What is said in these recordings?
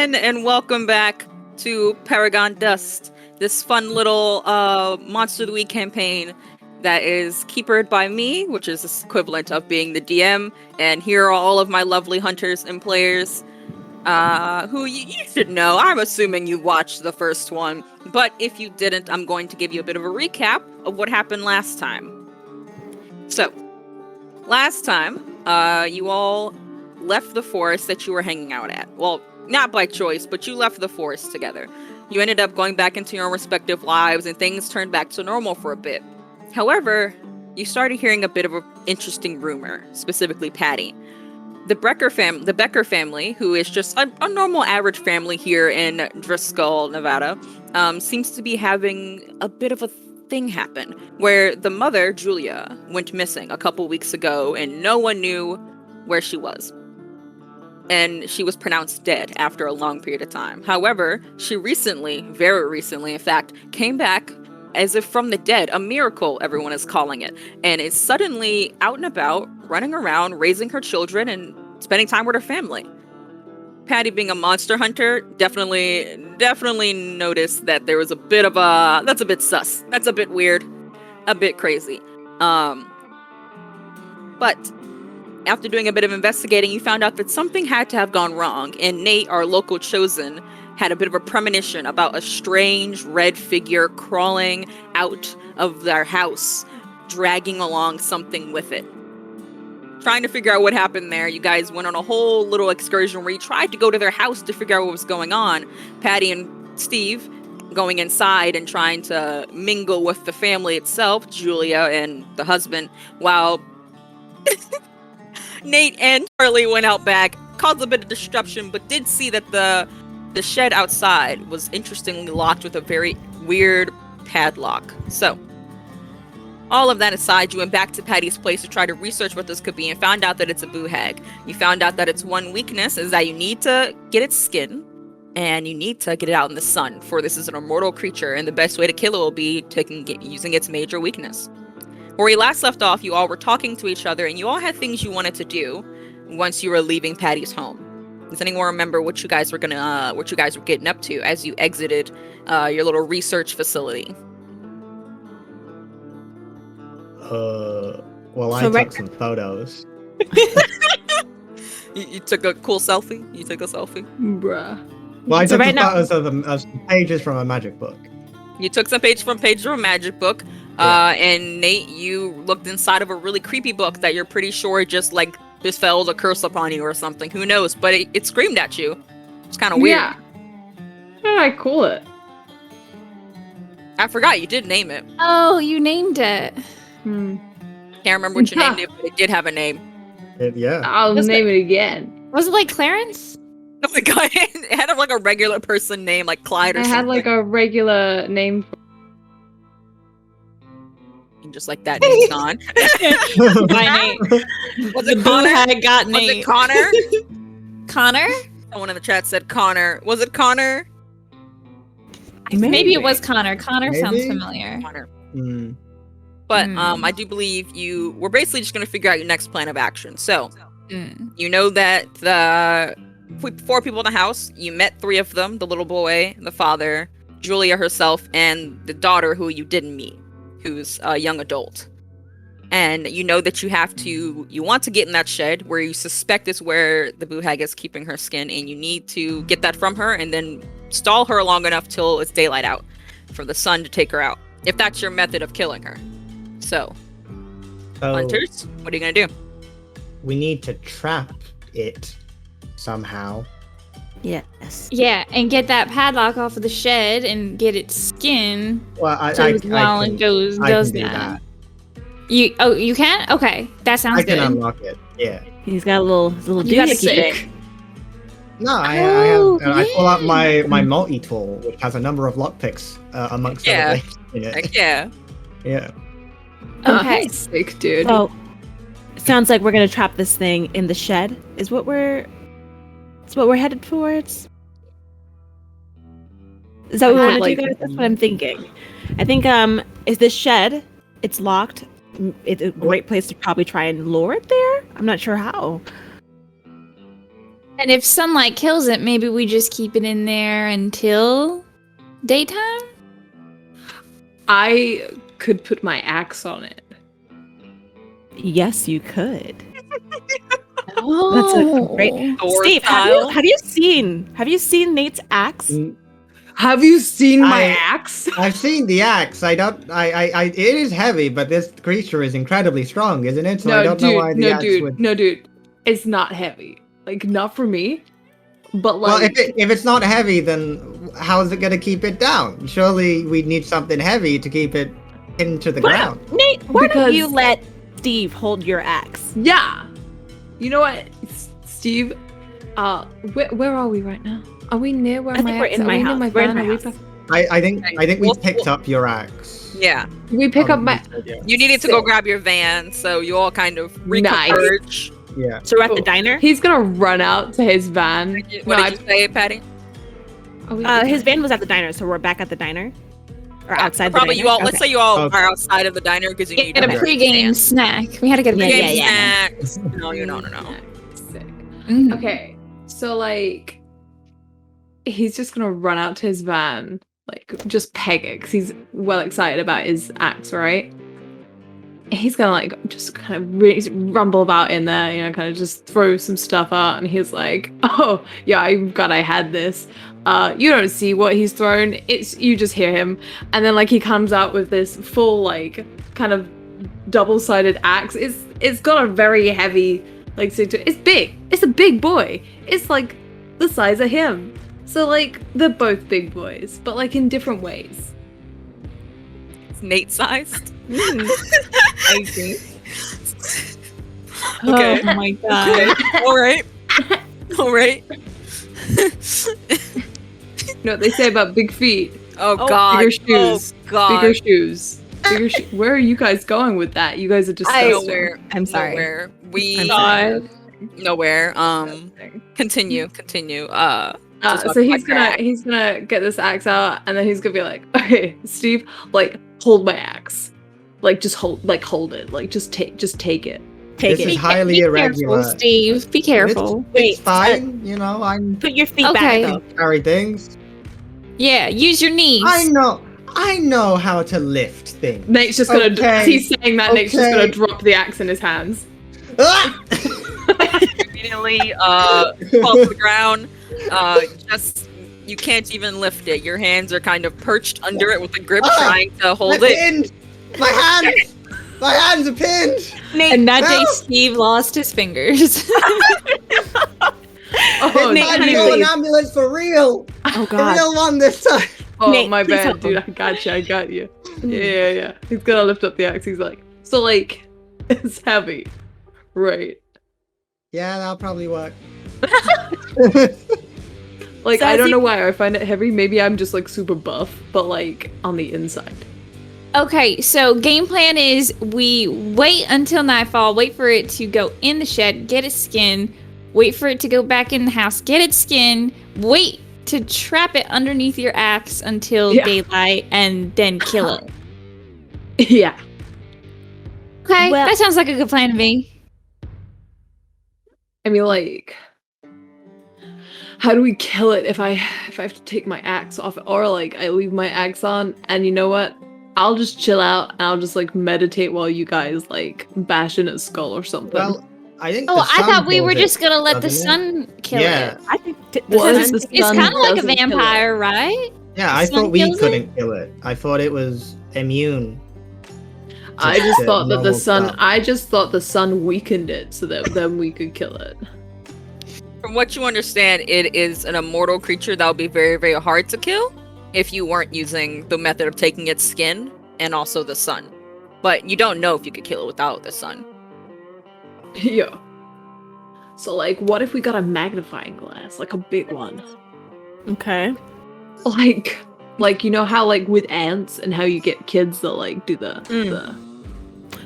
everyone, and welcome back to Paragon Dust, this fun little Monster of the Week campaign that is keepered by me, which is the equivalent of being the DM, and here are all of my lovely hunters and players who you should know. I'm assuming you watched the first one, but if you didn't, I'm going to give you a bit of a recap of what happened last time. So, last time, you all left the forest that you were hanging out at. Well, not by choice, but you left the forest together. You ended up going back into your respective lives, and things turned back to normal for a bit. However, you started hearing a bit of an interesting rumor, specifically Patty. The Becker family, who is just a normal average family here in Driscoll, Nevada, seems to be having a bit of a thing happen, where the mother, Julia, went missing a couple weeks ago, and no one knew where she was. And she was pronounced dead after a long period of time. However, she recently, very recently, in fact, came back as if from the dead, a miracle, everyone is calling it, and is suddenly out and about, running around, raising her children, and spending time with her family. Patty, being a monster hunter, definitely noticed that there was a bit of that's a bit sus. That's a bit weird, a bit crazy. But after doing a bit of investigating, you found out that something had to have gone wrong, and Nate, our local chosen, had a bit of a premonition about a strange red figure crawling out of their house, dragging along something with it. Trying to figure out what happened there, you guys went on a whole little excursion where you tried to go to their house to figure out what was going on. Patty and Steve going inside and trying to mingle with the family itself, Julia and the husband, while Nate and Charlie went out back, caused a bit of disruption, but did see that the shed outside was interestingly locked with a very weird padlock. So, all of that aside, you went back to Patty's place to try to research what this could be and found out that it's a boo hag. You found out that its one weakness is that you need to get its skin and you need to get it out in the sun, for this is an immortal creature, and the best way to kill it will be using its major weakness. Where we last left off, you all were talking to each other, and you all had things you wanted to do once you were leaving Patty's home. Does anyone remember what you guys were getting up to as you exited your little research facility? Well, I took some photos. You took a cool selfie? You took a selfie? Bruh. Well, I took some photos of some pages from a magic book. You took some pages from a magic book. Yeah. And Nate, you looked inside of a really creepy book that you're pretty sure just befell a curse upon you or something. Who knows? But it screamed at you. It's kind of weird. Yeah. How did I cool it? I forgot you did name it. Oh, you named it. Can't remember what you named it, but it did have a name. Yeah. I'll name it again. Was it like Clarence? Oh my god, it had like a regular person name, like Clyde or something. It had like a regular name. And just like that, name's gone. My name. Was it Connor? Was it Connor? Connor? Someone in the chat said Connor. Was it Connor? Maybe it was Connor. Connor Maybe? sounds familiar. Connor. Mm. But I do believe we're basically just going to figure out your next plan of action. So, you know that the 4 people in the house, you met 3 of them, the little boy, the father, Julia herself, and the daughter who you didn't meet, who's a young adult. And you know that you want to get in that shed where you suspect is where the boo hag is keeping her skin, and you need to get that from her and then stall her long enough till it's daylight out for the sun to take her out, if that's your method of killing her. So, hunters, what are you going to do? We need to trap it somehow. Yes. Yeah, and get that padlock off of the shed and get its skin. Well, I does can does do that. that. You can? Okay, that sounds good. I can unlock it. Yeah. He's got a little You got a doohickey stick. pick. No, Oh, I pull out my multi-tool, which has a number of lockpicks amongst other things in it. Heck yeah. Yeah. Okay. Sick, dude. So, it sounds like we're gonna trap this thing in the shed. It's what we're headed towards. Is that what we want to do, guys? That's what I'm thinking. I think is this shed? It's locked. It's a great place to probably try and lure it there. I'm not sure how. And if sunlight kills it, maybe we just keep it in there until daytime? I could put my axe on it. Yes, you could. Oh. That's a great. Thor Steve, style. have you seen Nate's axe? Have you seen my I- axe? I've seen the axe. It is heavy, but this creature is incredibly strong, isn't it? So I don't know why the axe would. No, dude. It's not heavy. Like, not for me. But, Well, like... if it's not heavy, then how is it going to keep it down? Surely we'd need something heavy to keep it into the ground. Nate, why don't Because- you let Steve hold your axe? Yeah. You know what, Steve? Where are we right now? Are we near where I my think we're axe? in Are my we near house. my We're in van? my Are we house. back- I think we We'll- picked up your axe. Yeah. We pick up my... You needed to go grab your van, so you all kind of Nice. reconverge. Yeah. So we're at the Cool. diner. He's gonna run out to his van. What No, did you say, Patty? Are we- His van was at the diner, so we're back at the diner, or outside. Probably the you diner? all. Let's Okay. say you all Okay. are outside of the diner because you need Get a Okay. pregame snack. We had to get a Yeah, pregame Game yeah. snacks. No. Sick. Mm. Okay, so like, he's just gonna run out to his van, like just peg it, because he's well excited about his axe, right? He's gonna like just kind of rumble about in there, you know, kind of just throw some stuff out, and he's like, "Oh yeah, I had this." You don't see what he's thrown; you just hear him, and then like he comes out with this full like kind of double-sided axe. It's got a very heavy like it's big. It's a big boy. It's like the size of him. So like they're both big boys, but like in different ways. It's Nate sized. I think. Okay. Oh my god. Okay. All right. All right. You know what they say about big feet? Oh God. bigger shoes. Oh God. Bigger shoes. Where are you guys going with that? You guys are disgusting. Nowhere. I'm sorry. Nowhere. We I'm sorry. God. nowhere. Disgusting. Continue. Just So talk he's about gonna get this axe out, and then he's gonna be like, "Okay, Steve, like hold my axe, like just hold it, like just take it." This is highly Be irregular. careful, Steve. Be careful. It's Wait, fine. You know, I'm Put your feet Okay. back. Though. carry things. Yeah, use your knees. I know how to lift things. Nate's just gonna. Okay. As he's saying that, Nate's just gonna Okay. drop the axe in his hands. Ah! Immediately fall to the ground. Just you can't even lift it. Your hands are kind of perched under it with the grip, Ah! trying to hold My it. pinned. My hands are pinned. And that day, No. Steve lost his fingers. Oh, Nate, I honey, call an please. ambulance for real. Oh The God. real one this time. oh Nate, my please bad, help dude. him. I got you. Yeah. He's gonna lift up the axe. He's like, so like, it's heavy, right? Yeah, that'll probably work. Like, So I as don't he- know why I find it heavy. Maybe I'm just like super buff, but like on the inside. Okay, so game plan is we wait until nightfall, wait for it to go in the shed, get its skin, wait for it to go back in the house, get its skin, wait to trap it underneath your axe until Yeah. daylight, and then kill it. Yeah. Okay, Well- that sounds like a good plan to me. I mean, like, how do we kill it if I have to take my axe off, or like I leave my axe on, and you know what? I'll just chill out and I'll just like meditate while you guys like bash in its skull or something. Well, I think. Oh, the I sun thought we were kills it, just gonna let the doesn't it? sun kill Yeah. it. I think What the is sun- the It's sun kind of like a doesn't kill it. vampire, right? Yeah, I The sun thought we kills it? couldn't kill it. I thought it was immune. I just to thought that the normal sun. stuff. I just thought the sun weakened it so that then we could kill it. From what you understand, it is an immortal creature that would be very, very hard to kill if you weren't using the method of taking its skin and also the sun. But you don't know if you could kill it without the sun. Yeah. So like, what if we got a magnifying glass, like a big one? Okay. Like you know how like with ants and how you get kids that like do the.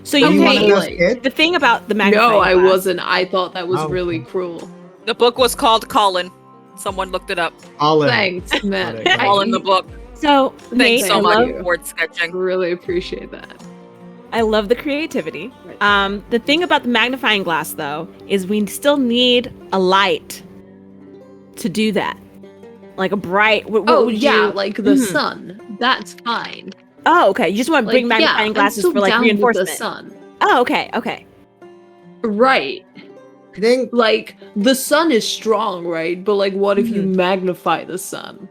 So You you want Okay, to like- kid? the thing about the magnifying No, I glass- wasn't. I thought that was Oh. really cruel. The book was called Colin. Someone looked it up. All in. Thanks, man. Okay. All in the book. So Thanks Nate, so I much love for you. word I sketching. really appreciate that. I love the creativity. The thing about the magnifying glass, though, is we still need a light to do that? Like a bright. What would yeah, you? like the sun. That's fine. Oh, okay. You just want to bring magnifying I'm glasses still for like down with reinforcement. the sun. Oh, okay. Okay. Right. I think Like the sun is strong, right? But like, what if you magnify the sun?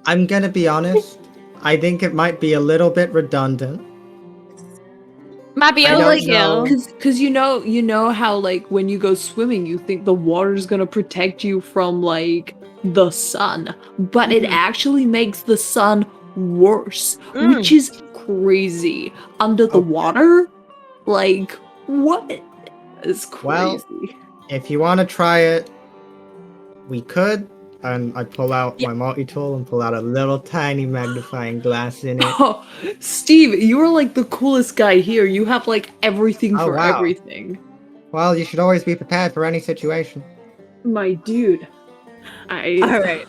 I'm gonna be honest. I think it might be a little bit redundant. Might be I don't overkill. know. Because you know how like when you go swimming, you think the water's gonna protect you from like the sun, but it actually makes the sun worse, which is crazy. Under the water, like what? It's crazy. Well, if you want to try it, we could. And I pull out my multi-tool and pull out a little tiny magnifying glass in it. Oh, Steve, you're like the coolest guy here. You have like everything Oh, for wow. everything. Well, you should always be prepared for any situation. My dude. All right.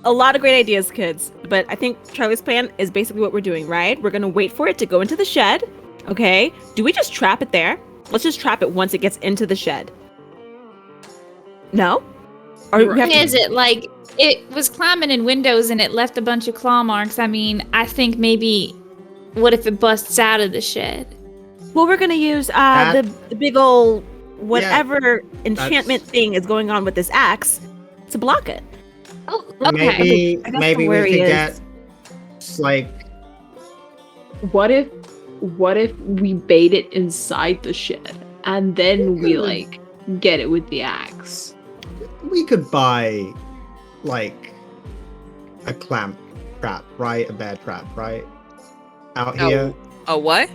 A lot of great ideas, kids. But I think Charlie's plan is basically what we're doing, right? We're gonna wait for it to go into the shed. Okay. Do we just trap it there? Let's just trap it once it gets into the shed. No? Or we have to- Is it like it was climbing in windows and it left a bunch of claw marks? I mean, I think maybe what if it busts out of the shed? Well, we're gonna use the big ol' whatever enchantment thing is going on with this axe to block it. Oh, okay. Maybe we where could he get is. like What if we bait it inside the shed and then we like get it with the axe? we could buy like a clamp trap, right? A bear trap, right? Out here. A what?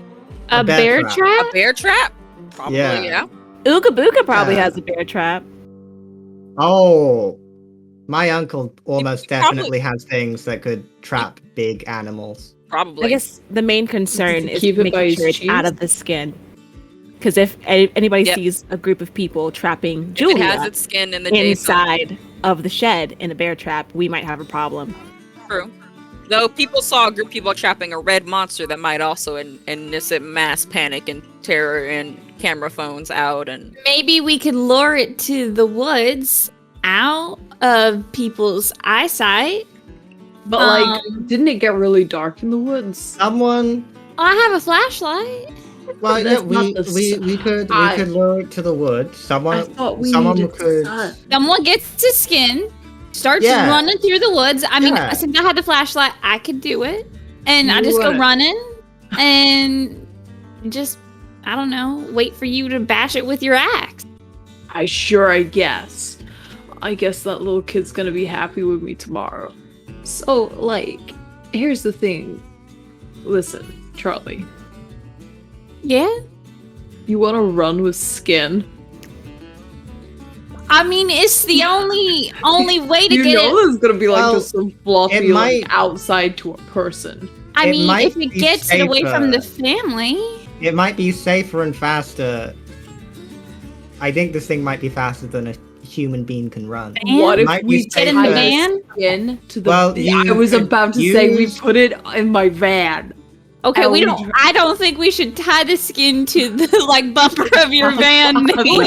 A bear trap? A bear trap? Probably, yeah. Ooga Booga probably Yeah. has a bear trap. Oh, my uncle almost Probably- definitely has things that could trap big animals. Probably. I guess the main concern is keep it by making his sure it's cheese? out of the skin. Because if anybody Yep. sees a group of people trapping If it Julia has its skin in the daytime. inside of the shed in a bear trap, we might have a problem. True. Though people saw a group of people trapping a red monster that might also elicit mass panic and terror and camera phones out and Maybe we could lure it to the woods out of people's eyesight. But like, didn't it get really dark in the woods? Someone, I have a flashlight. well, yeah, That's not the we could lure it to the woods. I Someone thought we someone needed could. sun. Someone gets his skin, starts Yeah. running through the woods. I mean, Yeah. since I had the flashlight, I could do it. And I You just go would. running and just, I don't know, wait for you to bash it with your axe. I guess. I guess that little kid's gonna be happy with me tomorrow. So, like, here's the thing. Listen, Charlie, Yeah? you wanna run with skin? I mean, it's the only way to You get know it. there's gonna be like Well, just some fluffy it might- like, outside to a person. I it mean, might if it be gets it away from the safer. family. It might be safer and faster. I think this thing might be faster than a human being can run. What if Might we be Get in the safer. van? skin to the Well, I you was could about to say we use- put it in my van. Okay, And we we don't. I don't think we should tie the skin to the like bumper of your van. No. honestly, We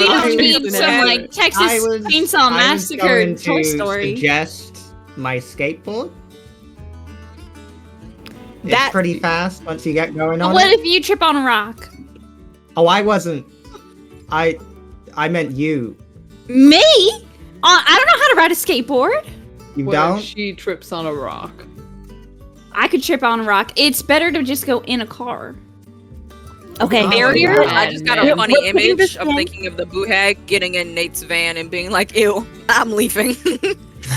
don't need some I like Texas was- Chainsaw I was Massacre going Toy to Story. suggest my skateboard. It's That- pretty fast once you get going on What it. if you trip on a rock? Oh, I wasn't. I meant you. Me? I don't know how to ride a skateboard. You What don't? if she trips on a rock? I could trip on a rock. It's better to just go in a car. Okay. Oh, barrier. yeah. I just got a Yeah, funny we're putting image this of in. thinking of the boo hag getting in Nate's van and being like, "Ew, I'm leaving."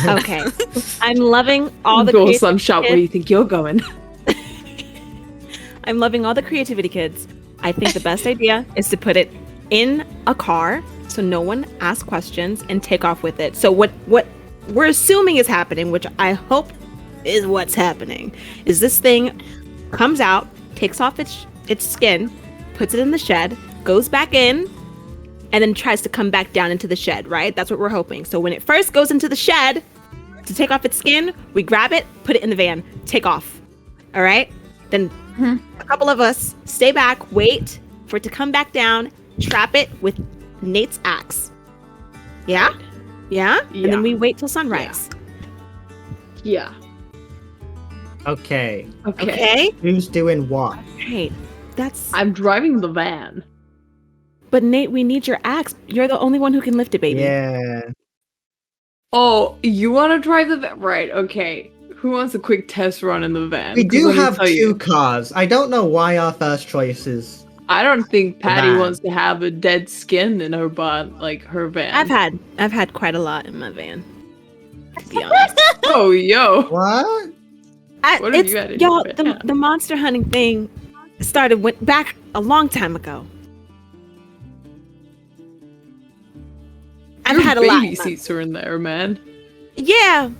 Okay. I'm loving all the Go creativity. some shop where you think you're going. I'm loving all the creativity, kids. I think the best idea is to put it in a car so no one asks questions and take off with it. So what we're assuming is happening, which I hope is what's happening, is this thing comes out, takes off its skin, puts it in the shed, goes back in, and then tries to come back down into the shed, right? That's what we're hoping. So when it first goes into the shed to take off its skin, we grab it, put it in the van, take off. All right? Then a couple of us stay back, wait for it to come back down, trap it with Nate's axe. Yeah? Yeah? And Yeah. then we wait till sunrise. Yeah. Okay. Okay? Who's doing what? Right. That's. I'm driving the van. But Nate, we need your axe. You're the only one who can lift it, baby. Yeah. Oh, you want to drive the van? Right, okay. Who wants a quick test run in the van? We 'Cause do let me have tell two you, cars. I don't know why our first choice is. I don't think Patty van. wants to have a dead skin in her butt, like her van. I've had quite a lot in my van. To be honest. Oh, yo. What? What have you had in y'all, your van? the monster hunting thing went back a long time ago. I've Your had a lot. baby seats are in there, man. Yeah,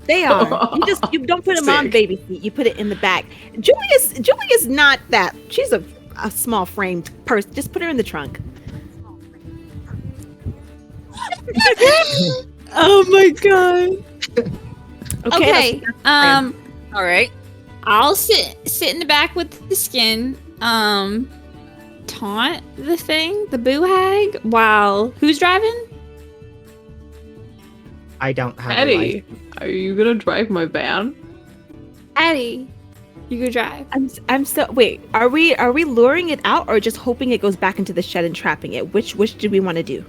they are. You don't put them on Sick. baby seat. You put it in the back. Julia's not that. She's a small framed person. Just put her in the trunk. Oh my god. Okay. All right. I'll sit in the back with the skin. Taunt the thing, the boo hag, while who's driving? I don't have a Patty, license. are you gonna drive my van? Addie. You go drive. I'm so wait. Are we luring it out or just hoping it goes back into the shed and trapping it? Which do we want to do?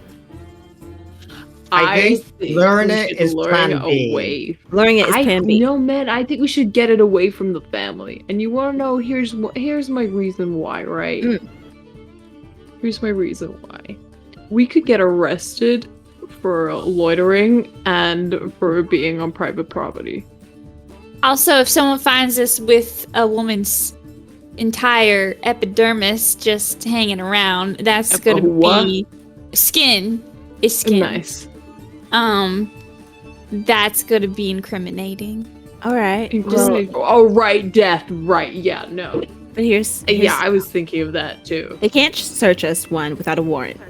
I think luring we it should is lure plan it B. away. Luring it is plan B. No, man. I think we should get it away from the family. And you want to know? Here's my reason why. Right. Here's my reason why. We could get arrested for loitering and for being on private property. Also, if someone finds us with a woman's entire epidermis just hanging around, that's gonna what? be skin. Is skin. Nice. That's gonna be incriminating. All right. Oh, right, death. Right. Yeah. No. But here's Yeah, I was thinking of that too. they can't search us without a warrant.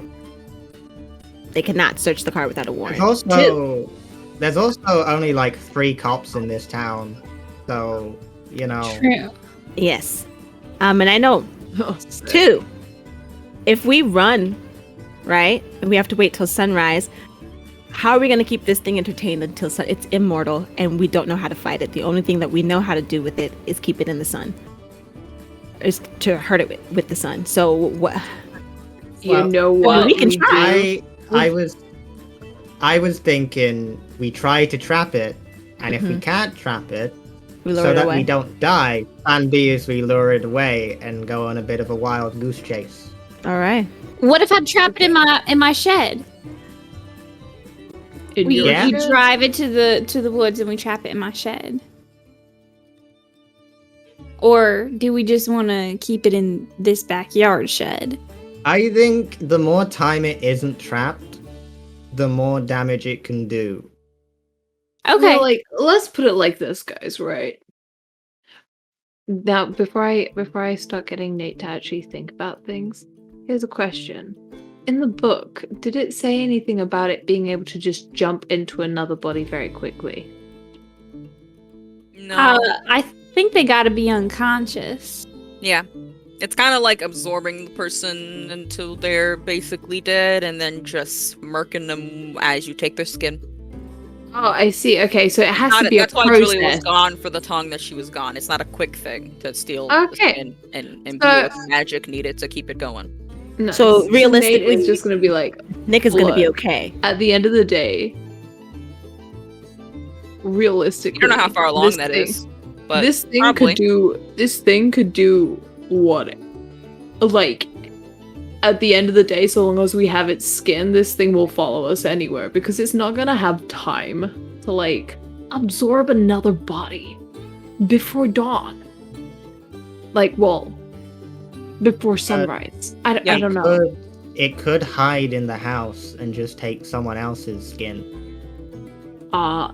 They cannot search the car without a warrant. There's also only like 3 cops in this town, so you know. True. Yes. And I know too. If we run, right, and we have to wait till sunrise, how are we going to keep this thing entertained until it's immortal and we don't know how to fight it? The only thing that we know how to do with it is keep it in the sun. Is to hurt it with the sun. So what? You know what? we can do? try. I was thinking we try to trap it, and if we can't trap it, We lure so it that away. we don't die, plan B is we lure it away and go on a bit of a wild goose chase. All right. What if I trap it in my shed? In We, your Yeah. we shed? drive it to the woods and we trap it in my shed. Or do we just want to keep it in this backyard shed? I think the more time it isn't trapped, the more damage it can do. Okay. Well, like, let's put it like this, guys. Right now, before I start getting Nate to actually think about things, here's a question. In the book, did it say anything about it being able to just jump into another body very quickly? No. I think they got to be unconscious. Yeah. It's kind of like absorbing the person until they're basically dead and then just murking them as you take their skin. Oh, I see. Okay, so it has to Not- be a that's why Julie was process. gone for the tongue that she was gone. It's not a quick thing to steal Okay. the skin and So- be with magic needed to keep it going. Nice. So, Nate realistically- is just gonna be like, Nick is going to be Look. okay. at the end of the day, realistically, You don't know how far along this that thing- is, but this thing probably. could do what, like, at the end of the day, so long as we have its skin, this thing will follow us anywhere because it's not gonna have time to like absorb another body before dawn. Like, well, before sunrise. I don't know. It could hide in the house and just take someone else's skin.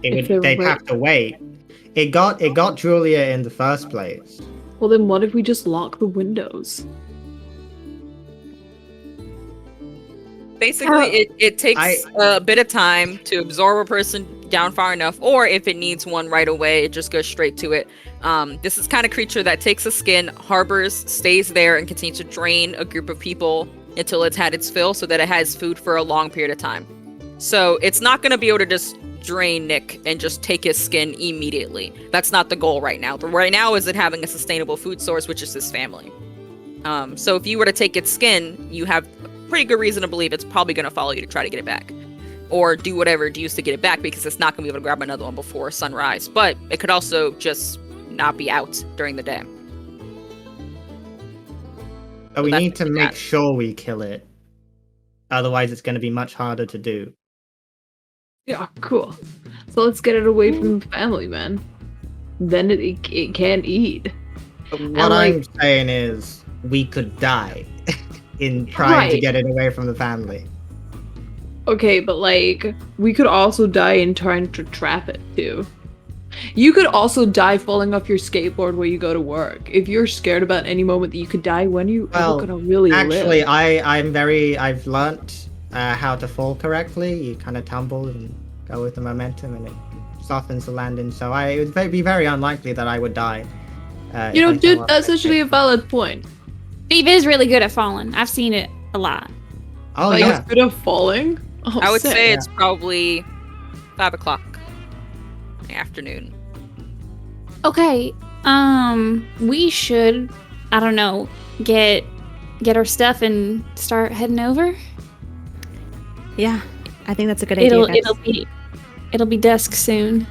If they're They'd ra- have to wait. It got Julia in the first place. well, then what if we just lock the windows? Basically, it takes a bit of time to absorb a person down far enough, or if it needs one right away, it just goes straight to it. This is kind of creature that takes a skin, harbors, stays there, and continues to drain a group of people until it's had its fill, so that it has food for a long period of time. So it's not going to be able to just drain Nick and just take his skin immediately. That's not the goal right now. The right now is it having a sustainable food source, which is his family. So if you were to take its skin, you have pretty good reason to believe it's probably going to follow you to try to get it back. Or do whatever it used to get it back, because it's not going to be able to grab another one before sunrise. But it could also just not be out during the day. But we that's need to what we make got. sure we kill it. Otherwise, it's going to be much harder to do. Yeah, cool. So let's get it away from the family, man. Then it can't eat. But what And, like- I'm saying is, we could die in trying to Right. get it away from the family. Okay, but like, we could also die in trying to trap it too. You could also die falling off your skateboard where you go to work. If you're scared about any moment that you could die, when you Well, ever gonna really Actually, live? I've learnt how to fall correctly. You kind of tumble and go with the momentum, and it softens the landing. So it would be very unlikely that I would die. You know, if I dude, fell off that's my actually a valid point. Steve is really good at falling. I've seen it a lot. Oh Like, yeah. instead of falling. Oh, I would sick. say it's probably 5 o'clock in the afternoon. Okay. We should, I don't know, get our stuff and start heading over. Yeah, I think that's a good idea. Guys. It'll be dusk soon.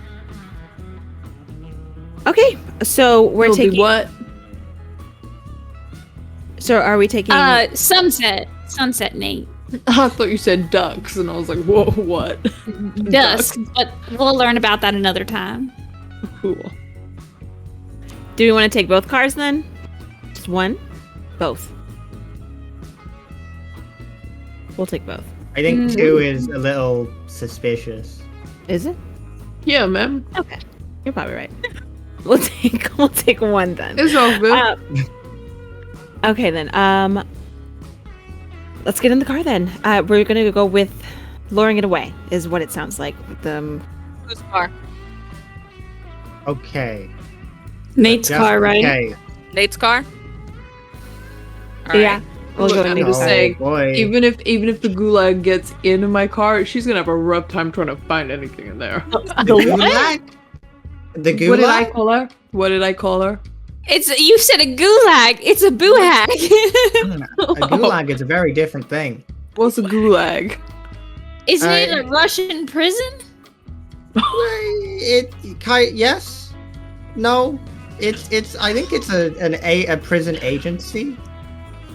Okay, so we're It'll be taking. what? So are we taking? Sunset, Nate. I thought you said ducks, and I was like, whoa, what? Dusk, but we'll learn about that another time. Cool. Do we want to take both cars then? Just one? Both. We'll take both. I think 2 is a little suspicious. Is it? Yeah, man. Okay, you're probably right. We'll take one then. It's all good. Okay then. Let's get in the car then. We're gonna go with luring it away. Is what it sounds like. Whose car? Okay. Nate's Just car, right? Okay. Nate's car? Yeah. We'll Look, go I'm in just the saying, boy. even if the gulag gets into my car, she's gonna have a rough time trying to find anything in there. The gulag? The gulag? What did I call her? What did I call her? You said a gulag. It's a boohag. A gulag is a very different thing. What's a gulag? Isn't it a Russian prison? Yes. No. It's. I think it's a prison agency.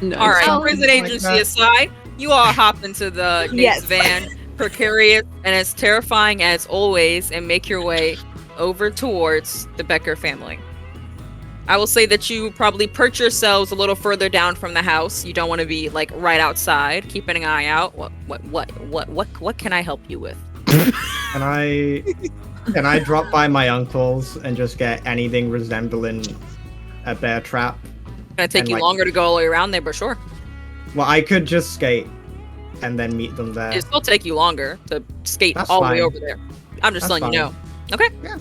No. All right, Oh, prison like agency that. aside, you all hop into the Nate's Yes. van, precarious and as terrifying as always, and make your way over towards the Becker family. I will say that you probably perch yourselves a little further down from the house. You don't want to be like right outside, keeping an eye out. What can I help you with? Can I drop by my uncle's and just get anything resembling a bear trap? Gonna take And, you like- longer to go all the way around there, but sure. Well, I could just skate and then meet them there. It'll still take you longer to skate That's all the way fine. over there. I'm just That's letting you know. Okay. Yeah.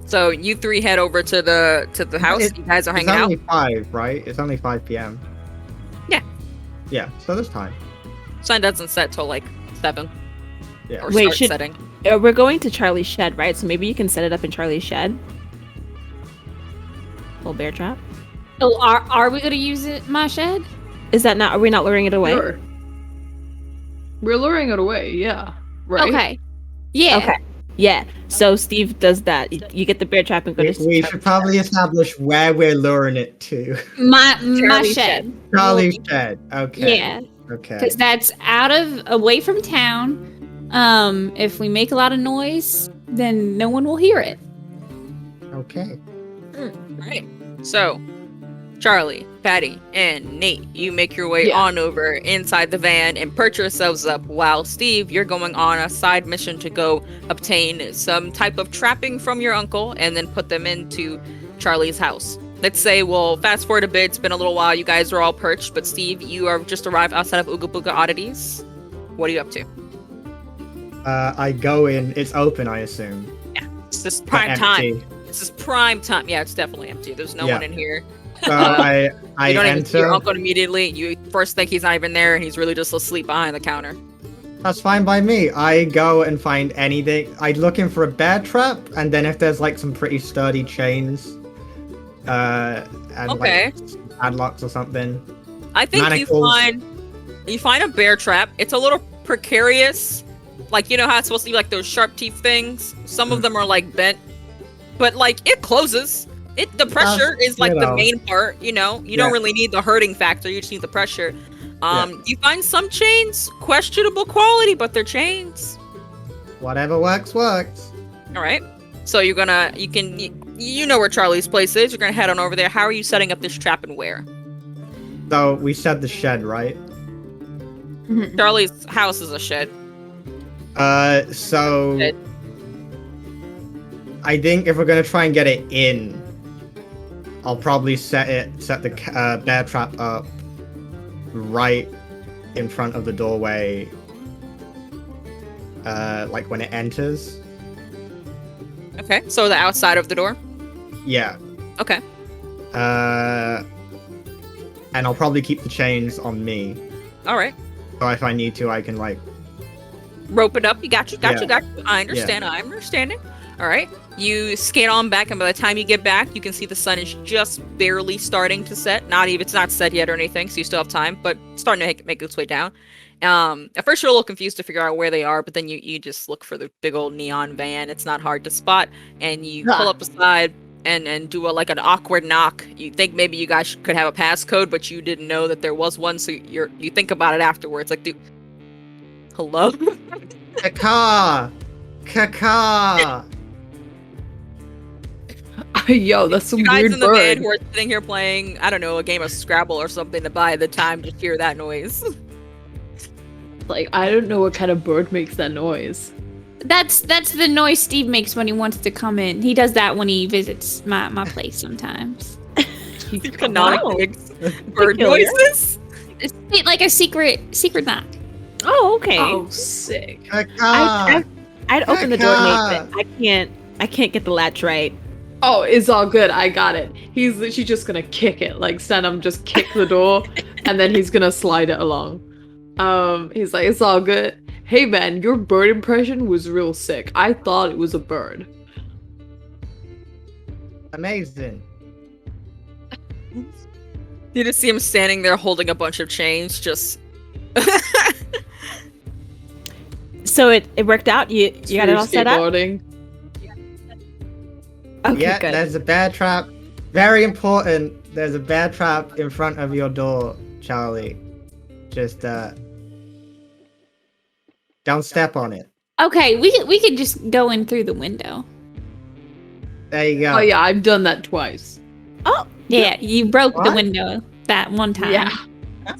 So you 3 head over to the house. You guys are It's hanging only out. 5, right? It's only 5 p.m. Yeah. Yeah, so there's time. Sun doesn't set till like 7. Yeah. Or Wait, start should- setting. We're going to Charlie's shed, right? So maybe you can set it up in Charlie's shed. Little bear trap. Oh, are we gonna use it? My shed? Is that not? Are we not luring it away? Sure. We're luring it away, yeah. Right? Okay. Yeah. Okay. Yeah. So Steve does that. You get the bear trap and go to. We should probably establish where we're luring it to. My Charlie's shed. Charlie's shed. Okay. Yeah, Okay. because that's away from town. If we make a lot of noise, then no one will hear it. Okay. Right. So, Charlie, Patty, and Nate, you make your way Yeah. on over inside the van and perch yourselves up, while Steve, you're going on a side mission to go obtain some type of trapping from your uncle and then put them into Charlie's house. Let's say, well, fast forward a bit, it's been a little while, you guys are all perched, but Steve, you are just arrived outside of Ooga Booga Oddities. What are you up to? I go in. It's open, I assume. It's just But prime time. empty. This is prime time. Yeah, it's definitely empty. There's no Yeah. one in here. So I You don't even see your enter. uncle immediately. You first think he's not even there, and he's really just asleep behind the counter. That's fine by me. I go and find anything. I look in for a bear trap, and then if there's like some pretty sturdy chains, and Okay. like padlocks or something. I think Manacles. you find a bear trap. It's a little precarious. Like, you know how it's supposed to be like those sharp teeth things? Some of them are like bent. But like it closes. The pressure is like you the know. main part, you know. You don't Yeah. really need the hurting factor, you just need the pressure. You find some chains, questionable quality, but they're chains. Whatever works, works. Alright. So you know where Charlie's place is. You're gonna head on over there. How are you setting up this trap and where? So we said the shed, right? Charlie's house is a shed. So Shed. I think if we're gonna try and get it in, I'll probably set the bear trap up right in front of the doorway, like when it enters. Okay. So the outside of the door? Yeah. Okay. And I'll probably keep the chains on me. Alright. So if I need to, I can like. Rope it up. You got you. Yeah. I understand. I'm understanding. All right. You skate on back, and by the time you get back, you can see the sun is just barely starting to set. It's not set yet or anything, so you still have time, but it's starting to make its way down. At first you're a little confused to figure out where they are, but then you just look for the big old neon van. It's not hard to spot, and you pull up beside and do like an awkward knock. You think maybe you guys could have a passcode, but you didn't know that there was one, so you think about it afterwards. Like, dude, hello. Kaka! Kaka! Yo, that's some You guys weird in the van bird. who are sitting here playing, I don't know, a game of Scrabble or something to buy the time to hear that noise. Like, I don't know what kind of bird makes that noise. That's the noise Steve makes when he wants to come in. He does that when he visits my place sometimes. Canonically makes bird Peculiar. noises. It's like a secret knock. Oh, okay. Oh, sick. Kaka! I'd open the door, Kaka! Nate, but I can't get the latch right. Oh, it's all good. I got it. He's literally just gonna kick it. Like, Stanham just kick the door, and then he's gonna slide it along. He's like, it's all good. Hey man, your bird impression was real sick. I thought it was a bird. Amazing. You just see him standing there holding a bunch of chains, just. So it worked out. You got it all set up. Skateboarding. Okay, Yeah, good. there's a bear trap. Very important. There's a bear trap in front of your door, Charlie. Just don't step on it. Okay, we could just go in through the window. There you go. Oh yeah, I've done that twice. Oh, Yeah, you broke the What? window that one time. Yeah.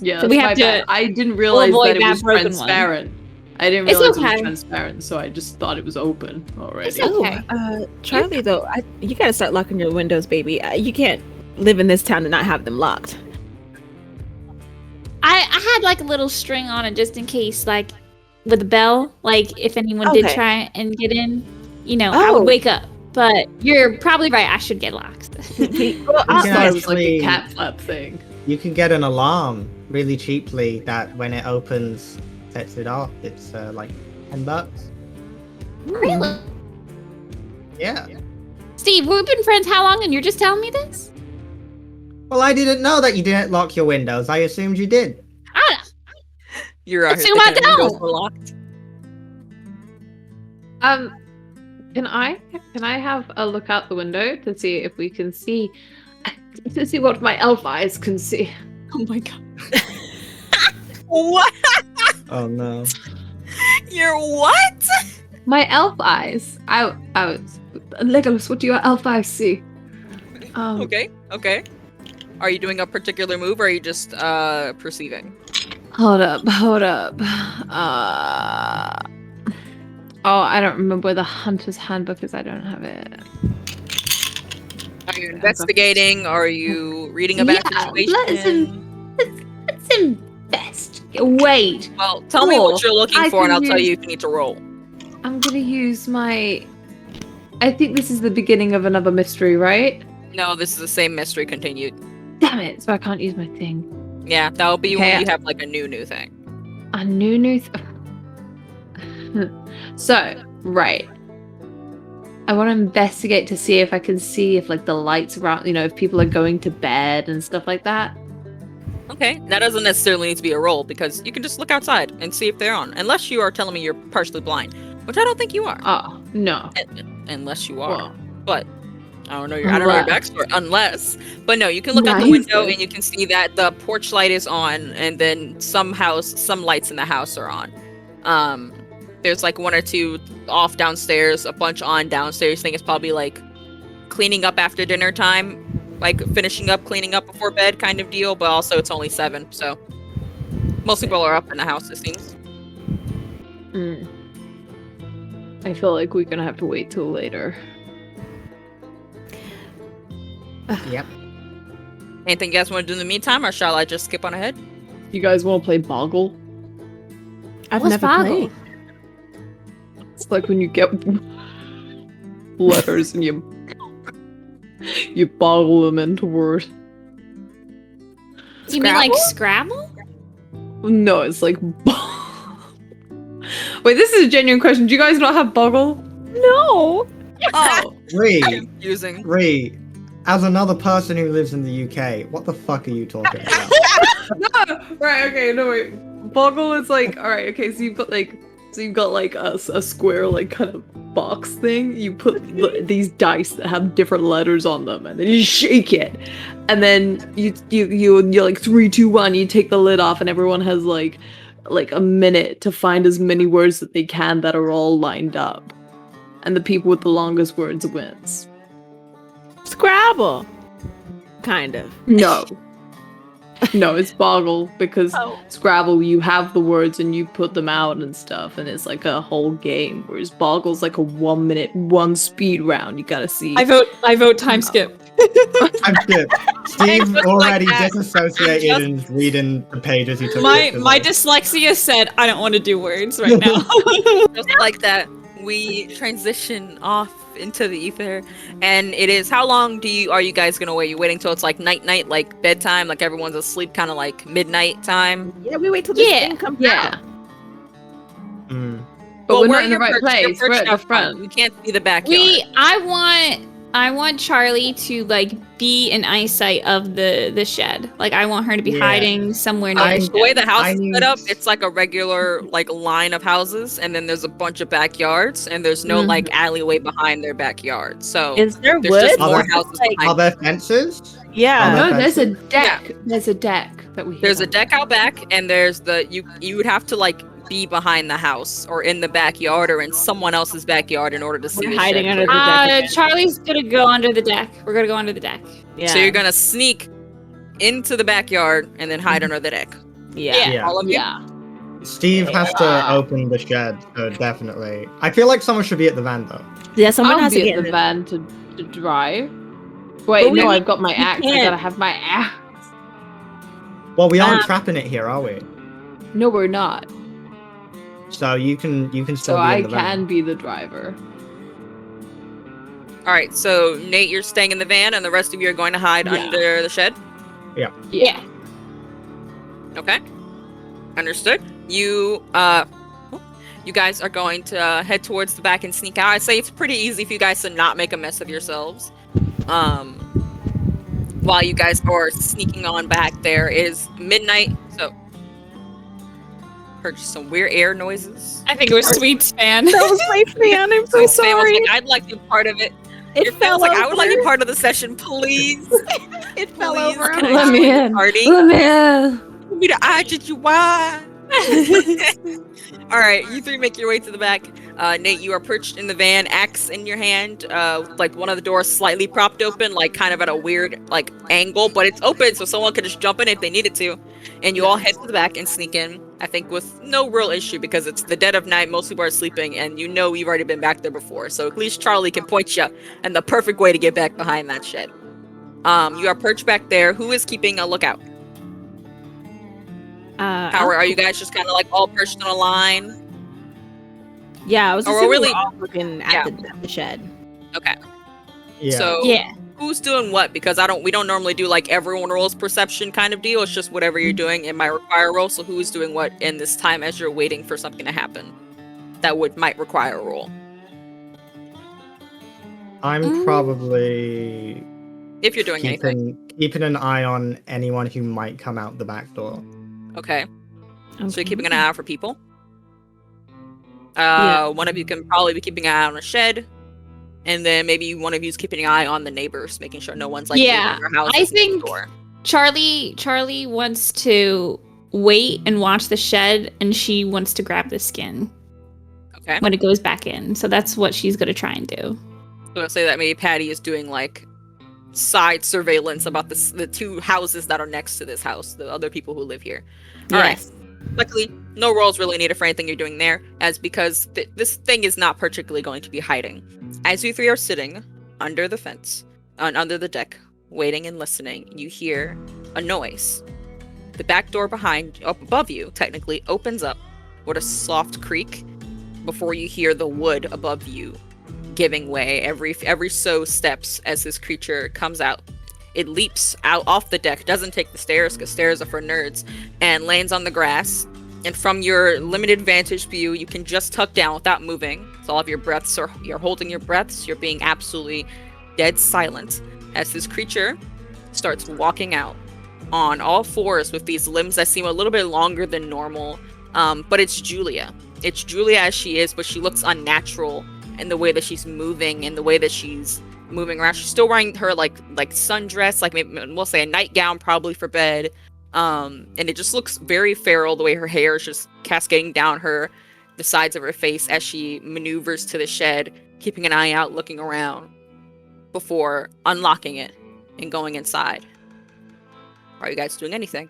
Yeah, So that's we my have to bad. I didn't realize avoid that it that was broken one. transparent. I didn't It's realize it okay. was transparent, so I just thought it was open already. It's okay. Charlie, though, you gotta start locking your windows, baby. You can't live in this town and not have them locked. I had like a little string on it just in case, like with a bell, like if anyone did Okay. try and get in, I Oh. would wake up. But you're probably right. I should get locked. Well, You I can thought it was like a actually- cat flap thing. You can get an alarm really cheaply that when it opens, sets it off. It's like $10. Really? Yeah. Steve, we've been friends how long and you're just telling me this? Well, I didn't know that you didn't lock your windows. I assumed you did. I You're out here Assume I thinking the windows don't. were locked. Can I have a look out the window to see if we can see what my elf eyes can see? Oh my god. What? Oh no. You're what? My elf eyes. Legolas, what do your elf eyes see? Okay. Are you doing a particular move or are you just perceiving? Hold up. I don't remember the Hunter's Handbook because I don't have it. Are you investigating? Are you reading about Yeah, the situation? Let's invest. Wait, Well, tell me what you're looking I for and can I'll tell use- you if you need to roll. I'm gonna use my. I think this is the beginning of another mystery, right? No, this is the same mystery continued. Damn it! So I can't use my thing. Yeah, that'll be Okay. when you have like a new thing. A new. So, right. I want to investigate to see if I can see if like the lights around, if people are going to bed and stuff like that. Okay, that doesn't necessarily need to be a roll because you can just look outside and see if they're on. Unless you are telling me you're partially blind, which I don't think you are. Oh, no. Unless you are. Well, But I don't know your backstory. Unless. But no, you can look out the Nice. window and you can see that the porch light is on and then some lights in the house are on. There's like one or two off downstairs, a bunch on downstairs. I think it's probably like cleaning up after dinner time, like finishing up, cleaning up before bed kind of deal, but also it's only 7, so most people are up in the house, it seems. I feel like we're gonna have to wait till later. Yep. Anything you guys want to do in the meantime, or shall I just skip on ahead? You guys want to play Boggle? I've What's never Boggle? played. It's like when you get letters and you boggle them into words. You mean like Scrabble? No, it's like Wait, this is a genuine question. Do you guys not have Boggle? No. Oh, Confusing. Ree, as another person who lives in the UK, what the fuck are you talking about? no. Right, okay, no wait. Boggle is like, alright, okay, so you've got like a square like kind of box thing. You put these dice that have different letters on them, and then you shake it, and then you're like 3, 2, 1. You take the lid off, and everyone has like a minute to find as many words that they can that are all lined up, and the people with the longest words wins. Scrabble. Kind of. No. No, it's Boggle because Scrabble, you have the words and you put them out and stuff, and it's like a whole game. Whereas Boggle's like a 1 minute, one speed round. You gotta see. I vote time skip. I'm good. Steve Just already like that. disassociated Just- and reading the pages he took. My yesterday. dyslexia said I don't want to do words right now. Just like that, we transition off into the ether, and it is. How long are you guys gonna wait? You waiting till it's like night, like bedtime, like everyone's asleep, kind of like midnight time? Yeah, we wait till this thing comes yeah. out. Mm. But Well, we're where not in the you're right perched- you're place. We're perched at the out front. front. You can't see the backyard. I want Charlie to like be in eyesight of the shed. Like I want her to be Yeah. hiding somewhere near the I- shed. The way the house I is need- set up, it's like a regular like line of houses, and then there's a bunch of backyards, and there's no like alleyway behind their backyard. So Is there there's wood? just Are more there- houses like- Are behind. there fences? Yeah. Oh, No, there's a fences? deck. There's a deck that we. hit There's a on. deck out back, and there's you would have to like be behind the house or in the backyard or in someone else's backyard in order to see We're the hiding shed. under the deck again. Charlie's gonna go under the deck. We're gonna go under the deck. Yeah. So you're gonna sneak into the backyard and then hide under the deck. Yeah. Yeah. All of you. Yeah. Steve has to open the shed, so definitely. I feel like someone should be at the van though. Yeah, someone I'll has to be get at in the the van to drive. Wait, But no, we- I've got my axe. I can't. gotta have my axe. Well, we aren't trapping it here, are we? No, we're not. So you can still So be I in the van. can be the driver. All right. So Nate, you're staying in the van, and the rest of you are going to hide Yeah. under the shed. Yeah. Okay. Understood. You guys are going to head towards the back and sneak out. I'd say it's pretty easy for you guys to not make a mess of yourselves. While you guys are sneaking on back, there is midnight. So heard some weird air noises. I think it was Sweet's fan. That was my fan. I'm so Sam was sorry. like, I'd like to be part of it. It Your fan fell was over. like, I would like to be part of the session, please. It fell Please, over. can I Let me join the in. Party. Let me in. Me to IGGY. All right, you three make your way to the back. Nate, you are perched in the van, axe in your hand, like one of the doors slightly propped open, like kind of at a weird like angle, but it's open, so someone could just jump in if they needed to. And you all head to the back and sneak in. I think with no real issue because it's the dead of night, most people are sleeping, and you know you've already been back there before. So at least Charlie can point you and the perfect way to get back behind that shed. You are perched back there. Who is keeping a lookout? Howard, are you guys just kind of like all perched on a line? Yeah, I was Oh, assuming really- we're all looking at the shed. Okay. Yeah. So Yeah. who's doing what? Because we don't normally do like everyone rolls perception kind of deal. It's just whatever you're doing. It might require a roll. So who's doing what in this time as you're waiting for something to happen? that might require a roll. I'm probably If you're doing anything. keeping an eye on anyone who might come out the back door. Okay. So you're Okay. keeping an eye out for people. Yeah. One of you can probably be keeping an eye on a shed, and then maybe one of you's keeping an eye on the neighbors, making sure no one's like Yeah, leaving their houses I next think- door. Charlie wants to wait and watch the shed, and she wants to grab the skin Okay. when it goes back in. So that's what she's gonna try and do. So I'll say that maybe Patty is doing like side surveillance about the two houses that are next to this house, the other people who live here. All right. Yes. Luckily, no rolls really needed for anything you're doing there, as because this thing is not particularly going to be hiding. As you three are sitting under the fence, under the deck, waiting and listening, you hear a noise. The back door up above you, technically, opens up with a soft creak before you hear the wood above you giving way every so steps as this creature comes out. It leaps out off the deck, doesn't take the stairs because stairs are for nerds, and lands on the grass. And from your limited vantage view, you can just tuck down without moving. So all of your breaths you're holding your breaths, you're being absolutely dead silent as this creature starts walking out on all fours with these limbs that seem a little bit longer than normal. But it's Julia. It's Julia as she is, but she looks unnatural in the way that she's moving and the way that she's moving around. She's still wearing her like sundress, like maybe we'll say a nightgown probably for bed. And it just looks very feral the way her hair is just cascading down the sides of her face as she maneuvers to the shed, keeping an eye out, looking around before unlocking it and going inside. Are you guys doing anything?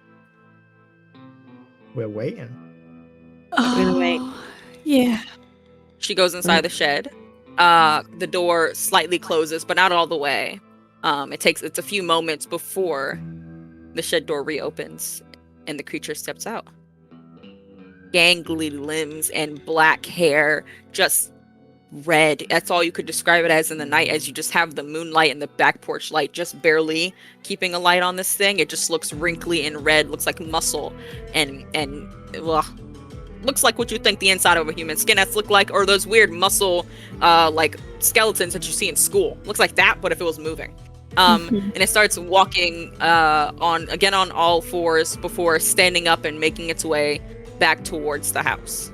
We're waiting. gonna wait. Yeah. She goes inside the shed. The door slightly closes, but not all the way. It's a few moments before the shed door reopens and the creature steps out. Gangly limbs and black hair, just red. That's all you could describe it as in the night, as you just have the moonlight and the back porch light just barely keeping a light on this thing. It just looks wrinkly and red, looks like muscle, and well, looks like what you think the inside of a human skin has to look like, or those weird muscle like skeletons that you see in school. Looks like that, but if it was moving. And it starts walking on all fours before standing up and making its way back towards the house.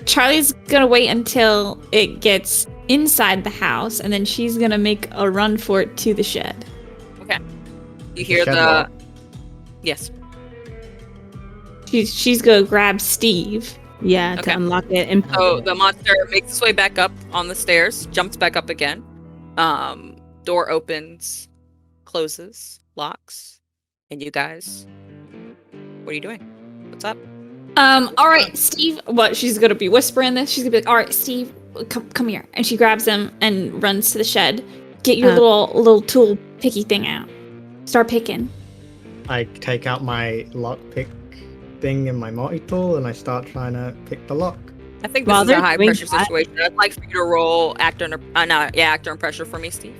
Charlie's gonna wait until it gets inside the house, and then she's gonna make a run for it to the shed. Okay. You hear shed the lock. yes. She's gonna grab Steve. Yeah, Okay. to unlock it. And So the monster makes its way back up on the stairs, jumps back up again. Door opens, closes, locks, and you guys, what are you doing? What's up? All right, Steve. What? She's gonna be whispering this. She's gonna be like, "All right, Steve, come here." And she grabs him and runs to the shed. Get your little tool picky thing out. Start picking. I take out my lockpick thing in my multi-tool and I start trying to pick the lock. I think While this is a they're high doing pressure that- situation. I'd like for you to roll actor and pressure for me, Steve.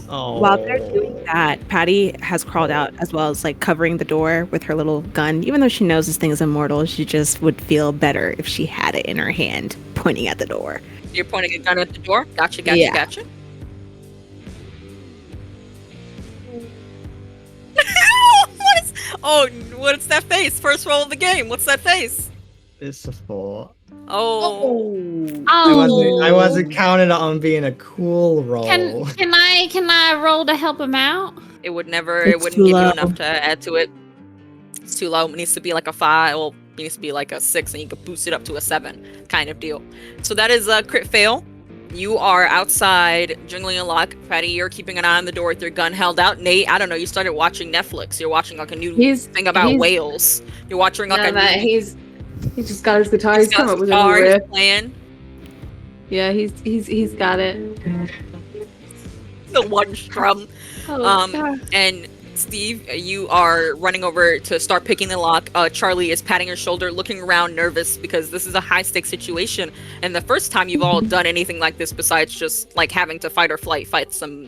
Oh. while they're doing that, Patty has crawled out as well as like covering the door with her little gun. Even though she knows this thing is immortal, she just would feel better if she had it in her hand, pointing at the door. You're pointing a gun at the door. Gotcha. Yeah. Gotcha. What's that face? First roll of the game. What's that face? It's a 4. Oh. I wasn't counting on being a cool roll. Can I roll to help him out? It wouldn't It's give too you low. enough to add to it. It's too low. It needs to be like a 5. Well, it needs to be like a 6, and you could boost it up to a 7 kind of deal. So that is a crit fail. You are outside, jingling a lock. Patty, you're keeping an eye on the door with your gun held out. Nate, I don't know, you started watching Netflix. You're watching like a new thing about whales. You're watching like He's just got his guitar. he's He's come got up with guitar, a he's riff. playing. Yeah, he's got it. The one strum. Oh, And Steve, you are running over to start picking the lock. Charlie is patting your shoulder, looking around nervous because this is a high stakes situation. And the first time you've all done anything like this besides just like having to fight some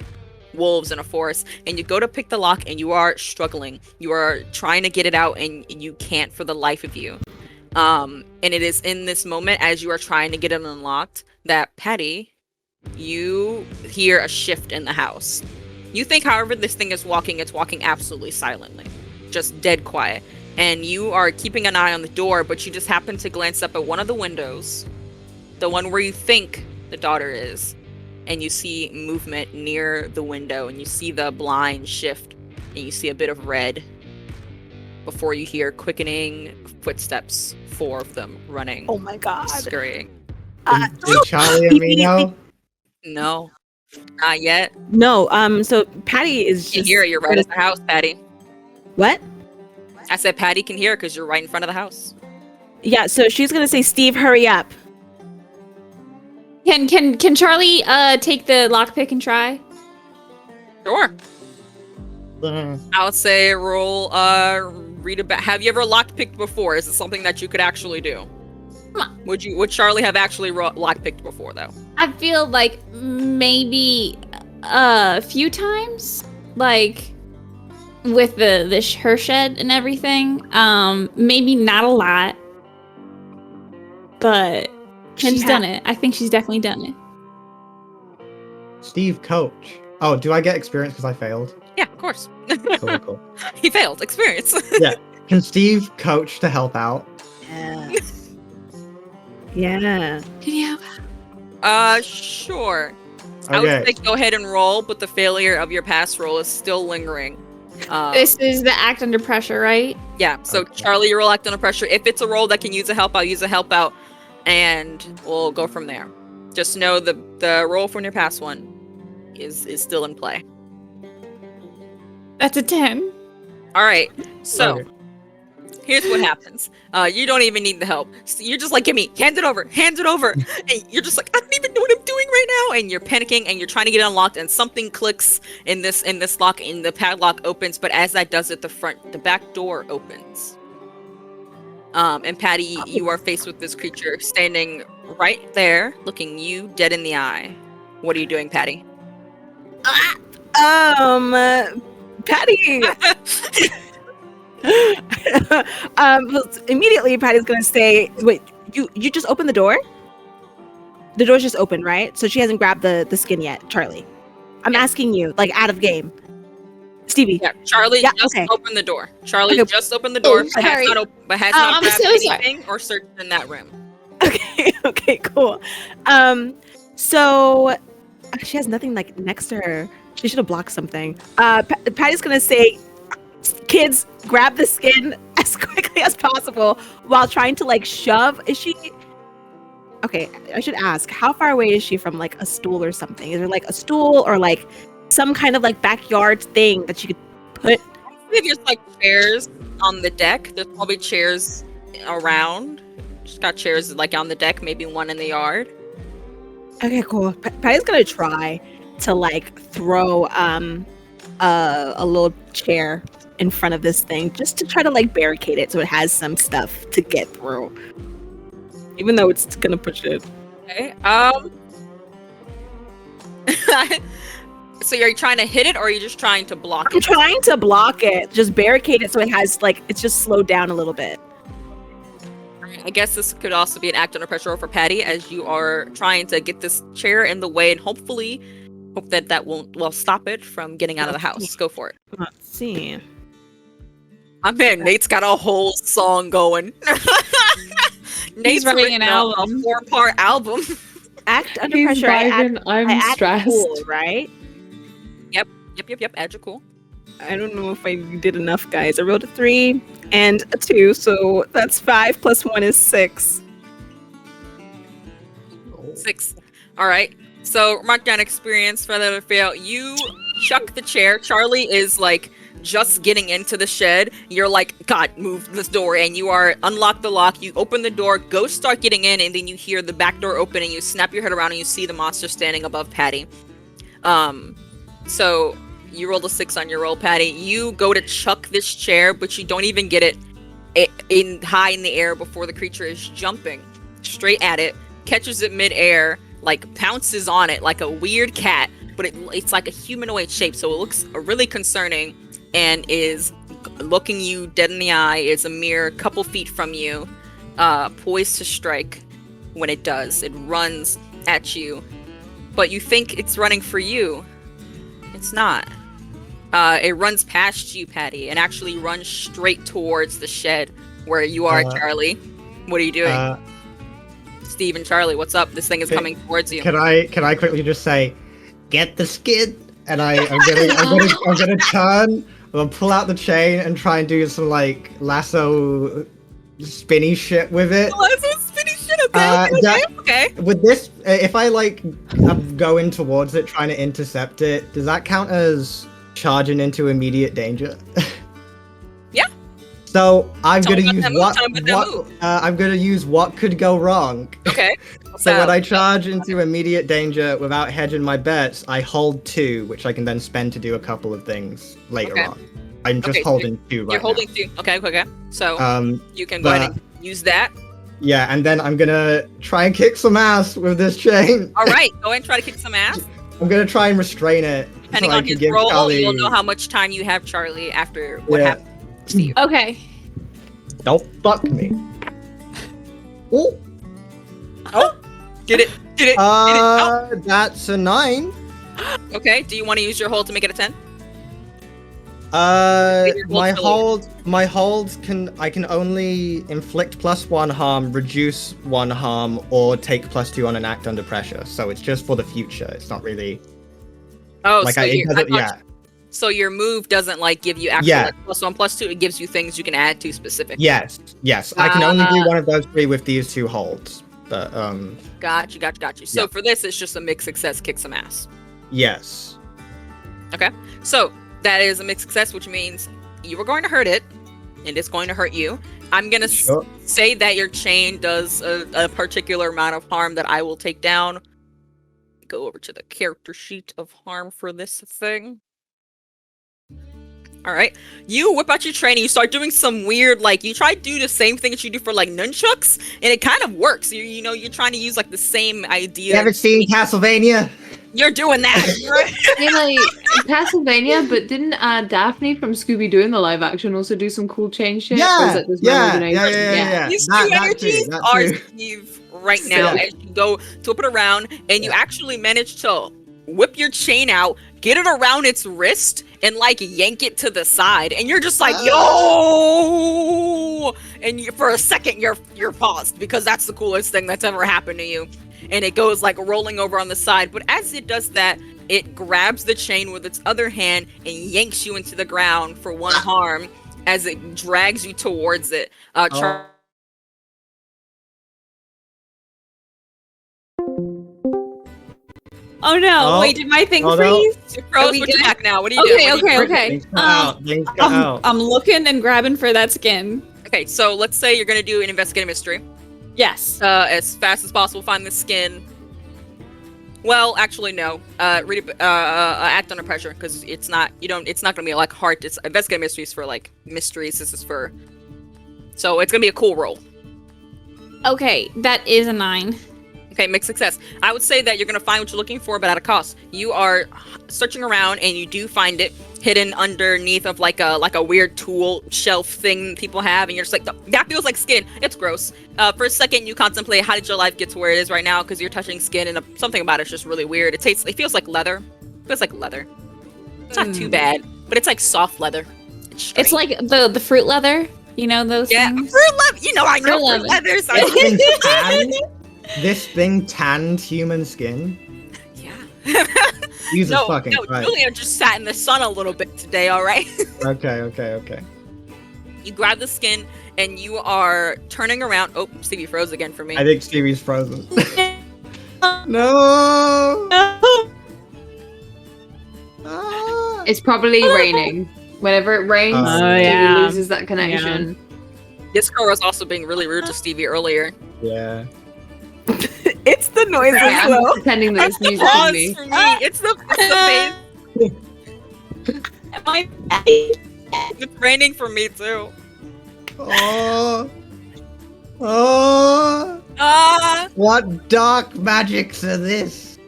wolves in a forest. And you go to pick the lock and you are struggling. You are trying to get it out and you can't for the life of you. And it is in this moment, as you are trying to get it unlocked, that Patty, you hear a shift in the house. You think, however, this thing is walking, it's walking absolutely silently, just dead quiet. And you are keeping an eye on the door, but you just happen to glance up at one of the windows, the one where you think the daughter is, and you see movement near the window, and you see the blind shift, and you see a bit of red before you hear quickening footsteps, 4 of them running, Oh my god. scurrying. Did Charlie and me know? No, not yet. No, so Patty is You just hear it, you're right at the house, Patty. What? I said Patty can hear it because you're right in front of the house. Yeah, so she's gonna say, Steve, hurry up. Can Charlie take the lockpick and try? Sure. I would say roll read about. Have you ever lockpicked before? Is it something that you could actually do? Would Charlie have actually lockpicked before though? I feel like maybe a few times, like with her shed and everything. Maybe not a lot, but she's done it. I think she's definitely done it. Steve, coach. Oh, do I get experience because I failed? Yeah, of course. Cool. He failed. Experience. Yeah. Can Steve coach to help out? Yeah. Yeah. Sure. I would Okay. say go ahead and roll, but the failure of your past roll is still lingering. This is the act under pressure, right? Yeah, so Okay. Charlie, you roll act under pressure. If it's a roll that can use a help out, use a help out, and we'll go from there. Just know the roll from your past one is still in play. That's a 10. All right, so Okay. here's what happens. You don't even need the help. So you're just like, give me, hand it over. And you're just like, I don't even know what I'm doing right now. And you're panicking and you're trying to get it unlocked, and something clicks in this lock, and the padlock opens. But as that does it, the back door opens. And Patty, you are faced with this creature standing right there, looking you dead in the eye. What are you doing, Patty? Patty. Immediately Patty's gonna say, wait, you just opened the door? The door's just open, right? So she hasn't grabbed the skin yet, Charlie. I'm asking you, like, out of game. Stevie. Yeah, Charlie Yeah, just okay. opened the door. Charlie Okay. just opened the door, but sorry. has not I'm grabbed so sorry. anything or searched in that room. Okay, cool. So she has nothing like next to her. She should have blocked something. Patty's gonna say, kids, grab the skin as quickly as possible while trying to like shove. Is she? Okay, I should ask. How far away is she from like a stool or something? Is there like a stool or like some kind of like backyard thing that you could put? There's like chairs on the deck. There's probably chairs around. She's got chairs like on the deck, maybe one in the yard. Okay, cool. Patty's gonna try to like throw a little chair in front of this thing just to try to like barricade it so it has some stuff to get through. Even though it's gonna push it. Okay. So you're trying to hit it, or are you just trying to block I'm it? trying to block it, just barricade it so it has like it's just slowed down a little bit. I guess this could also be an act under pressure for Patty, as you are trying to get this chair in the way and hope that won't stop it from getting out of the house. Go for it. Let's see. My man Nate's got a whole song going. Nate's writing written an album. a 4-part album. Act under He's pressure. I vibing, I'm act stressed. cool, right? Yep. Add your cool. I don't know if I did enough, guys. I rolled a 3 and a 2, so that's 5 plus 1 is 6. 6. All right. So markdown experience for the fail. You chuck the chair. Charlie is like just getting into the shed. You're like, God, move this door, and you are unlock the lock. You open the door, go start getting in, and then you hear the back door open, and you snap your head around, and you see the monster standing above Patty. So you rolled a 6 on your roll, Patty. You go to chuck this chair, but you don't even get it in high in the air before the creature is jumping straight at it, catches it mid-air, like pounces on it like a weird cat, but it's like a humanoid shape, so it looks really concerning, and is looking you dead in the eye. Is a mere couple feet from you, poised to strike. When it does, it runs at you, but you think it's running for you. It's not. It runs past you, Patty, and actually runs straight towards the shed where you are, Charlie. What are you doing? Steve and Charlie, what's up? This thing is coming towards you. Can I quickly just say, get the skin? And I'm gonna turn, I'm gonna pull out the chain and try and do some like lasso spinny shit with it. Lasso spinny shit, okay. With this, if I like I'm going towards it, trying to intercept it, does that count as charging into immediate danger? Yeah. So I'm Tell gonna me use about that move. I'm gonna use what could go wrong. Okay. So when I charge into immediate danger without hedging my bets, I hold 2, which I can then spend to do a couple of things later on. I'm just holding 2 right now. You're holding 2. Okay. So you can go ahead and use that. Yeah, and then I'm gonna try and kick some ass with this chain. All right, go ahead and try to kick some ass. I'm gonna try and restrain it. Depending so on his roll, you'll know how much time you have, Charlie, after what happened to you. Okay. Don't fuck me. Oh. Get it. Oh. That's a 9. Okay, do you want to use your hold to make it a 10? My holds I can only inflict +1 harm, reduce 1 harm, or take +2 on an act under pressure. So it's just for the future. It's not really. Oh, like so so your move doesn't like give you actual like, +1, +2. It gives you things you can add to specific. Yes. I can only do one of those 3 with these 2 holds. But Got you. So for this, it's just a mixed success, kick some ass. Yes. Okay. So that is a mixed success, which means you are going to hurt it, and it's going to hurt you. I'm gonna say that your chain does a particular amount of harm that I will take down. Go over to the character sheet of harm for this thing. All right, you whip out your train and you start doing some weird, like, you try to do the same thing that you do for, like, nunchucks, and it kind of works. You're trying to use, like, the same idea. You ever seen Castlevania? You're doing that. I mean, like, Castlevania, but didn't Daphne from Scooby-Doo in the live action also do some cool chain shit? Yeah. These two energies are Steve right now as you go to whip it around, and you actually manage to whip your chain out, get it around its wrist, and like yank it to the side, and you're just like, yo! And for a second, you're paused because that's the coolest thing that's ever happened to you. And it goes like rolling over on the side, but as it does that, it grabs the chain with its other hand and yanks you into the ground for 1 harm as it drags you towards it. Oh no! Wait, did my thing freeze? It froze, but you're back now. What are you doing? Okay. I'm looking and grabbing for that skin. Okay, so let's say you're gonna do an investigative mystery. Yes. As fast as possible, find the skin. Well, actually, no. Act under pressure, because it's not gonna be like hard. It's investigative mysteries for like mysteries. This is for. So it's gonna be a cool roll. Okay, that is a 9. Okay, mixed success. I would say that you're gonna find what you're looking for, but at a cost. You are searching around and you do find it hidden underneath of like a weird tool shelf thing people have, and you're just like, that feels like skin. It's gross. For a second, you contemplate how did your life get to where it is right now, because you're touching skin and something about it's just really weird. It feels like leather. It feels like leather. It's not too bad, but it's like soft leather. It's like the fruit leather. You know those things? Fruit leather. You know I know fruit leathers. This thing tanned human skin? Yeah. Jesus fucking Christ. Julia just sat in the sun a little bit today, alright? Okay. You grab the skin, and you are turning around. Oh, Stevie froze again for me. I think Stevie's frozen. No! It's probably raining. Whenever it rains, Stevie loses that connection. Yeah. This girl was also being really rude to Stevie earlier. Yeah. It's the noises, I'm though. pretending that it's music for me. It's the face. It's raining for me too. What dark magics are this?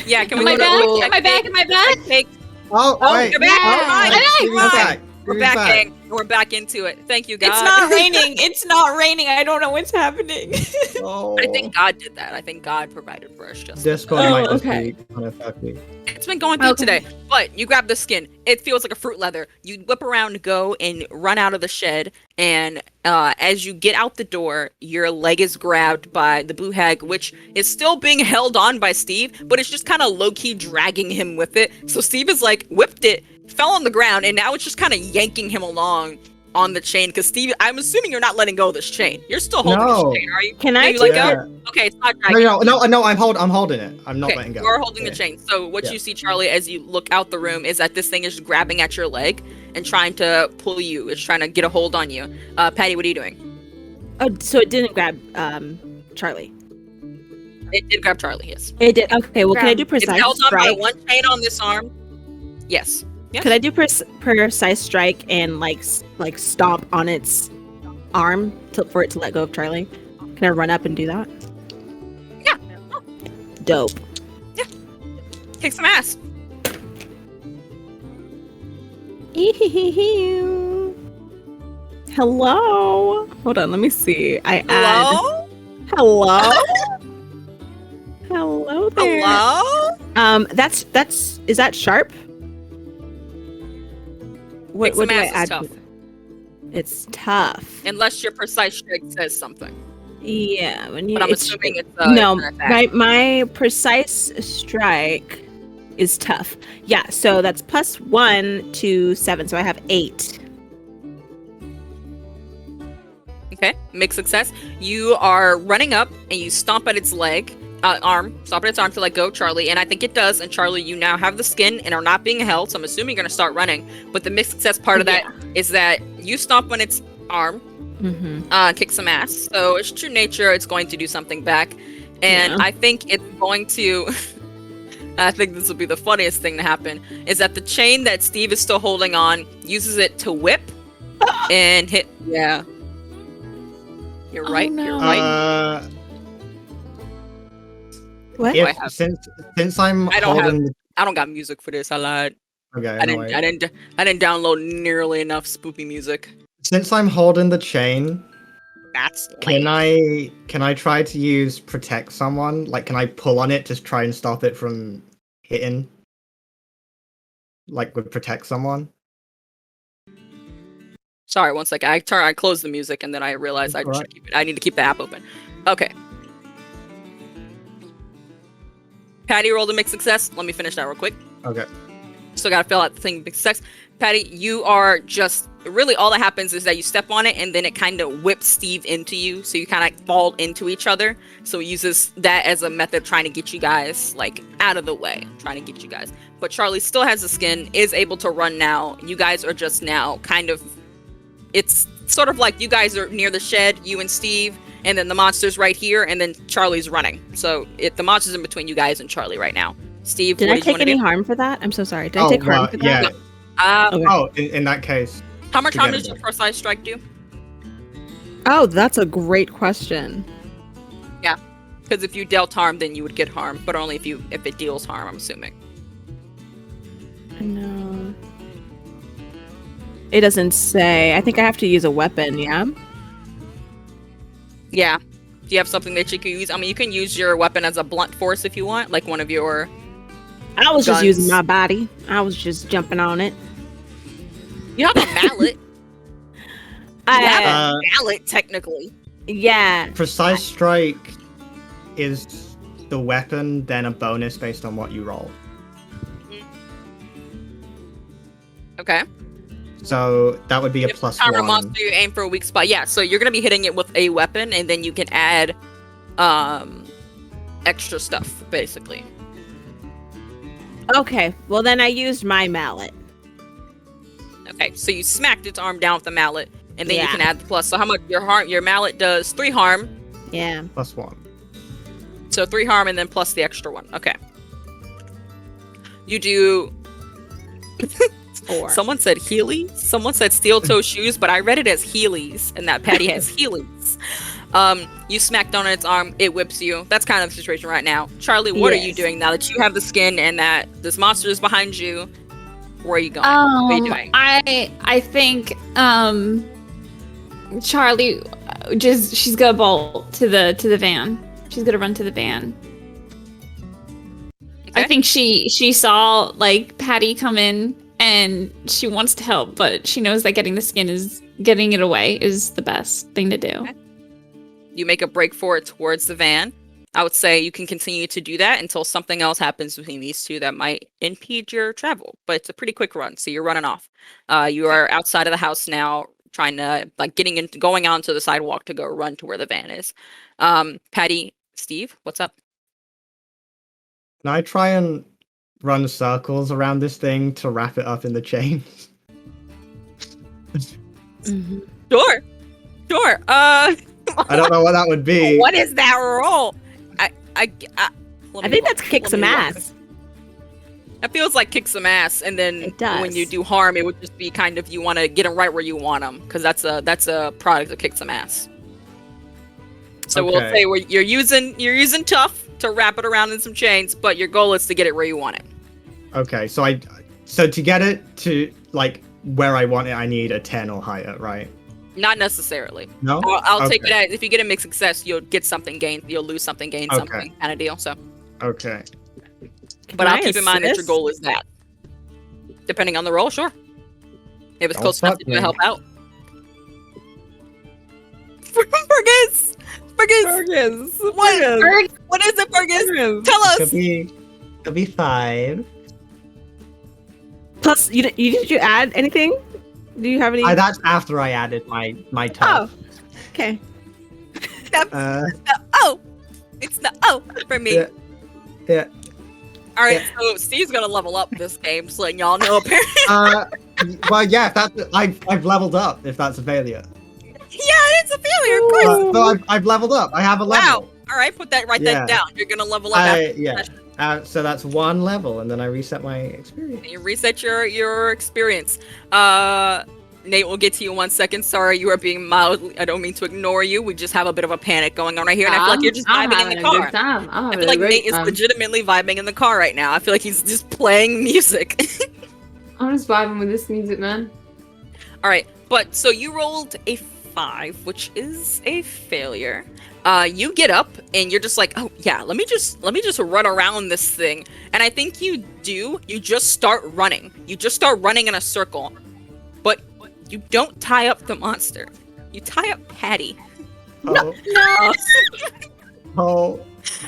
Yeah, can we Am I go back? Am I back? Take. Wait. You're back. Stevie's back. We're back, gang. We're back into it. Thank you, God. It's not raining. It's not raining. I don't know what's happening. Oh. I think God did that. I think God provided for us just. Discord Oh, might just okay. be kind of fucky. It's been going good Okay. today. But you grab the skin. It feels like a fruit leather. You whip around to go and run out of the shed. And as you get out the door, your leg is grabbed by the blue hag, which is still being held on by Steve, but it's just kind of low-key dragging him with it. So Steve is like, whipped it, fell on the ground, and now it's just kind of yanking him along on the chain. Because Steve, I'm assuming you're not letting go of this chain. You're still holding No. this chain, are you? Can No, I you let take go? Yeah. Okay, it's not dragging. No, I'm holding it. I'm not Okay, letting go. you are holding the Okay. chain. So what Yeah. you see, Charlie, as you look out the room, is that this thing is grabbing at your leg and trying to pull you. It's trying to get a hold on you. Patty, what are you doing? Oh, so it didn't grab Charlie. It did grab Charlie, yes. It did. Okay. Well, can I do It's precise held on by strike? one chain on this arm. Yes. Yes. Could I do precise strike and like stomp on its arm for it to let go of Charlie? Can I run up and do that? Yeah. Dope. Kick some ass. Hello. Hold on. Let me see. Hello? Hello. Hello there. Hello? That's is that sharp? What Kick some do I ass add? is tough. It's tough. Unless your precise strike says something. Yeah, when you. But I'm it's- assuming it's no, it's an attack. my precise strike is tough. Yeah, so that's +1 to 7, so I have 8. Okay, mixed success. You are running up and you stomp at its leg, stomp at its arm to let go, Charlie, and I think it does. And Charlie, you now have the skin and are not being held, so I'm assuming you're gonna start running. But the mixed success part of that is that you stomp on its arm, kick some ass. So it's true nature. It's going to do something back, and Yeah. I think it's going to. I think this will be the funniest thing to happen. Is that the chain that Steve is still holding on uses it to whip and hit. Yeah. You're right. no. You're right. What? I If, have- since I'm I don't have- holding I don't got music for this. I lied. okay, I no, didn't download nearly enough spoopy music. since I'm holding the chain, That's lame. can I try to use protect someone? Like, can I pull on it to try and stop it from hitting? Like, would protect someone? Sorry, one second. I closed the music and then I realized I Alright. should keep it. I need to keep the app open. Okay. Patty rolled a mixed success. Let me finish that real quick. Okay. Still gotta fill out the thing mixed success. Patty, you are just really all that happens is that you step on it and then it kind of whips Steve into you, so you kind of fall into each other. So he uses that as a method of trying to get you guys like out of the way, trying to get you guys. But Charlie still has the skin, is able to run now. You guys are just now kind of. It's sort of like you guys are near the shed, you and Steve, and then the monster's right here, and then Charlie's running. So the monster's in between you guys and Charlie right now. Steve, Did what I did you take want to any do? harm for that? I'm so sorry. Did I take harm for that? Yeah. Okay. Oh, in that case. How much harm Forget does it. your precise strike do? Oh, that's a great question. Because if you dealt harm, then you would get harm, but only if it deals harm, I'm assuming. No. It doesn't say. I think I have to use a weapon, yeah? Yeah. Do you have something that you can use? I mean, you can use your weapon as a blunt force if you want, like one of your. I was just Guns. using my body. I was just jumping on it. You have a mallet. I, You have Uh, a mallet, technically. yeah. Precise strike is the weapon, then a bonus based on what you roll. Okay. So that would be a If plus counter one. monster, you aim for a weak spot. Yeah, so you're gonna be hitting it with a weapon, and then you can add, extra stuff, basically. Okay. Well, then I used my mallet. Okay, so you smacked its arm down with the mallet, and then you Yeah. can add the plus. So how much your mallet does 3 harm, Yeah. Plus one. so 3 harm, and then plus the extra 1. Okay. You do. 4. Someone said Heelys. Someone said steel toe shoes, but I read it as Heelys, and that Patty has Heelys. You smacked on its arm, it whips you. That's kind of the situation right now. Charlie, what are you Yes. doing now that you have the skin and that this monster is behind you? Where are you going? What are you doing? I think Charlie she's gonna bolt to the van. She's gonna run to the van. Okay. I think she saw like Patty come in and she wants to help, but she knows that getting it away is the best thing to do. Okay. You make a break for it towards the van. I would say you can continue to do that until something else happens between these two that might impede your travel. But it's a pretty quick run, so you're running off. You are outside of the house now, trying to going onto the sidewalk to go run to where the van is. Patty, Steve, what's up? Can I try and run circles around this thing to wrap it up in the chain? Sure. I don't know what that would be. What is that roll? I think that's kick some ass. That feels like kick some ass, and then It does. when you do harm, it would just be kind of you want to get them right where you want them, because that's a product of kick some ass. So we'll Okay. say you're using tough to wrap it around in some chains, but your goal is to get it where you want it. Okay, so to get it to like where I want it, I need a 10 or higher, right? Not necessarily. No. I'll take it Okay. as if you get a mixed success, you'll get something gained, you'll lose something, gain Okay. something, kind of deal. So, Okay. but Can I'll I keep in mind that your assist? goal is that. Depending on the roll, sure. If it's Don't close enough fuck to me. help out. Fergus! What is it, Fergus? Tell us! Could be 5. Plus, did you add anything? Do you have any? That's after I added my tough. Okay. It's the O for me. Yeah. Yeah. All right, so Steve's gonna level up this game, just letting y'all know. Apparently, Well, yeah. If that's I've leveled up. If that's a failure. yeah, it's a failure, of course. No, I've leveled up. I have a level. Wow. All right, write Yeah. that down. You're gonna level up. After this Yeah. session. So that's 1 level, and then I reset my experience. You reset your experience. Nate, we'll get to you in 1 second. Sorry, you are being mildly. I don't mean to ignore you. We just have a bit of a panic going on right here, and I feel like you're just I'm vibing in having the a car. good time. I'm I having feel a like great Nate is time. legitimately vibing in the car right now. I feel like he's just playing music. I'm just vibing with this music, man. All right, but so you rolled a 5, which is a failure. You get up and you're just like, oh yeah, let me just run around this thing. And I think you do. You just start running. You just start running in a circle, but you don't tie up the monster. You tie up Patty. Oh. No. Oh.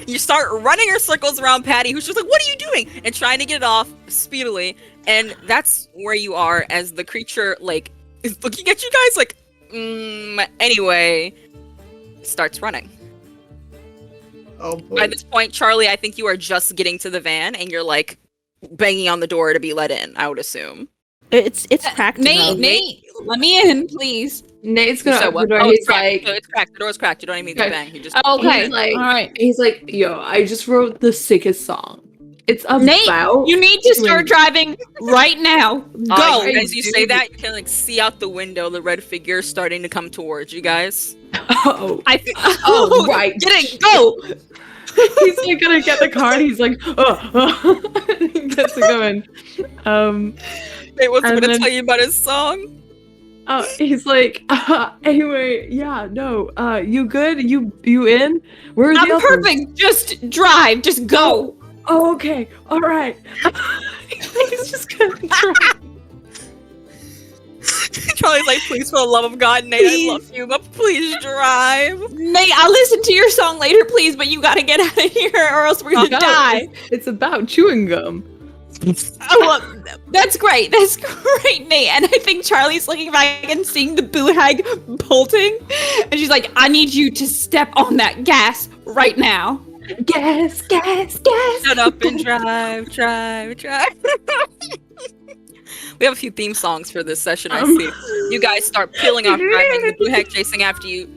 You start running your circles around Patty, who's just like, what are you doing? And trying to get it off speedily. And that's where you are as the creature, like, is looking at you guys like, anyway, starts running. Oh boy. By this point, Charlie, I think you are just getting to the van and you're like banging on the door to be let in, I would assume. It's cracked. Nate, let me in, please. Nate's gonna So open what? the door. Oh, He's it's cracked. like, So it's cracked. The door's cracked. You don't even need to Okay. bang. You just Okay, He's like- all right. he's like, yo, I just wrote the sickest song. It's about Nate, you need to start driving right now. Go. As you say that, you can like see out the window the red figure starting to come towards you guys. Oh, Oh, right. Get it. Go. He's like gonna get the car. And he's like, he gets it going. Nate was And going to then- tell you about his song. He's like, anyway, yeah, no, you good? You in? Where are the I'm others? perfect. Just drive. Just go. Oh, okay, all right. He's just gonna drive. Charlie's like, please, for the love of God, Nate, I love you, but please drive. Nate, I'll listen to your song later, please, but you gotta get out of here or else we're gonna No, die. It's about chewing gum. Oh, well, that's great. That's great, Nate. And I think Charlie's looking back and seeing the boo hag bolting. And she's like, I need you to step on that gas right now. Gas. Shut up and drive. We have a few theme songs for this session, I see. You guys start peeling off driving, the blue heck chasing after you.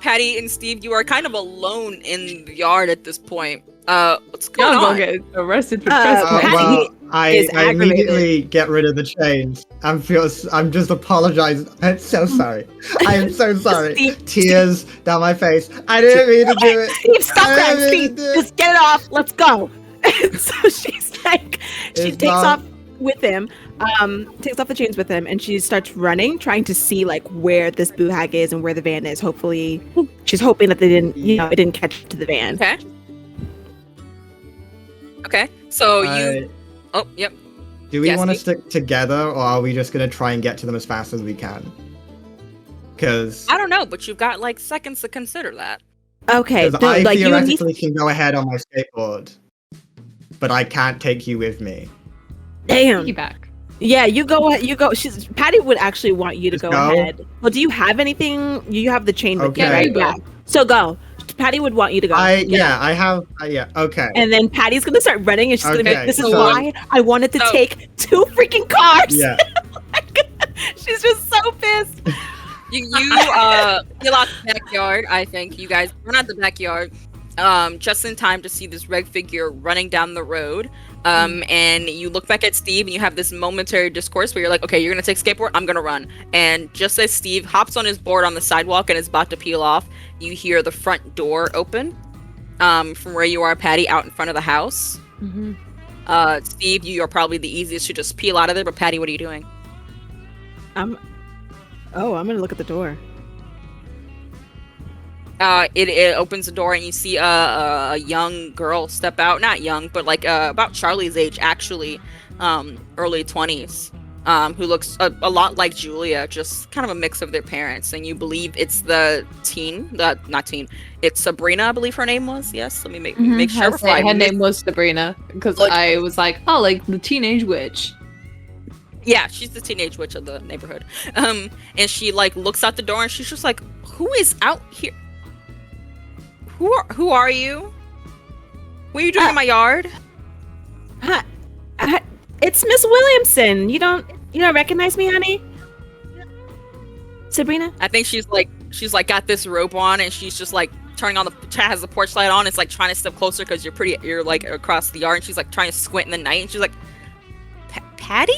Patty and Steve, you are kind of alone in the yard at this point. What's going Y'all on? gonna get arrested for Patty trespassing. Well, I is immediately get rid of the chains. I'm just apologizing. I'm so sorry. I am so sorry. Steve- Tears down my face. I didn't mean to do it. Steve, stop I that, didn't mean Steve. to do it. Just get it off. Let's go. And so she's like, she It's takes not- off with him, takes off the chains with him, and she starts running, trying to see like where this boo hag is and where the van is. Hopefully, she's hoping that they didn't, it didn't catch up to the van. Okay. Okay. So you. Oh, yep. Do we Yes, want to we- stick together, or are we just gonna try and get to them as fast as we can? Because I don't know, but you've got like seconds to consider that. Okay, no, I like you and me. theoretically can go ahead on my skateboard, but I can't take you with me. Damn. Piggyback. Yeah, you go. You go. Patty would actually want you to Just go go? ahead. Well, do you have anything? You have the chain with you, Okay. right? Yeah. So go. Patty would want you to go. Get Yeah, out. I have. Yeah, okay. And then Patty's gonna start running, and she's gonna be like, Okay, "This is so- why I wanted to So- take 2 freaking cars." Yeah. She's just so pissed. You peel out the backyard. I think you guys run out the backyard, just in time to see this red figure running down the road. And you look back at Steve, and you have this momentary discourse where you're like, "Okay, you're gonna take skateboard. I'm gonna run." And just as Steve hops on his board on the sidewalk and is about to peel off, you hear the front door open, from where you are, Patty, out in front of the house. Steve, you are probably the easiest to just peel out of there. But Patty, what are you doing? I'm gonna look at the door. It opens the door and you see a young girl step out. Not young, but like about Charlie's age, actually, early 20s. Who looks a lot like Julia, just kind of a mix of their parents. And you believe it's it's Sabrina, I believe her name was. Yes, let me make sure. before I Her miss- name was Sabrina because Like- I was like, oh, like the teenage witch. Yeah, she's the teenage witch of the neighborhood. And she like looks out the door and she's just like, "Who is out here? Who are you? What are you doing in my yard?" It's Miss Williamson. You don't recognize me, honey? Sabrina? I think she's like got this robe on and she's just like turning on has the porch light on. It's like trying to step closer because you're like across the yard and she's like trying to squint in the night and she's like, "Patty?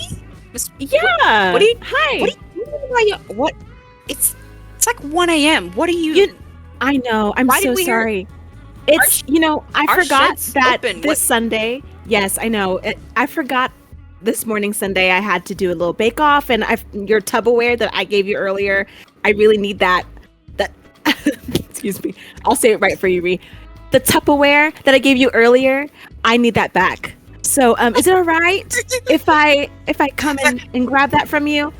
Yeah. What do you? Hi. What do you? What? It's like 1 a.m. What are you? I know. I'm Why did so we hear- sorry. It's I our forgot shed's that open. this What- Sunday. Yes, I know. I forgot this morning Sunday I had to do a little bake off, and your Tupperware that I gave you earlier. I really need that. Excuse me. I'll say it right for you, Ree. The Tupperware that I gave you earlier. I need that back. So, is it all right if I come and grab that from you?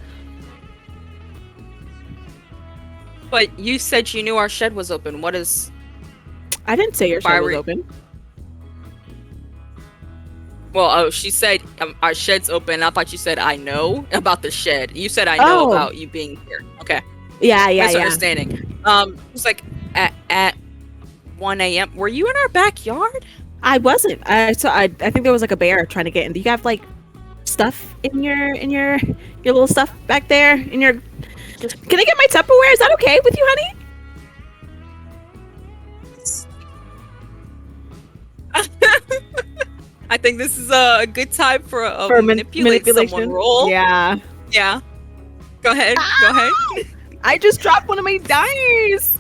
But you said you knew our shed was open. What is? I didn't say your Why shed were was you- open. Well, she said our shed's open. I thought you said I know about the shed. You said I know Oh. about you being here. Okay. Yeah. Misunderstanding. It's like at 1 a.m. Were you in our backyard? I wasn't. I think there was like a bear trying to get in. Do you have like stuff in your little stuff back there? Can I get my Tupperware? Is that okay with you, honey? I think this is a good time for a manipulate someone roll. Yeah. Yeah. Go ahead. Go ahead. I just dropped one of my dice,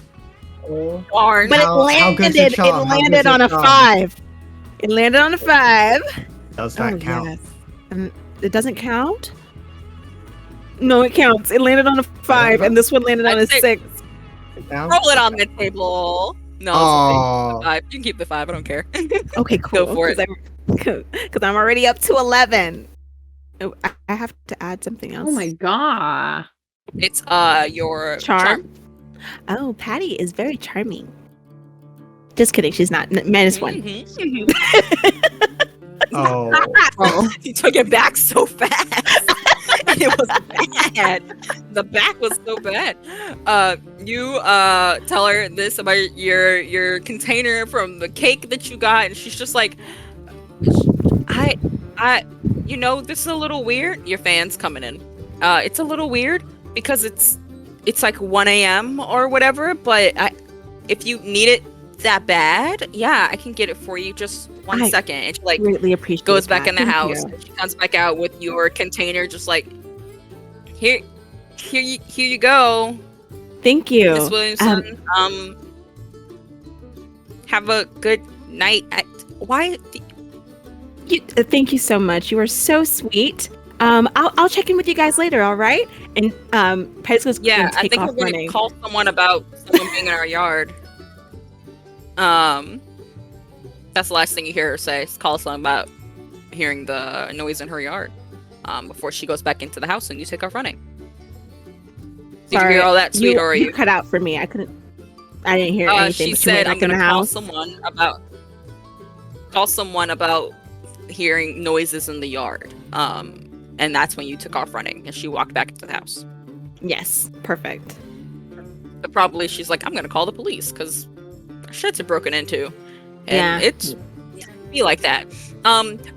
Darn. but How good's your it charm? How landed good's your on a charm? 5. It landed on a 5. Does that count? Yes. It doesn't count? No, it counts. It landed on a 5, and this one landed on a I'd say- 6. Count? Roll it on the table. No, Oh, it's 5. You can keep the 5. I don't care. Okay, cool. Go for it. Because I'm already up to 11. Oh, I have to add something else. Oh my god. It's your Charm? Oh, Patty is very charming. Just kidding. She's not. -1. Mhm. oh. Oh, you took it back so fast. It was bad. The back was so bad. You tell her this about your container from the cake that you got, and she's just like, I, this is a little weird. Your fan's coming in. It's a little weird because it's like 1 a.m. or whatever. But if you need it that bad, yeah, I can get it for you. Just one second. And she like Greatly appreciate goes back that. in the Thank house. you. And she comes back out with your container, just like here you go, Thank you. Miss Williamson. Have a good night. Thank you so much. You are so sweet. I'll check in with you guys later. All right. And Pezco's Yeah, gonna I take think off we're going running. to call someone about someone being in our yard. That's the last thing you hear her say. Is call someone about hearing the noise in her yard. Before she goes back into the house and you take off running. Did you hear all that, sweet, or are you you? cut out for me. I didn't hear anything. She but you went said, back "I'm going in to the call house. someone about hearing noises in the yard." And that's when you took off running, and she walked back into the house. Yes, perfect. But probably she's like, "I'm going to call the police because shit's are broken into," Yeah. and it's be like that.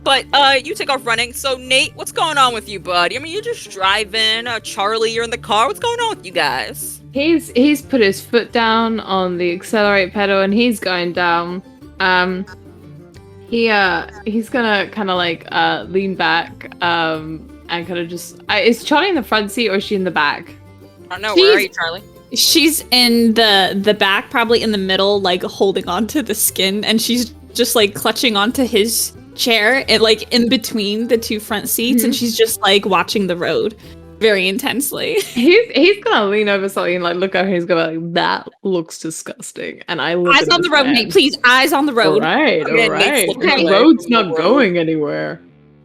But you take off running. So Nate, what's going on with you, buddy? I mean, you're just driving. Charlie, you're in the car. What's going on with you guys? He's put his foot down on the accelerate pedal and he's going down. He's gonna kind of like lean back and kind of just. Is Charlie in the front seat or is she in the back? I don't know. Where are She's- you, Charlie? She's in the back, probably in the middle, like holding onto the skin, and she's just like clutching onto his chair, and like in between the two front seats, and she's just like watching the road very intensely. He's gonna lean over something and like look at her. He's gonna be like, that looks disgusting. And I look Eyes at on the this road, man. Nate. Please, eyes on the road. All right, Okay, all Nate's right. looking The away road's from the not road. going anywhere.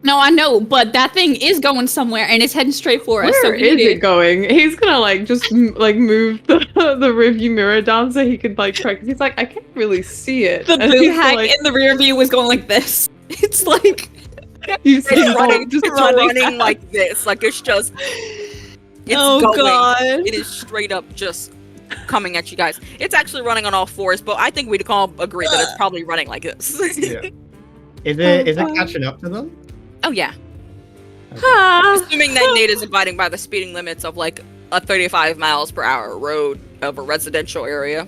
No, I know, but that thing is going somewhere, and it's heading straight for us. So Where we is need it going? He's gonna like just like move the rearview mirror down so he can like try. 'Cause he's like, I can't really see it. The And blue he's hack like, in the rear view was going like this. It's like he's It's running, just it's running. running like this. Like it's just. It's oh going. god. It is straight up just coming at you guys. It's actually running on all fours, but I think we'd all agree that it's probably running like this. Yeah. Is it catching up to them? Oh yeah. Ah. Assuming that Nate is abiding by the speeding limits of like a 35 miles per hour road of a residential area.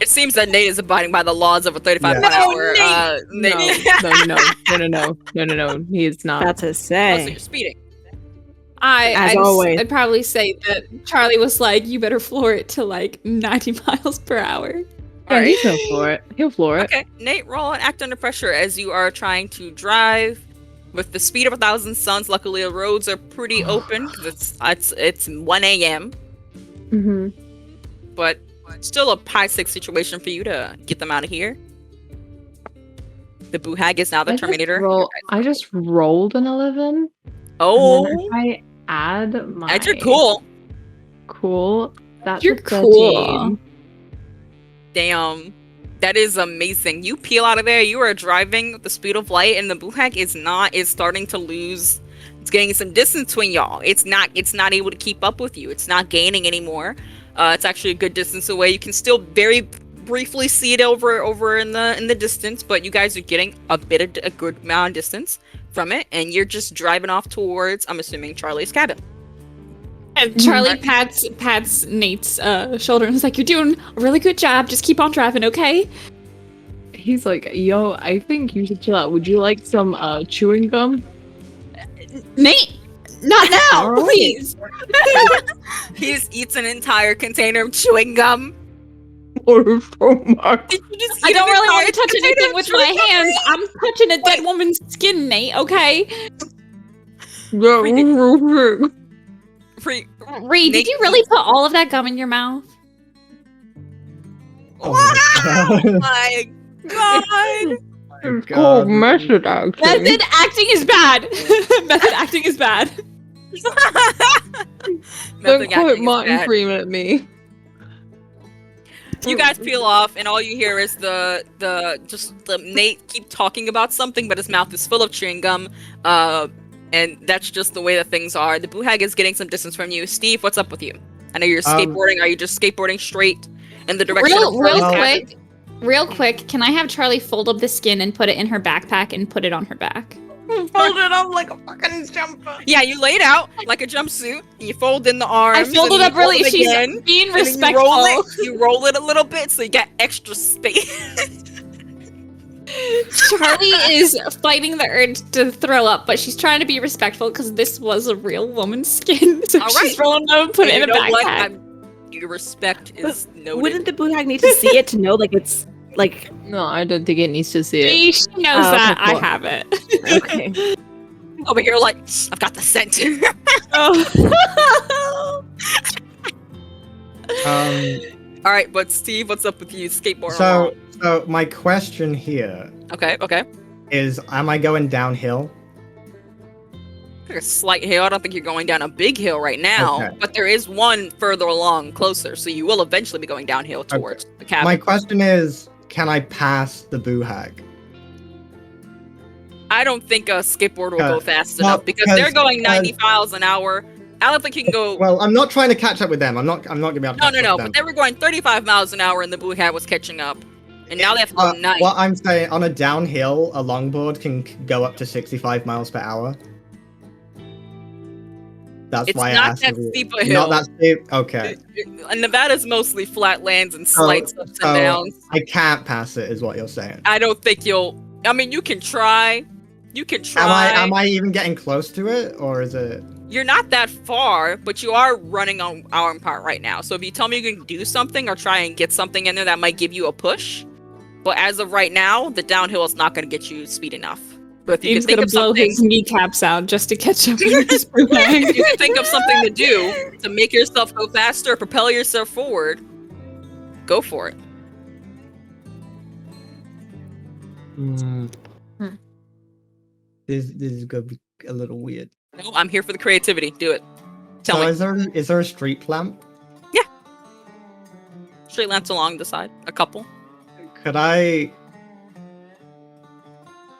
It seems that Nate is abiding by the laws of a 35 mile per hour. No, no. He is not. That's to Oh, so say. you're speeding. As always. I'd probably say that Charlie was like, you better floor it to like 90 miles per hour. Yeah, Alright. he'll floor it. He'll floor it. Okay, Nate, roll and act under pressure as you are trying to drive with the speed of 1,000 suns. Luckily, the roads are pretty open because it's 1 a.m. Mm-hmm. But still a high stakes situation for you to get them out of here. The Boo Hag is now the Terminator. I just rolled an 11. Oh, And then if I add my that's your cool. cool. That's You're a 13. cool. Damn. That is amazing. You peel out of there, you are driving with the speed of light, and the Boo Hag is starting to lose. It's getting some distance between y'all. It's not able to keep up with you. It's not gaining anymore. It's actually a good distance away. You can still very briefly see it over in the distance, but you guys are getting a good amount of distance from it, and you're just driving off towards, I'm assuming, Charlie's cabin. And Charlie pats Nate's shoulder and is like, you're doing a really good job. Just keep on driving, okay? He's like, yo, I think you should chill out. Would you like some chewing gum? Nate, not now, Alright. please. He just eats an entire container of chewing gum. Or from my Did you just I eat don't an really want to entire touch container anything of with chewing my gum? hands. I'm touching a dead woman's skin, Nate, okay? Free- Reed, did you really put all of that gum in your mouth? Oh my Oh god. my god! Oh Oh, god. method acting. Method acting is bad. Method acting is bad. Don't Method quote acting is Martin bad. Freeman at me. You guys peel off, and all you hear is the Nate keep talking about something, but his mouth is full of chewing gum. And that's just the way that things are. The Boo Hag is getting some distance from you. Steve, what's up with you? I know you're skateboarding. Are you just skateboarding straight in the direction of Real Charlie's cabin? quick, can I have Charlie fold up the skin and put it in her backpack and put it on her back? Fold it up like a fucking jumper. Yeah, you lay it out like a jumpsuit, and you fold in the arms. I fold and it up you fold really. it She's again, being and then respectful. You roll it a little bit so you got extra space. Charlie is fighting the urge to throw up, but she's trying to be respectful because this was a real woman's skin. So All she's right. rolling up and put it in a You know what? backpack. Your respect is noted. Wouldn't the Boo Hag need to see it to know like it's Like, No, I don't think it needs to see it. She knows Oh, that. okay, I cool. have it. okay. Over here, like, I've got the scent. Oh. All right, but Steve, what's up with you skateboarding So, along? so my question here Okay. is, am I going downhill? A slight hill. I don't think you're going down a big hill right now, Okay. but there is one further along, closer. So you will eventually be going downhill towards the cabin. My question is, can I pass the boo hag? I don't think a skateboard will go fast well, enough because they're going 90 because- miles an hour. I don't think you can go. Well, I'm not trying to catch up with them. I'm not gonna be able to catch No. up But with they them. were going 35 miles an hour, and the blue hat was catching up, and now they have to go 90. What I'm saying, on a downhill, a longboard can go up to 65 miles per hour. That's It's why I not asked. that if you- steep a hill. Not that steep. Okay. And Nevada's mostly flat lands and slight ups and so downs. I can't pass it, is what you're saying. I don't think you'll. I mean, you can try. You can try. Am I even getting close to it, or is it? You're not that far, but you are running on our part right now. So if you tell me you can do something or try and get something in there, that might give you a push. But as of right now, the downhill is not going to get you speed enough. But if you He's can think gonna of blow something, his kneecaps out just to catch up with his boomerang. if you can think of something to do to make yourself go faster, or propel yourself forward, go for it. Hmm. This is gonna be a little weird. No, I'm here for the creativity. Do it. Tell So me. is there a street lamp? Straight lamps along the side. A couple. Could I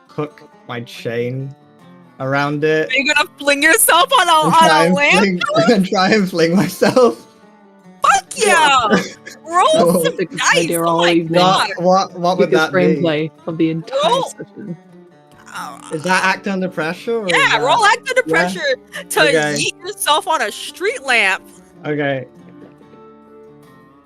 hook my chain around it Are you gonna fling yourself on and a lamp? try and fling myself? Fuck yeah! Roll Oh, some it's a good dice. idea Oh all my evening. god! What would Biggest that be? screenplay of the entire Roll. session. Is that act under pressure? Or is Yeah, that... roll act under Yeah. pressure to Okay. yeet yourself on a street lamp. Okay.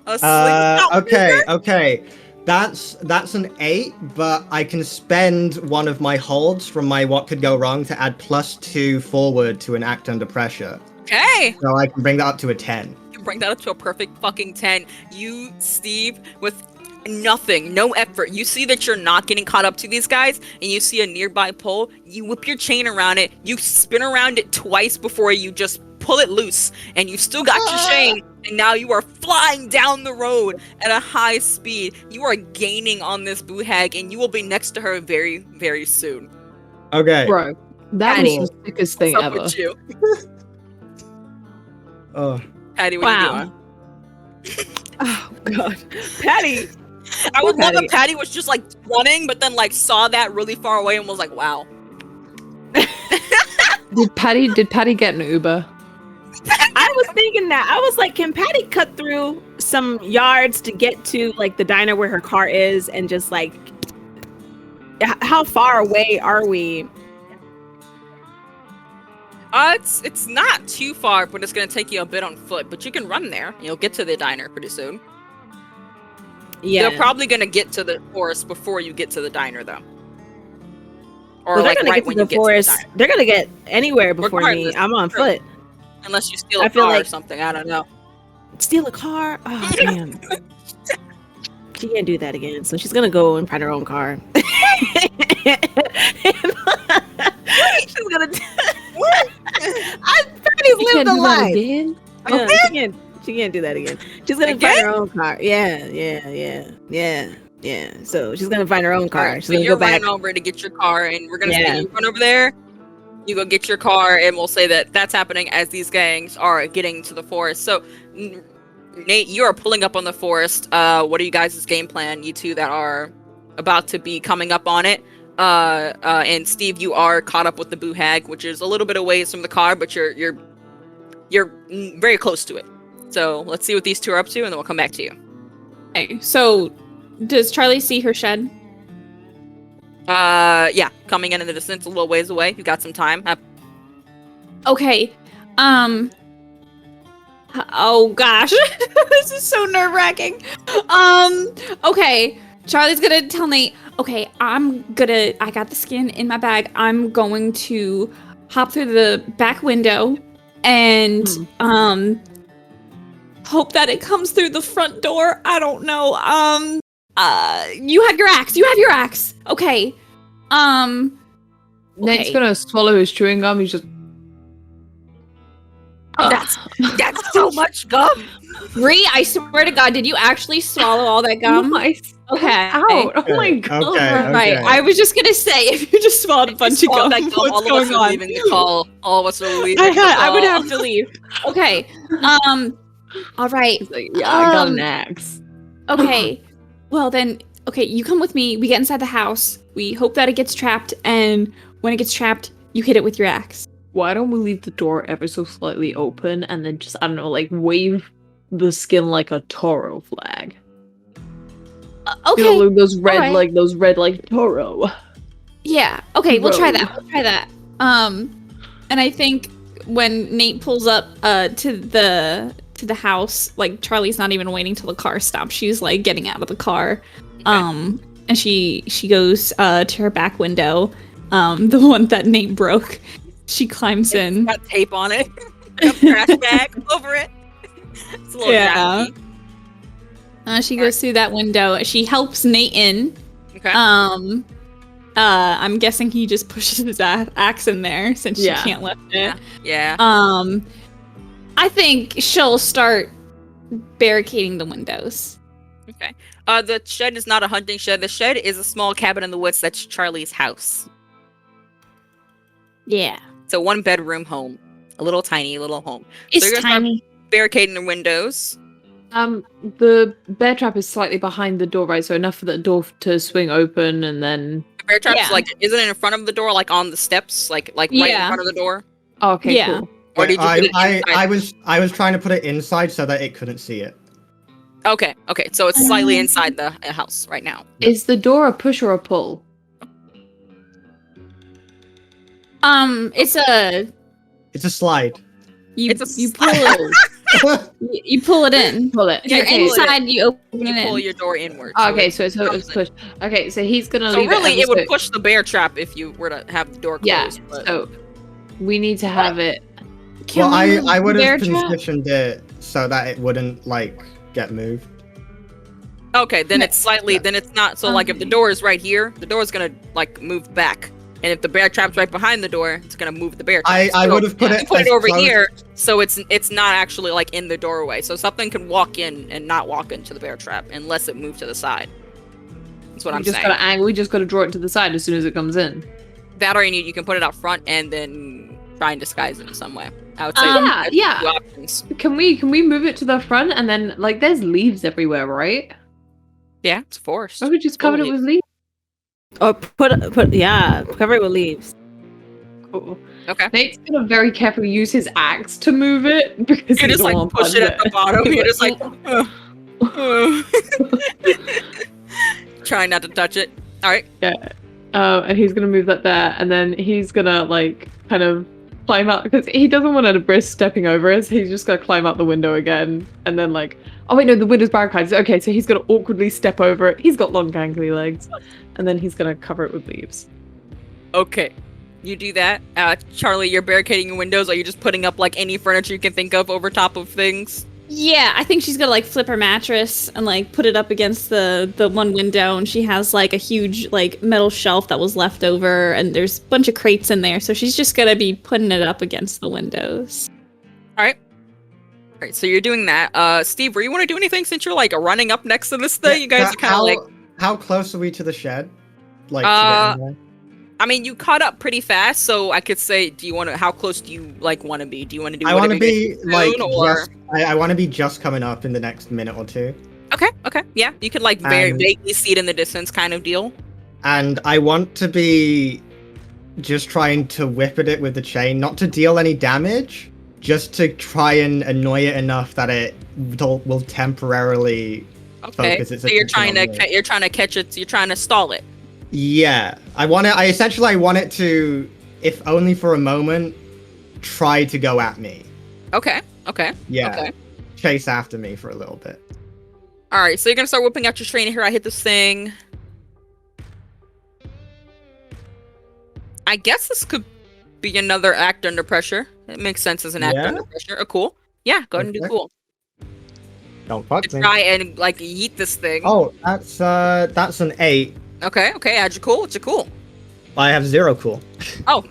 A slingshot Okay. That's an 8, but I can spend one of my holds from my what could go wrong to add +2 forward to an act under pressure. Okay. So I can bring that up to a 10. You can bring that up to a perfect fucking 10. You, Steve, with nothing, no effort. You see that you're not getting caught up to these guys, and you see a nearby pole. You whip your chain around it. You spin around it twice before you just pull it loose, and you still got your chain. And now you are flying down the road at a high speed. You are gaining on this boo hag, and you will be next to her very, very soon. Okay. Bro, that Patty. was the sickest thing What's up ever. with you? Oh. Patty, what are you Wow. doing? Oh god, Patty. I would love Patty. if Patty was just like running, but then like saw that really far away and was like, "Wow." Did Patty get an Uber? I was thinking that. I was like, can Patty cut through some yards to get to like the diner where her car is, and just like, how far away are we? It's not too far, but it's gonna take you a bit on foot. But you can run there. You'll get to the diner pretty soon. Yeah, They're probably gonna get to the forest before you get to the diner, though. Or well, they're like gonna right get when to you the get to the forest. diner, They're gonna get anywhere before me. Regardless, I'm on true. foot. unless you steal I a feel car or like- something. I don't know. Steal a car? Oh damn. She can't do that again, so she's gonna go and find her own car. She's gonna. Patty's You lived can't a do that life. again? Yeah, she can't do that again. She's gonna find her own car. Yeah. So she's gonna find her own car. Alright, She's so gonna you're go back. running over to get your car, and we're gonna Yeah. say you run over there. You go get your car, and we'll say that that's happening as these gangs are getting to the forest. So, Nate, you are pulling up on the forest. What are you guys' game plan? You two that are about to be coming up on it. And Steve, you are caught up with the boo hag, which is a little bit away from the car, but you're very close to it. So let's see what these two are up to, and then we'll come back to you. Okay, so does Charlie see her shed? Yeah, coming in the distance, a little ways away. You got some time. Okay. Oh gosh, this is so nerve-wracking. Okay. Charlie's gonna tell Nate, okay, I got the skin in my bag. I'm going to hop through the back window and hope that it comes through the front door. I don't know. You have your axe. You have your axe. Okay. Nate's Okay. gonna swallow his chewing gum. He's just. That's so much gum. Ree, I swear to God, did you actually swallow all that gum? Nice. Okay. Out. Oh my god. Okay. Right. I was just gonna say, if you just swallowed a bunch of Swallow gum, that gum, what's all of going us are on? leaving the call. All of us are leaving the call. I would have to leave. Okay. All right. He's like, yeah, I got an Um, axe. Okay. Well then, okay, you come with me. We get inside the house. We hope that it gets trapped, and when it gets trapped, you hit it with your axe. Why don't we leave the door ever so slightly open and then just, I don't know, like wave the skin like a Toro flag? Okay. You know, like those red, alright. like Toro. Yeah. Okay, we'll try Road. that. We'll try that. And I think when Nate pulls up to the house, like Charlie's not even waiting till the car stops. She's like getting out of the car. And she goes to her back window, the one that Nate broke. She climbs in. Got tape on it. Got a trash bag over it. It's a little Yeah. drafty. She goes through that window. She helps Nate in. Okay. I'm guessing he just pushes his axe in there since she Yeah. can't lift it. Yeah. I think she'll start barricading the windows. Okay. The shed is not a hunting shed. The shed is a small cabin in the woods. That's Charlie's house. Yeah. It's a 1-bedroom home. A little tiny little home. It's you're gonna start tiny. barricading the windows. The bear trap is slightly behind the door, right? So enough for that door to swing open, and then. The bear trap's Yeah. like, isn't it in front of the door, like on the steps, like right in Yeah. front of the door? Oh, okay, Yeah. cool. Or did you put it inside? I was trying to put it inside so that it couldn't see it. Okay, so it's slightly inside the house right now. Is the door a push or a pull? It's a It's a slide. you It's a you pull it you pull it in. Pull it. If you're Okay. inside, you open You it pull in. your door inward. Okay, it so it's comes in. push. Okay, so he's gonna So leave really, it. it would so- push the bear trap if you were to have the door Yeah. closed. but- So we need to have it. Can Well, we move I the would bear have trap? positioned it so that it wouldn't like get moved. Okay, then Yeah. it's slightly. Yeah. Then it's not. So like, if the Okay. door is right here, the door is gonna like move back. And if the bear trap's right behind the door, it's gonna move the bear trap. I So would have put you it put as it over close- here, so it's not actually like in the doorway. So something can walk in and not walk into the bear trap unless it moved to the side. That's what I'm saying. We just gotta draw it to the side as soon as it comes in. That or you can put it out front and then try and disguise it in some way. I would say Yeah, that's yeah. two options. Can we move it to the front and then like there's leaves everywhere, right? Yeah, it's a forest. Why we just covered it Totally. with leaves? Or cover it with leaves. Cool. Okay. Nate's gonna very carefully use his axe to move it because You he just doesn't like wanna push it punch at the bottom. You're just like trying not to touch it. All right. Yeah. And he's gonna move that there, and then he's gonna like kind of climb up because he doesn't want to risk stepping over it. So he's just gonna climb out the window again, and then like, oh wait, no, the window's barricaded. Okay, so he's gonna awkwardly step over it. He's got long gangly legs, and then he's gonna cover it with leaves. Okay. You do that. Charlie, you're barricading your windows. Are you just putting up like any furniture you can think of over top of things? Yeah, I think she's gonna like flip her mattress and like put it up against the one window, and she has like a huge like metal shelf that was left over, and there's a bunch of crates in there, so she's just gonna be putting it up against the windows. All right. So you're doing that. Steve, were you want to do anything since you're like running up next to this thing? You guys are kind of like. How close are we to the shed? Like, Uh, to get in there? I mean, you caught up pretty fast, so I could say, do you want to? How close do you like want to be? Do you want to do? I want to whatever you be do soon, like or just, I want to be just coming up in the next minute or two, okay, yeah, you could like very And- vaguely see it in the distance, kind of deal. and I want to be just trying to whip at it with the chain, not to deal any damage, just to try and annoy it enough that it will temporarily Okay, focus its so you're attention trying on to me. you're trying to catch it. You're trying to stall it. Yeah, I want it to, if only for a moment, try to go at me. Okay. Yeah, Okay. chase after me for a little bit. All right. So you're gonna start whipping out your trainer here. I hit this thing. I guess this could be another act under pressure. It makes sense as an act Yeah? under pressure. Oh, cool. Yeah, go ahead and do Okay. cool. Don't fuck to me. try and like yeet this thing. Oh, that's an 8. Okay, add your cool. What's your cool? I have 0 cool. Oh,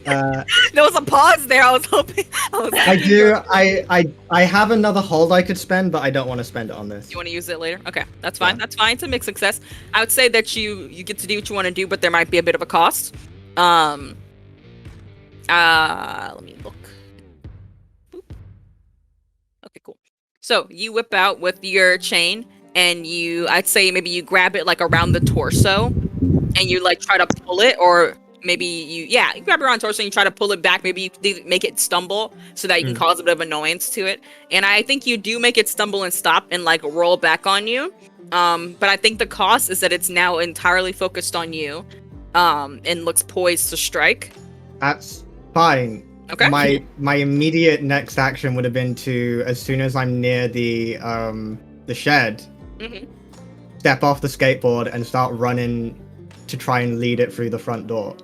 there was a pause there. I was hoping. I do. I have another hold I could spend, but I don't want to spend it on this. You want to use it later? Okay, that's fine. Yeah. That's fine. It's a mixed success. I would say that you get to do what you want to do, but there might be a bit of a cost. Let me look. Boop. Okay, cool. So you whip out with your chain, and I'd say maybe you grab it like around the torso, and you like try to pull it, or maybe you grab it around the torso and you try to pull it back. Maybe you make it stumble so that you can cause a bit of annoyance to it. And I think you do make it stumble and stop and like roll back on you. But I think the cost is that it's now entirely focused on you, and looks poised to strike. That's fine. Okay. My immediate next action would have been to, as soon as I'm near the shed, Mhm. step off the skateboard and start running to try and lead it through the front door.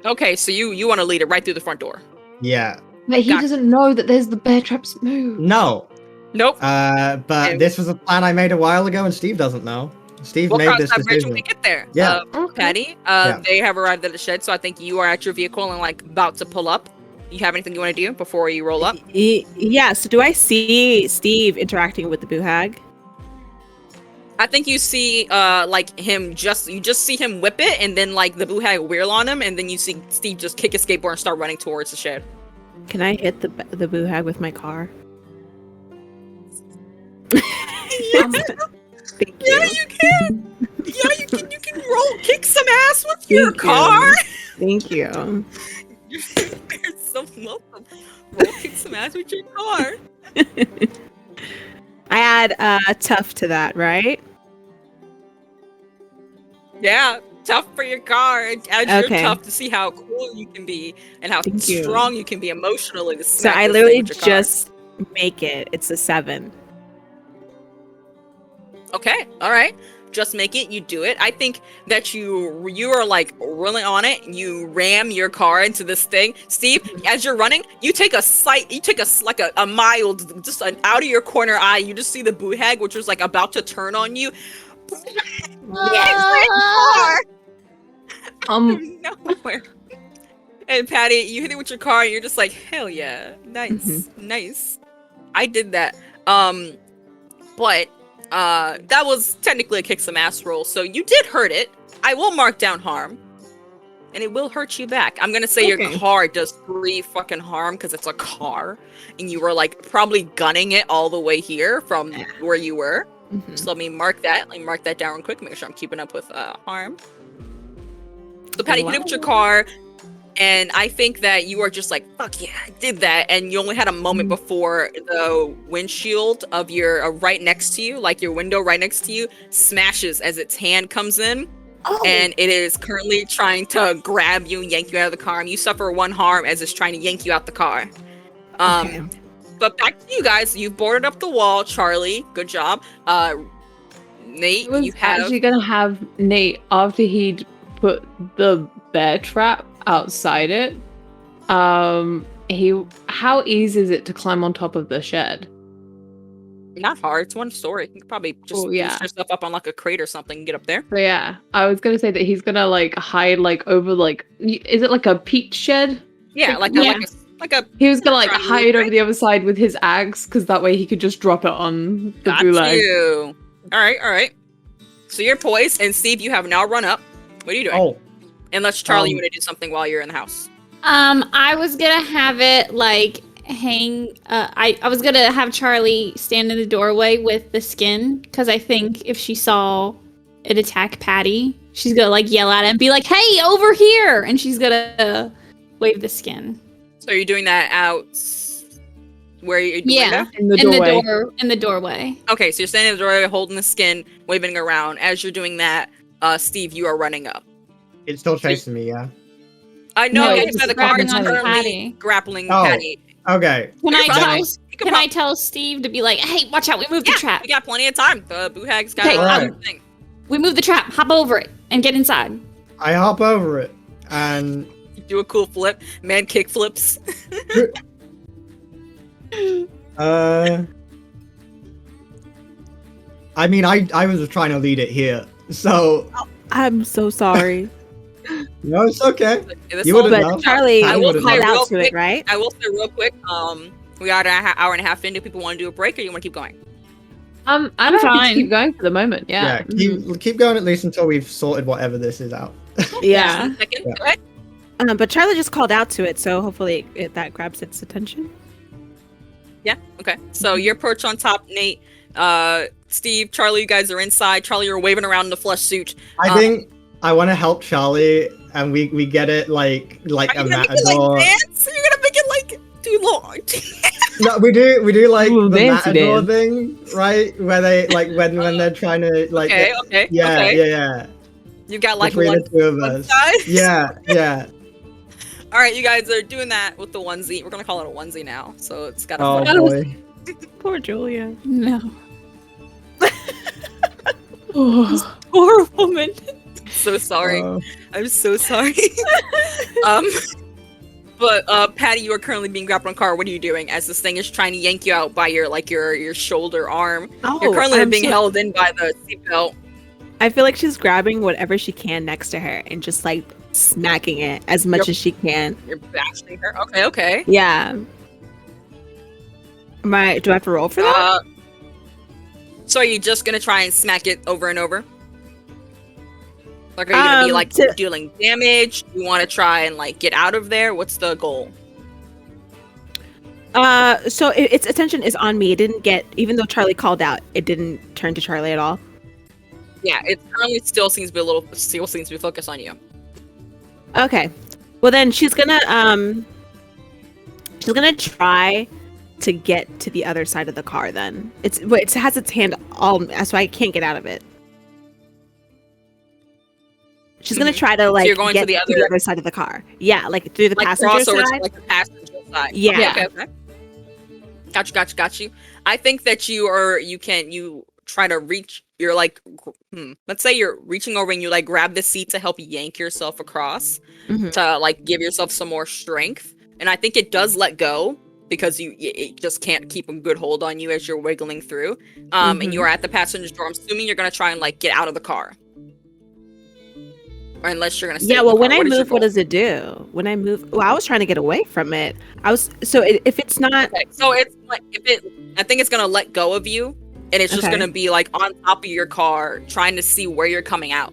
Okay, so you want to lead it right through the front door. Yeah. But he Got- doesn't know that there's the bear traps move. No. Nope. But Okay. this was a plan I made a while ago, and Steve doesn't know. Steve We'll made cross this that bridge when decision. we get there. Yeah. Okay. Patty, Yeah. they have arrived at the shed, so I think you are at your vehicle and like about to pull up. You have anything you want to do before you roll up? Yeah. So do I see Steve interacting with the boo hag? I think you see like him you just see him whip it, and then like the boo hag wheel on him, and then you see Steve just kick his skateboard and start running towards the shed. Can I hit the boo hag with my car? Thank you. Yeah, you can. Yeah, you can roll kick some ass with your Thank you. car. Thank you. You're so welcome. Roll kick some ass with your car. I add tough to that, right? Yeah, tough for your car. As you're Okay. tough to see how cool you can be and how Thank you. strong you can be emotionally. To So smack I this literally thing with your car. just make it. It's a 7. Okay, all right. Just make it. You do it. I think that you are like really on it. You ram your car into this thing, Steve. As you're running, you take a mild, just an out of your corner eye. You just see the boo hag, which was like about to turn on you. Nowhere. And Patty, you hit it with your car, and you're just like, hell yeah, nice, nice. I did that. But that was technically a kick some ass roll, so you did hurt it. I will mark down harm, and it will hurt you back. I'm gonna say your Okay. car does 3 fucking harm because it's a car, and you were like probably gunning it all the way here from where you were. So let me mark that. Let me mark that down real quick. Make sure I'm keeping up with harm. So Patty, you hit it with your car, and I think that you are just like, fuck yeah, I did that. And you only had a moment before the windshield of your right next to you, like your window right next to you, smashes as its hand comes in. And it is currently trying to grab you and yank you out of the car. And you suffer 1 harm as it's trying to yank you out the car. Okay. But back to you guys. You've boarded up the wall, Charlie. Good job. Nate, I was you have. actually gonna have Nate, after he'd put the bear trap outside it. How easy is it to climb on top of the shed? Not hard. It's 1 story. You can probably just Oh, yeah. boost yourself up on like a crate or something and get up there. So yeah, I was gonna say that he's gonna like hide like over like, is it like a peach shed? Yeah, Yeah. like a. He was gonna like Try to hide move, over the other side with his axe, because that way he could just drop it on the Got gulag. you. All right. So you're poised, and Steve, you have now run up. What are you doing? Oh, Unless Charlie, you um, want to do something while you're in the house. I was gonna have it like hang. I was gonna have Charlie stand in the doorway with the skin, because I think if she saw it attack Patty, she's gonna like yell at it and be like, "Hey, over here!" And she's gonna wave the skin. So you're doing that out where you're doing Yeah, that? In the doorway. in the doorway. Okay, so you're standing in the doorway holding the skin, waving it around. As you're doing that, Steve, you are running up. it's still chasing me, yeah? I know, No, yeah, it's the grabbing car's onto currently Patty. grappling Oh. Patty. Okay. Can I You're fine. tell? You Can I tell Steve to be like, "Hey, watch out! We moved the trap. We got plenty of time. The boo hag's got Okay, a alright. thing. We moved the trap. Hop over it and get inside." I hop over it, and You do a cool flip. Man kick flips. I mean, I was trying to lead it here, so I'm so sorry. no, it's okay. This You whole- wouldn't But know. Charlie I will called say real out to quick- it, right? I will say real quick, we are an hour and a half in. Do people want to do a break or you want to keep going? I'm I'm happy fine. to keep going for the moment. Yeah, Yeah. keep going at least until we've sorted whatever this is out. Yeah. Second, Yeah. go ahead. But Charlie just called out to it, so hopefully that grabs its attention. Yeah. Okay. So you're perched on top, Nate. Steve, Charlie, you guys are inside. Charlie, you're waving around in the flush suit. I think I want to help Charlie, and we get it like Are a you gonna make it matador. like dance? You're gonna make it like do long. No, we do like Ooh, the fancy matador dance. thing, right? Where they like when they're trying to like Okay. yeah, Okay. yeah. You got like Between one, the two of one us. side. Yeah. All right, you guys are doing that with the onesie. We're gonna call it a onesie now. So it's got a Oh foot. boy. Poor Julia. No. Oh. Poor woman. So sorry. Oh. I'm so sorry. But Patty, you are currently being grabbed on a car. What are you doing as this thing is trying to yank you out by your shoulder arm? Oh, You're currently I'm being so- held in by the seatbelt. I feel like she's grabbing whatever she can next to her and just like smacking it as much Yep. as she can. You're bashing her. Okay. Yeah. Do I have to roll for that? So are you just gonna try and smack it over and over? Like, are you gonna be like to- dealing damage? You want to try and like get out of there? What's the goal? So its attention is on me. It didn't get, even though Charlie called out, it didn't turn to Charlie at all. Yeah, it currently still seems to be focused on you. Okay. Well then she's gonna try to get to the other side of the car then. It has its hand all, so I can't get out of it. She's gonna Mhm. try to like you're going get to the to the other side of the car. Yeah, like through the Like passenger cross over to side. like the passenger side. Yeah. Okay. Got you. I think that you try to reach. You're like, let's say you're reaching over and you like grab the seat to help yank yourself across Mhm. to like give yourself some more strength. And I think it does let go because it just can't keep a good hold on you as you're wiggling through. And you are at the passenger door. I'm assuming you're gonna try and like get out of the car. Or unless you're gonna stay Yeah, in the well, when car. I What is your move, what goal? does it do? When I move, well, I was trying to get away from it. If it's not, Okay, so it's like I think it's gonna let go of you, and it's just Okay. gonna be like on top of your car, trying to see where you're coming out.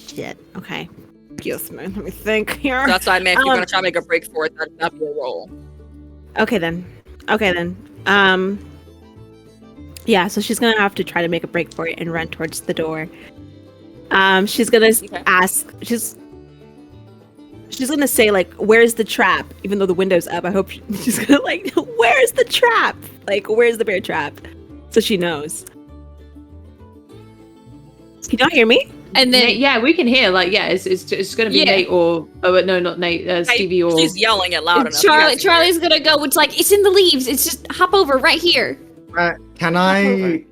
shit. Okay, excuse me. Let me think here. So that's why I meant if you're Um, gonna try to make a break for it, that'd be a roll. Okay then. Yeah, so she's gonna have to try to make a break for it and run towards the door. She's gonna Okay. ask. She's gonna say like, "Where's the trap?" Even though the window's up, I hope she's gonna like, "Where's the trap? Like, where's the bear trap?" So she knows. Can y'all hear me? And then Nate, yeah, we can hear. Like, yeah, it's gonna be Yeah. Nate or no, not Nate. Stevie or She's yelling it loud enough. You guys can hear it. Charlie's gonna go. It's like it's in the leaves. It's just hop over right here. Can I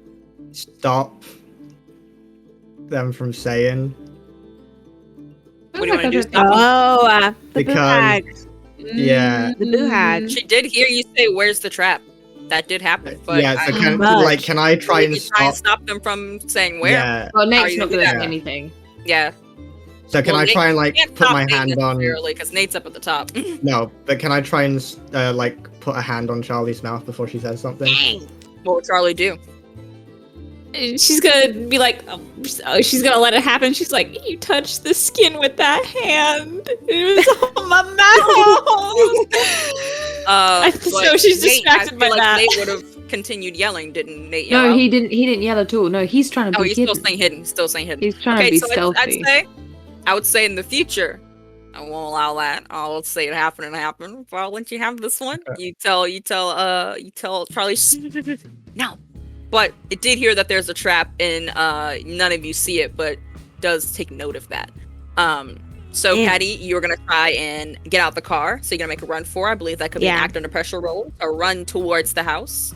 stop them from saying? What do you want to do? Okay. Stop? Oh, the boo Because- hag. Yeah. The boo hag. She did hear you say, "Where's the trap?" That did happen, but Yeah, so much. can I try and try and stop? stop them from saying where? Yeah. Well, How Nate's you not do doing that? anything. Yeah. So can Well, I Nate try and like Can't put stop my Nate hand on? necessarily, because Nate's up at the top. No, but can I try and like put a hand on Charlie's mouth before she says something? What would Charlie do? And she's gonna be like, she's gonna let it happen. She's like, you touched the skin with that hand. It was on my mouth. So But she's Nate, distracted I by feel like that. Nate would have continued yelling, didn't Nate? Yell No, out? he didn't. He didn't yell at all. No, he's trying to Oh, be he's hidden. still saying hidden. He's still saying hidden. He's trying Okay, to be so stealthy. I would say in the future, I won't allow that. I'll say it happened and happen. But I'll let you have this one. Okay. You tell Charlie no. But it did hear that there's a trap, and none of you see it, but does take note of that. So Yeah. Patty, you're gonna try and get out the car. So you're gonna make a run for. I believe that could be an Yeah. act under pressure roll. A run towards the house.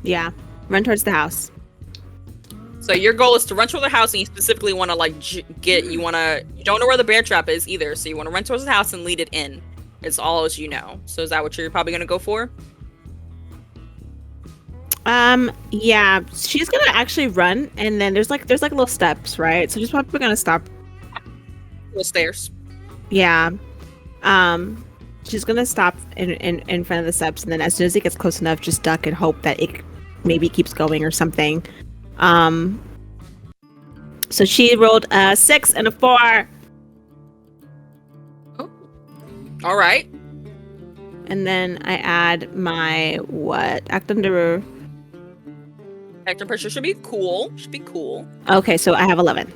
Yeah, run towards the house. So your goal is to run toward the house, and you specifically want to like you don't know where the bear trap is either, so you want to run towards the house and lead it in. It's all as you know. So is that what you're probably gonna go for? Yeah, she's gonna actually run, and then there's like little steps, right? So she's probably gonna stop. Little stairs. Yeah. She's gonna stop in front of the steps, and then as soon as it gets close enough, just duck and hope that it maybe keeps going or something. So she rolled a 6 and a 4. All right. And then I add my act under. Actor pressure should be cool. Should be cool. Okay, so I have 11.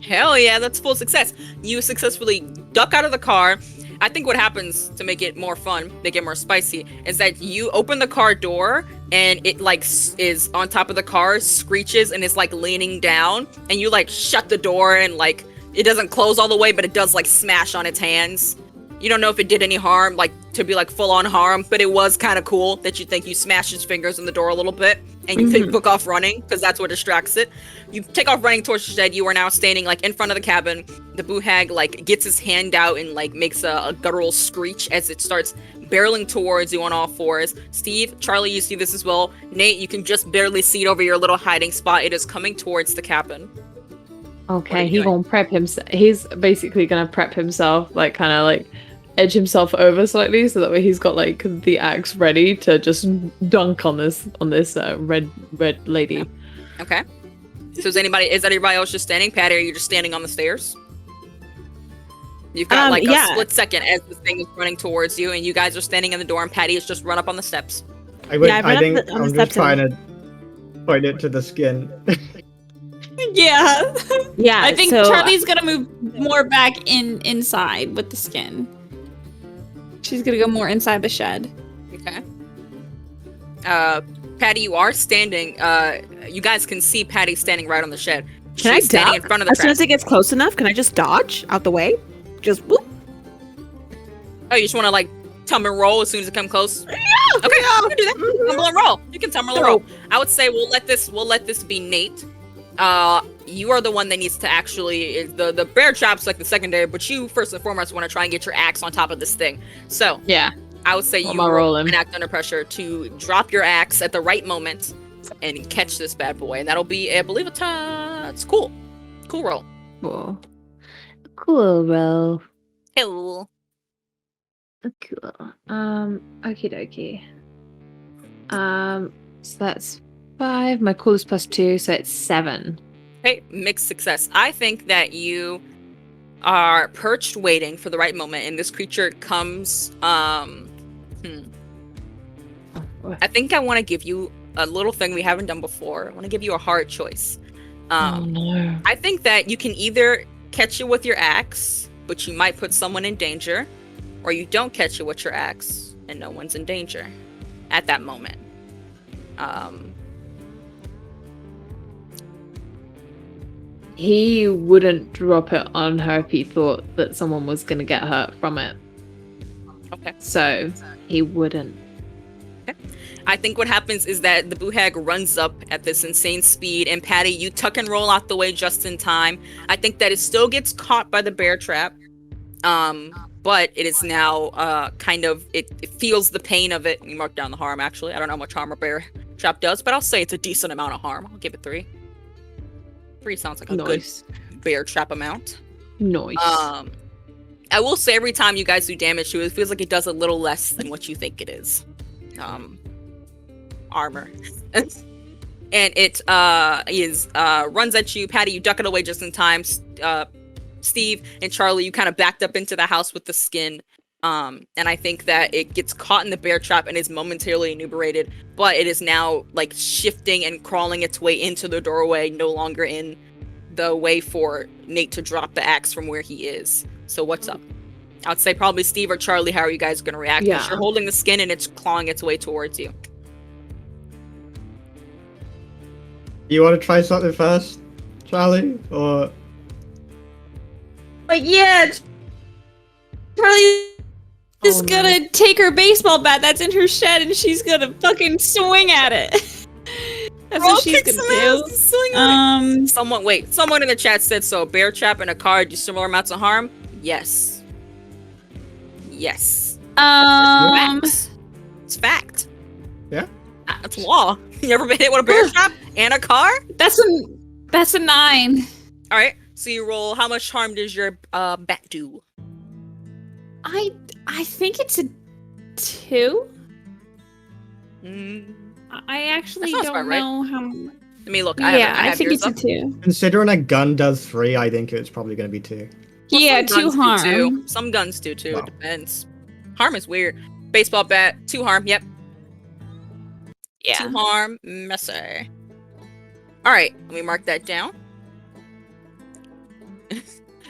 Hell yeah, that's full success. You successfully duck out of the car. I think what happens to make it more fun, make it more spicy, is that you open the car door and it like is on top of the car, screeches, and it's like leaning down, and you like shut the door and like it doesn't close all the way, but it does like smash on its hands. You don't know if it did any harm, like to be like full on harm, but it was kind of cool that you think you smashed its fingers in the door a little bit, and you can book off running because that's what distracts it. You take off running towards the shed. You are now standing like in front of the cabin. The boo hag like gets his hand out and like makes a guttural screech as it starts barreling towards you on all fours. Steve, Charlie, you see this as well. Nate, you can just barely see it over your little hiding spot. It is coming towards the cabin. Okay, he gonna prep himself. He's basically gonna prep himself, like kind of like edge himself over slightly, so that way he's got like the axe ready to just dunk on this red lady. Okay. So is anybody else just standing? Patty, are you just standing on the stairs? You've got like a split second as this thing is running towards you, and you guys are standing in the door, and Patty has just run up on the steps. I think I'm just trying to point it to the skin. Yeah. Yeah. I think so, Charlie's gonna move more back inside with the skin. She's gonna go more inside the shed. Okay. Patty, you are standing. You guys can see Patty standing right on the shed. Can She's I standing duck? in front of the As soon trap. as it gets close enough, can I just dodge out the way? Just whoop. Oh, you just want to like tumble and roll as soon as it comes close? Yeah. Okay, you can do that. Tumble and roll. You can tumble and So- roll. I would say we'll let this be Nate. You are the one that needs to actually the bear trap's like the secondary, but you first and foremost want to try and get your axe on top of this thing. So Yeah. I would say What you am I rolling? an act under pressure to drop your axe at the right moment and catch this bad boy, and that'll be I believe it's cool roll. Cool roll. Cool. Cool. Okie dokie. So that's 5. My cool is +2, so it's 7. Okay, mixed success. I think that you are perched waiting for the right moment, and this creature comes. I think I want to give you a little thing we haven't done before. I want to give you a hard choice. Oh no. I think that you can either catch it with your axe, but you might put someone in danger, or you don't catch it with your axe, and no one's in danger at that moment. He wouldn't drop it on her if he thought that someone was going to get hurt from it. Okay. So he wouldn't. I think what happens is that the boo hag runs up at this insane speed, and Patty, you tuck and roll out the way just in time. I think that it still gets caught by the bear trap, but it is now it feels the pain of it. You mark down the harm, actually. I don't know how much harm a bear trap does, but I'll say it's a decent amount of harm. I'll give it 3. 3 sounds like a Nice. good bear trap amount. Nice. I will say every time you guys do damage to it, it feels like it does a little less than what you think it is. Armor. And it runs at you. Patty, you duck it away just in time. Steve and Charlie, you kind of backed up into the house with the skin. And I think that it gets caught in the bear trap and is momentarily inebriated, but it is now like shifting and crawling its way into the doorway, no longer in the way for Nate to drop the axe from where he is. So what's up? I'd say probably Steve or Charlie, how are you guys going to react? Yeah. Because you're holding the skin and it's clawing its way towards you. You want to try something first, Charlie? Or But yeah, Charlie is no. gonna take her baseball bat that's in her shed and she's gonna fucking swing at it. That's what she's gonna do. Someone in the chat said so. A bear trap and a car do similar amounts of harm? Yes. Yes. Um, Facts. It's fact. yeah, That's a wall. You ever been hit with a bear trap and a car? That's a 9. All right. So you roll. How much harm does your bat do? I think it's a 2. Mm, I actually That sounds don't about right. know how. let me look. I have think yours it's a up. 2. Considering a gun does 3, I think it's probably going to be 2. Well, Yeah, some 2 guns do harm. too. Some guns do too. Wow. It depends. Harm is weird. Baseball bat, 2 harm. Yep. 2 Yeah. harm. Messy. All right. Let me mark that down.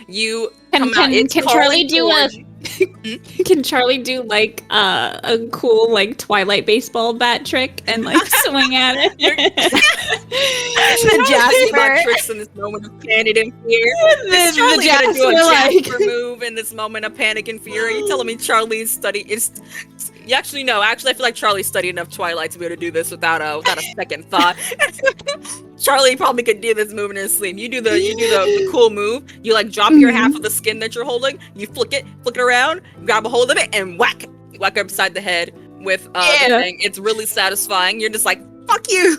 You come out. It's Can calling Charlie do towards a you. Can Charlie do like a cool like Twilight baseball bat trick and like swing at it? The Jasper. tricks in this moment of panic and fear. The Is Charlie gonna do a Jasper, like- Jasper move in this moment of panic and fear? Are you telling me Charlie's study is? You actually no. Actually, I feel like Charlie studied enough Twilight to be able to do this without a second thought. Charlie probably could do this move in his sleep. You do the cool move. You like drop your half of the skin that you're holding. You flick it around, grab a hold of it, and whack her upside the head with the thing. It's really satisfying. You're just like fuck you,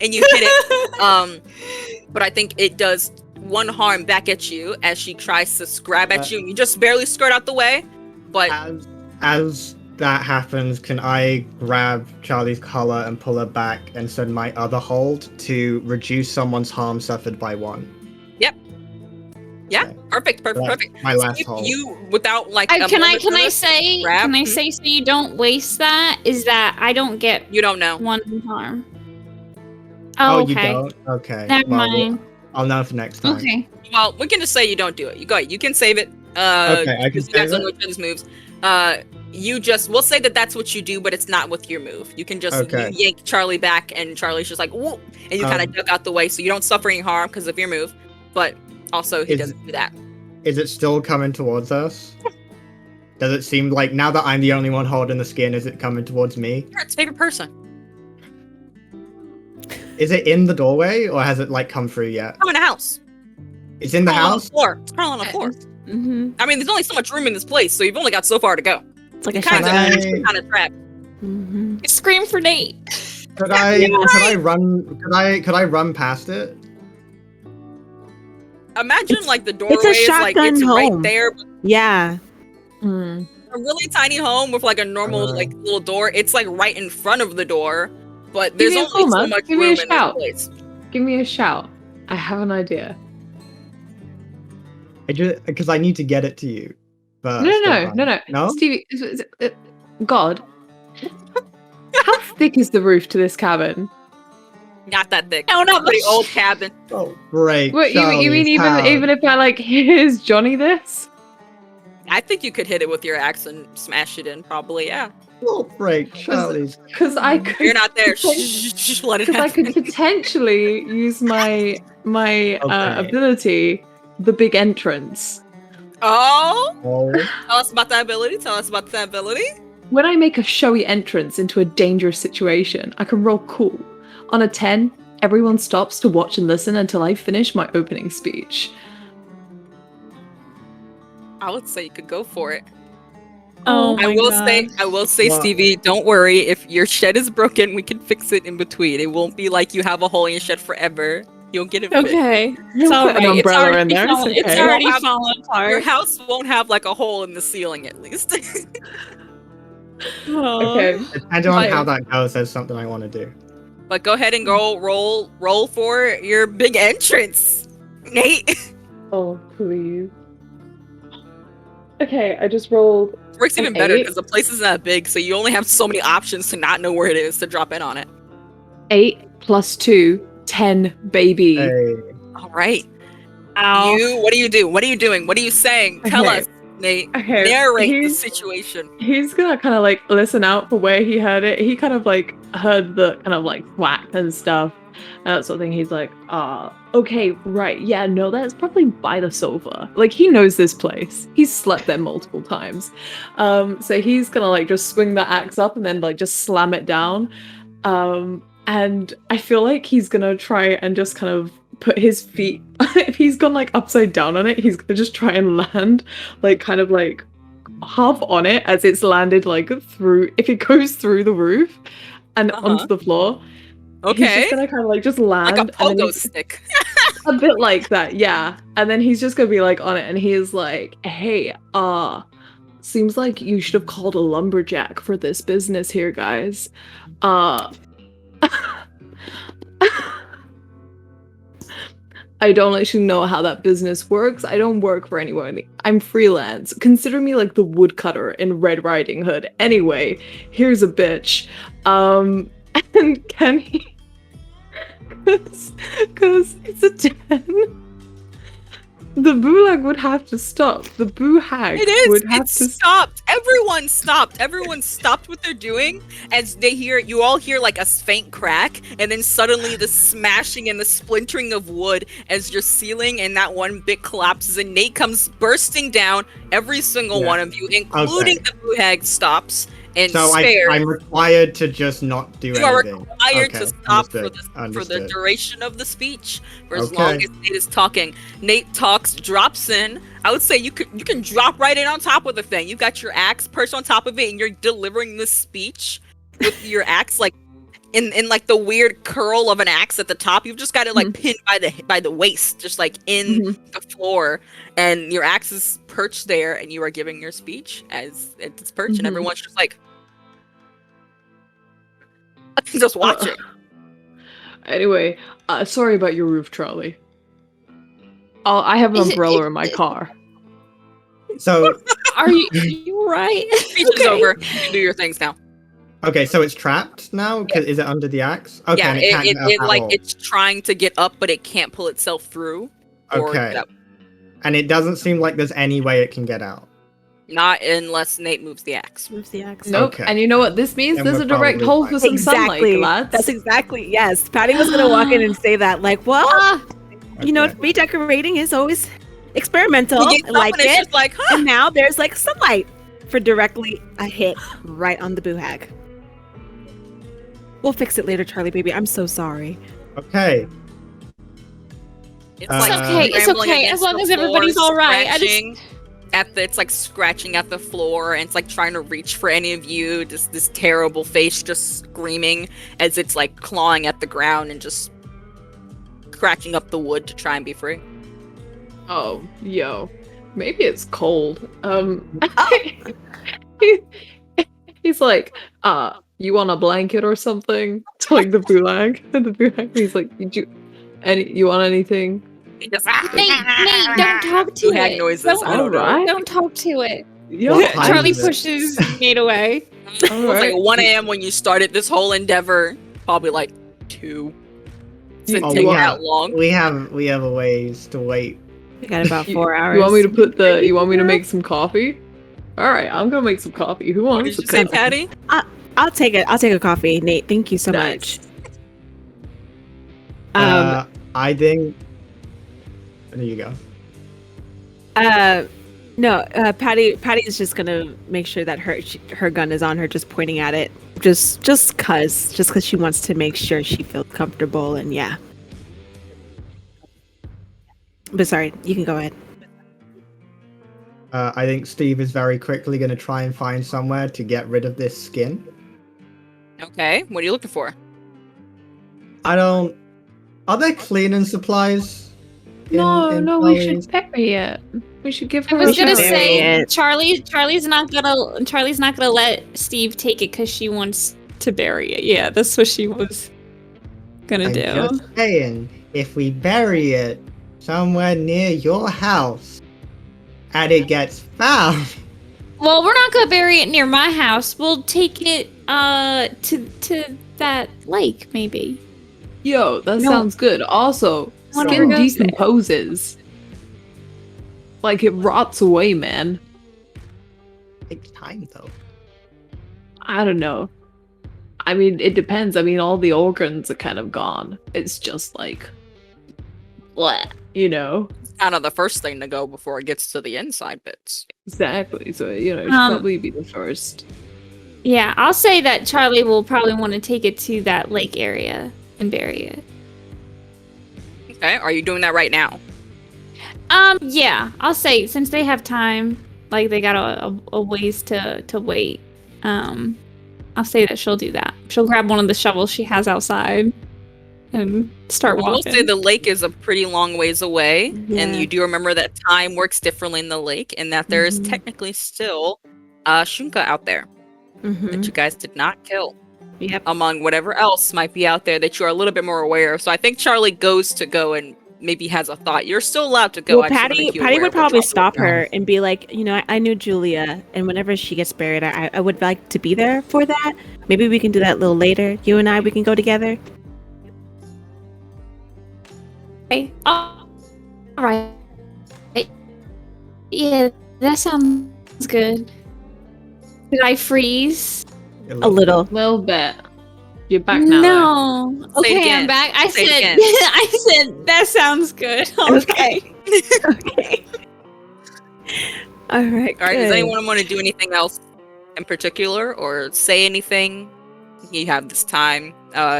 and you hit it. But I think it does 1 harm back at you as she tries to grab at you. And you just barely skirt out the way, but As that happens, can I grab Charlie's collar and pull her back and send my other hold to reduce someone's harm suffered by 1? yeah, Okay. perfect. That's my last hold. You without like. a Can I moment to say grab? can I say so you don't waste that? Is that I don't get You don't know. 1 harm? Oh, okay. you don't? Okay. Never well, mind. I'll know for next time. Okay. Well, we can just say you don't do it. You go. You can save it. Okay, I can because you guys save don't it? know each other's moves. We'll say that that's what you do, but it's not with your move. You can just Okay. you yank Charlie back, and Charlie's just like, whoop, and you kind of duck out the way, so you don't suffer any harm because of your move. But also, he Is- doesn't do that. Is it still coming towards us? Does it seem like now that I'm the only one holding the skin, is it coming towards me? You're its favorite person. Is it in the doorway or has it like come through yet? I'm in a house. It's in the Crawl on house? floor. It's crawling on the floor. Mm-hmm. I mean, there's only so much room in this place, so you've only got so far to go. It's like a Kind shotgun. of, kind of trapped. Mm-hmm. Scream for Nate. Could I run past it? Imagine like the doorway it's a is like shotgun it's right home. there, but Yeah. Mm. a really tiny home with like a normal like little door. It's like right in front of the door, but there's me a only call, so man. much Give me a room in this shout. place. Give me a shout. I have an idea. Because I need to get it to you. First, No. No? Stevie, God. How thick is the roof to this cabin? Not that thick. No, not Pretty much. old cabin. Oh, great. What you mean Charlie's even house. if I like here's Johnny this? I think you could hit it with your axe and smash it in. Probably, yeah. Oh, great. Charlie's. Because I could. You're not there. Shh, let it Because I happen. could potentially use my Okay. ability, the big entrance. Oh, Oh, tell us about that ability. Tell us about that ability. When I make a showy entrance into a dangerous situation, I can roll cool. On a 10, everyone stops to watch and listen until I finish my opening speech. I would say you could go for it. Oh I my will God. say, Well- Stevie, don't worry. If your shed is broken, we can fix it in between. It won't be like you have a hole in your shed forever. You'll get it fixed. Okay. We'll It's all put an right. umbrella in there. Fallen, It's it's okay. already Your fallen Your apart. house won't have like a hole in the ceiling, at least. Oh. Okay. depending on Like- how that goes, there's something I want to do. But go ahead and go roll for your big entrance, Nate. Oh, please. Okay, I just rolled Works even An better 8? because the place is not big, so you only have so many options to not know where it is to drop in on it. 8 plus 2, 10, baby. Hey, All right, Ow. what do you do? What are you doing? What are you saying? Tell Okay. us, Nate. Okay, Narrate the he's- situation. He's gonna kind of like listen out for where he heard it. He kind of like heard the kind of like whack and stuff, and that sort of thing. He's like, okay, right, yeah, no, that's probably by the sofa. Like he knows this place. He's slept there multiple times. So he's gonna like just swing the axe up and then like just slam it down. And I feel like he's gonna try and just kind of put his feet. If he's gone like upside down on it, he's gonna just try and land like kind of like half on it as it's landed like through if it goes through the roof and onto the floor. He's Okay. just gonna kind of like just land Like a and then pogo he's stick. a bit like that, yeah. And then he's just gonna be like on it, and he's like, "Hey, seems like you should have called a lumberjack for this business here, guys. I don't actually know how that business works. I don't work for anyone. I'm freelance. Consider me like the woodcutter in Red Riding Hood. Anyway, here's a bitch. And can he? Because it's a 10. The Bulag would have to stop. The Boo-hag It is. would have It to stopped. Everyone stopped. Everyone stopped what they're doing as they hear. You all hear like a faint crack, and then suddenly the smashing and the splintering of wood as your ceiling and that one bit collapses, and Nate comes bursting down. Every single one of you, including the Boo-hag, stops and So spares. I'm required to just not do You are anything. required to stop for the Understood. duration of the speech for as Okay. long as Nate is talking. Nate talks, drops in. I would say you can drop right in on top of the thing. You got your axe perched on top of it, and you're delivering this speech with your axe like in like the weird curl of an axe at the top. You've just got it like pinned by the waist, just like in the floor, and your axe is perched there, and you are giving your speech as it's perched, and everyone's just like. Just watching. Anyway, sorry about your roof, Charlie. I have an umbrella in my car. So Are you right? Speech is over. You can do your things now. okay, so it's trapped now. Is it under the axe? Okay, Yeah, and it can't get up it at like all. it's trying to get up, but it can't pull itself through. Or Okay. get up. And it doesn't seem like there's any way it can get out. Not unless Nate moves the axe. Moves the axe. Nope. Okay. And you know what this means? Then There's we're a direct probably hole fine. for some Exactly. sunlight, lads. That's exactly, yes. Patty was gonna walk in and say that, like, well, you know, Okay. redecorating is always experimental. He gets I up like and it's it. just like, huh? And now there's like sunlight for directly a hit right on the Boo-hag. We'll fix it later, Charlie baby. I'm so sorry. Okay. It's It's okay, it's scrambling okay, against as long the as everybody's floor, all right. I just- scratching it's like scratching at the floor, and it's like trying to reach for any of you. Just this terrible face, just screaming as it's like clawing at the ground and just scratching up the wood to try and be free. Oh, yo. Maybe it's cold. He's like, you want a blanket or something? To like the Bulag. And the Bulag, he's like, you want anything? He just, Nate, don't talk to Boo-hag it. noises. Don't, I don't know. Alright. don't talk to it. Yo, What time Charlie is it? pushes Nate away. It was like 1 a.m. when you started this whole endeavor. Probably like 2. Didn't Oh, take wow. that long. We have a ways to wait. We got about 4 hours. You want me to make some coffee? Alright, I'm gonna make some coffee. Who What wants did you some say, coffee? Patty? I'll take it. I'll take a coffee, Nate. Thank you so Nice. much. I think. There you go. No, Patty's just gonna make sure that her gun is on her, just pointing at it, just cause she wants to make sure she feels comfortable, and yeah. But sorry, you can go ahead. I think Steve is very quickly going to try and find somewhere to get rid of this skin. Okay, what are you looking for? I don't. Are there cleaning supplies? No, we should bury it. We should give her I was a gonna shower. say it. Charlie's not gonna let Steve take it because she wants to bury it. Yeah, that's what she was gonna I'm do. just saying, if we bury it somewhere near your house and it gets found, Well, we're not gonna bury it near my house. We'll take it to that lake, maybe. Yo, that No. sounds good. Also, Wonder skin who goes there. decomposes. Like it rots away, man. it takes time though. I don't know. I mean, it depends. I mean, all the organs are kind of gone. It's just like, bleh, you know? Kind of the first thing to go before it gets to the inside bits. Exactly. So, you know, it should Um, probably be the first. Yeah, I'll say that Charlie will probably want to take it to that lake area and bury it. Okay, are you doing that right now? Yeah, I'll say since they have time, like they got a ways to wait. I'll say that she'll do that. she'll grab one of the shovels she has outside and start I will walking. say the lake is a pretty long ways away, Yeah. and you do remember that time works differently in the lake, and that there is Mhm. technically still Shunka out there that you guys did not kill. Yep. Among whatever else might be out there that you are a little bit more aware of. So I think Charlie goes to go and maybe has a thought. You're still allowed to go. Well, I just wanna Patty make you Patty aware would of what probably Charlie stop would do. her and be like, I knew Julia, and whenever she gets buried, I would like to be there for that. Maybe we can do that a little later. You and I, we can go together. Okay. All right. Yeah, that sounds good. Did I freeze? A little. Little bit. You're back now. though. No. Say it Okay, I'm again. back. I Say it said again. I said that sounds good. Okay. Okay. All right. All right. Does good. anyone want to do anything else in particular or say anything? You have this time.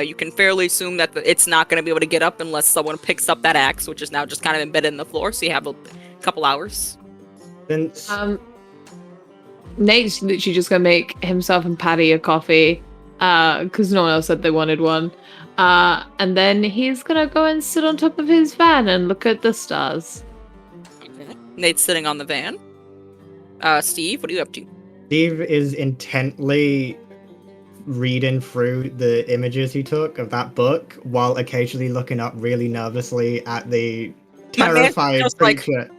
You can fairly assume that it's not going to be able to get up unless someone picks up that axe, which is now just kind of embedded in the floor. So you have a couple hours. Since Nate's literally just gonna make himself and Patty a coffee, because no one else said they wanted one. And then he's gonna go and sit on top of his van and look at the stars. Okay. Nate's sitting on the van. Steve, what are you up to? Steve is intently reading through the images he took of that book while occasionally looking up really nervously at the My man terrifying just, like- creature.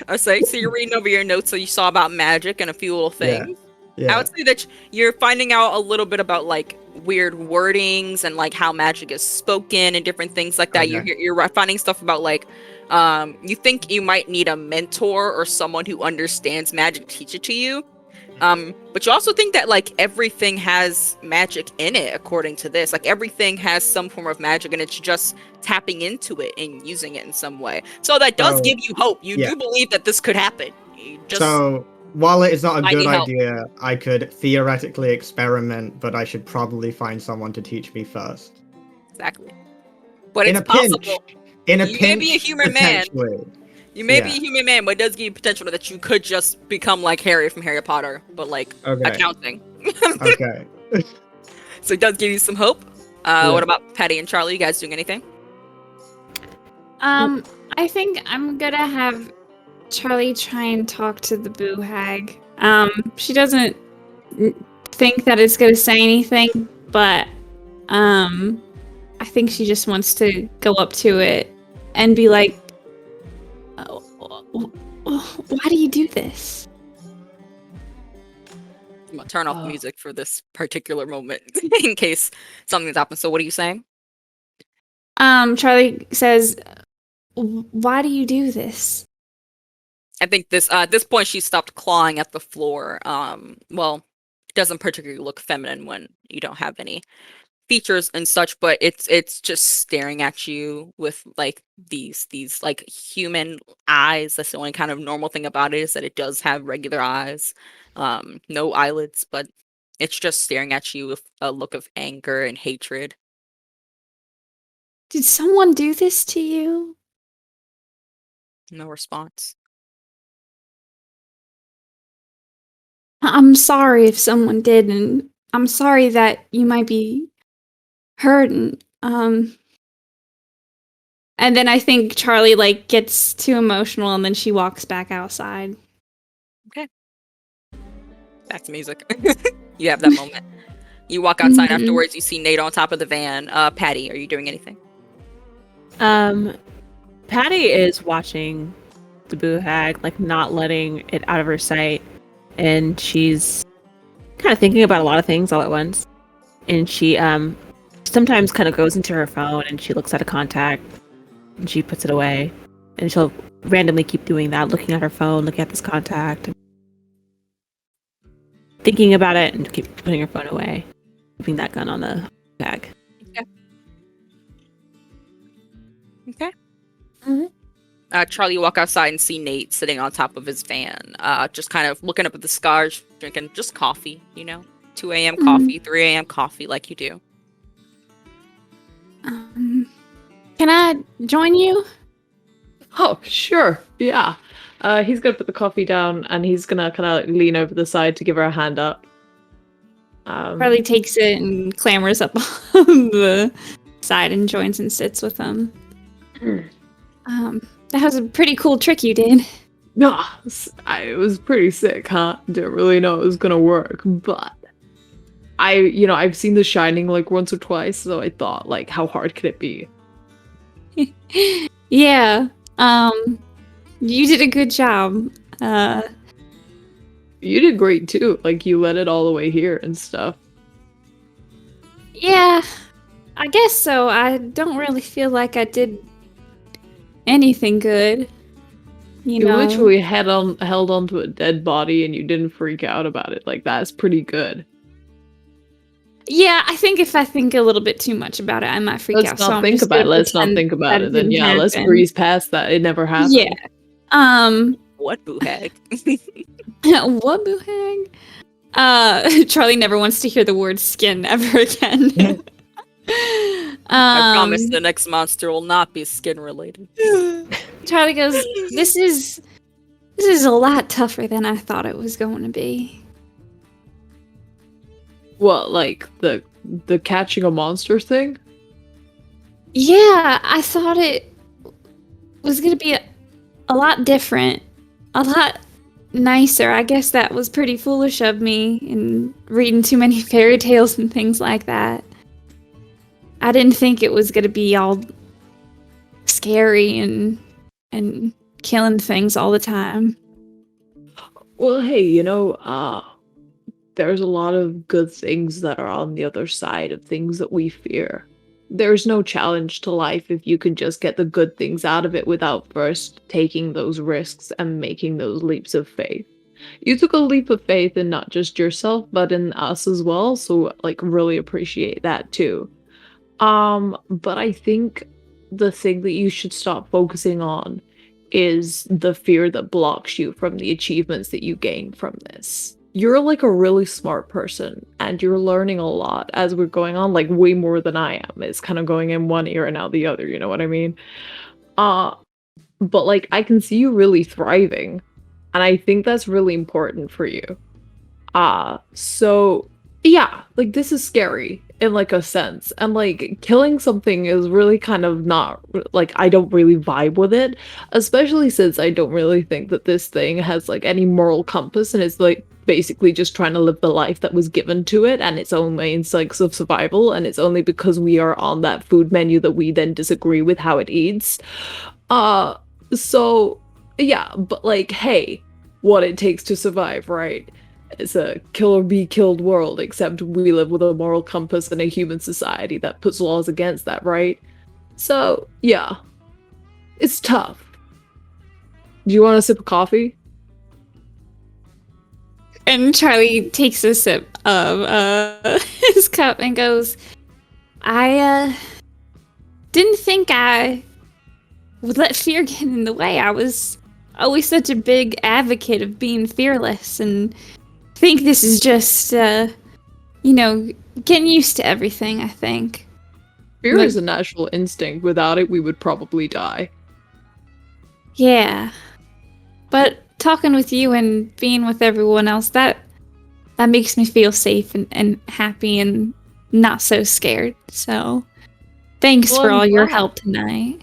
I say, so you're reading over your notes, so you saw about magic and a few little Yeah. things. Yeah. I would say that you're finding out a little bit about like weird wordings and like how magic is spoken and different things like that. Okay. You're finding stuff about like you think you might need a mentor or someone who understands magic to teach it to you. But you also think that like everything has magic in it according to this. Like everything has some form of magic and it's just tapping into it and using it in some way. So that does So, give you hope. You yeah. do believe that this could happen. You just So, while it is not a I good need help. idea, I could theoretically experiment, but I should probably find someone to teach me first. exactly. But In it's a pinch. possible. In a You may pinch, be a human man. potentially. You may be Yeah. a human man, but it does give you potential that you could just become like Harry from Harry Potter, but like Okay. accounting. Okay. So it does give you some hope. Yeah. What about Patty and Charlie? You guys doing anything? I think I'm gonna have Charlie try and talk to the boo hag. She doesn't think that it's gonna say anything, but I think she just wants to go up to it and be like, why do you do this? I'm gonna turn off Oh. music for this particular moment in case something's happened. So what are you saying? Charlie says, why do you do this? I think this at this point she stopped clawing at the floor. Well, it doesn't particularly look feminine when you don't have any features and such, but it's just staring at you with like these like human eyes. That's the only kind of normal thing about it is that it does have regular eyes, no eyelids, but it's just staring at you with a look of anger and hatred. Did someone do this to you? No response. I'm sorry if someone did, and I'm sorry that you might be hurt. And then I think Charlie like gets too emotional, and then she walks back outside. Back to music. You have that moment. You walk outside Mhm. afterwards. You see Nate on top of the van. Patty, are you doing anything? Patty is watching the boo hag, like not letting it out of her sight, and she's kind of thinking about a lot of things all at once. And she sometimes kind of goes into her phone and she looks at a contact and she puts it away, and she'll randomly keep doing that, looking at her phone, looking at this contact, and thinking about it, and keep putting her phone away, keeping that gun on the bag. Okay. Mhm. Charlie, you walk outside and see Nate sitting on top of his van, just kind of looking up at the stars, drinking just coffee, 2 a.m. Mhm. coffee, 3 a.m. coffee, like you do. Can I join you? Oh, sure. Yeah. He's gonna put the coffee down and he's gonna kind of lean over the side to give her a hand up. Charlie takes it and clambers up on the side and joins and sits with them. That was a pretty cool trick you did. No, it was pretty sick, huh? Didn't really know it was gonna work, but I've seen The Shining like once or twice, so I thought, like, how hard could it be? Yeah. You did a good job. You did great too. Like, you led it all the way here and stuff. Yeah, I guess so. I don't really feel like I did anything good. You know, literally held onto a dead body and you didn't freak out about it. Like, that's pretty good. Yeah, I think if I think a little bit too much about it, I might freak out. Let's not think about it. Let's not think about it. Then yeah, let's breeze past that. It never happened. Yeah. What boo hag? What boo hag? Charlie never wants to hear the word skin ever again. I promise the next monster will not be skin related. Charlie goes, This is a lot tougher than I thought it was going to be. What, like the catching a monster thing? Yeah, I thought it was going to be a lot different. A lot nicer. I guess that was pretty foolish of me in reading too many fairy tales and things like that. I didn't think it was going to be all scary and killing things all the time. Well, hey, there's a lot of good things that are on the other side of things that we fear. There's no challenge to life if you can just get the good things out of it without first taking those risks and making those leaps of faith. You took a leap of faith in not just yourself, but in us as well, so, like, really appreciate that too. But I think the thing that you should stop focusing on is the fear that blocks you from the achievements that you gain from this. You're, like, a really smart person, and you're learning a lot as we're going on, like, way more than I am. It's kind of going in one ear and out the other, you know what I mean? But, like, I can see you really thriving, and I think that's really important for you. So, yeah, like, this is scary in, like, a sense, and, like, killing something is really kind of not, like, I don't really vibe with it, especially since I don't really think that this thing has, like, any moral compass, and it's, like, basically just trying to live the life that was given to it and its own instincts of survival, and it's only because we are on that food menu that we then disagree with how it eats. So, yeah, but, like, hey, what it takes to survive, right? It's a kill or be killed world, except we live with a moral compass and a human society that puts laws against that, right? So, yeah. It's tough. Do you want a sip of coffee? And Charlie takes a sip of his cup and goes, I didn't think I would let fear get in the way. I was always such a big advocate of being fearless, and think this is just, getting used to everything, I think. Fear is a natural instinct. Without it, we would probably die. Yeah. But talking with you and being with everyone else, that makes me feel safe and happy and not so scared. So, thanks for all your help tonight.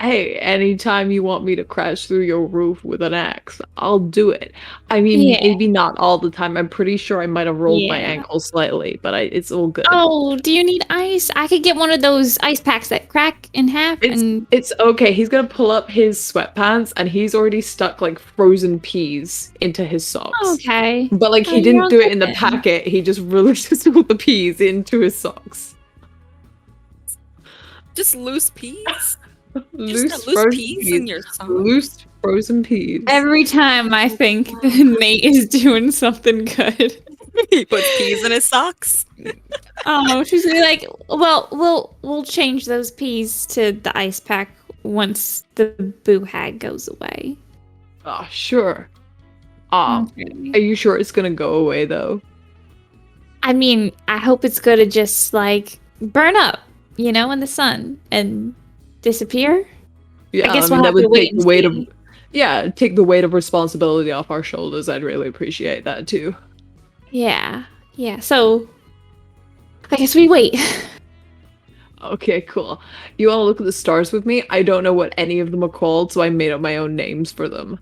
Hey, anytime you want me to crash through your roof with an axe, I'll do it. I mean, maybe not all the time. I'm pretty sure I might have rolled my ankle slightly, but it's all good. Oh, do you need ice? I could get one of those ice packs that crack in half. It's okay. He's gonna pull up his sweatpants, and he's already stuck, like, frozen peas into his socks. Okay. But, like, he didn't do it in the packet. He just released all the peas into his socks. Just loose peas? Loose peas in your socks? Loose frozen peas. Every time I think that Nate is doing something good. He puts peas in his socks. Oh, she's like, well, we'll change those peas to the ice pack once the boo hag goes away. Oh, sure. Okay. Are you sure it's gonna go away, though? I mean, I hope it's gonna just, like, burn up, in the sun and disappear. Yeah, I guess we'll have that to would wait take the weight of take the weight of responsibility off our shoulders. I'd really appreciate that too. Yeah. Yeah, so I guess we wait. Okay, cool. You all look at the stars with me. I don't know what any of them are called, so I made up my own names for them.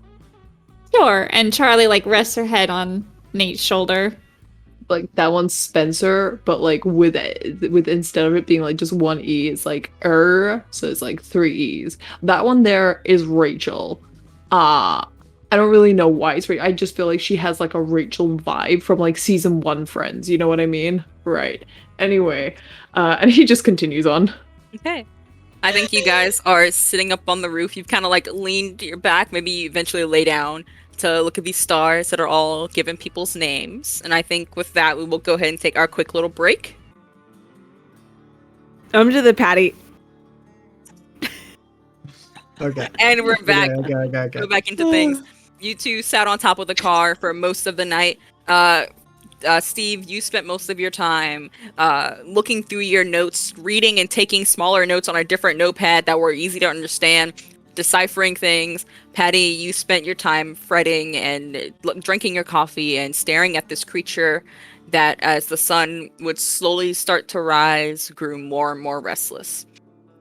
Sure. And Charlie like rests her head on Nate's shoulder. Like that one's Spencer, but like with instead of it being like just one E, it's like so it's like 3 E's. That one there is Rachel. I don't really know why it's Rachel. I just feel like she has like a Rachel vibe from like season 1 Friends. You know what I mean? Right. Anyway, and he just continues on. Okay. I think you guys are sitting up on the roof. You've kind of like leaned your back. Maybe you eventually lay down to look at these stars that are all given people's names. And I think with that, we will go ahead and take our quick little break. I'm to the Patty. Okay. And we're back. Okay. Go back into things. You two sat on top of the car for most of the night. Steve, you spent most of your time looking through your notes, reading and taking smaller notes on a different notepad that were easy to understand, deciphering things. Patty, you spent your time fretting and drinking your coffee and staring at this creature that, as the sun would slowly start to rise, grew more and more restless.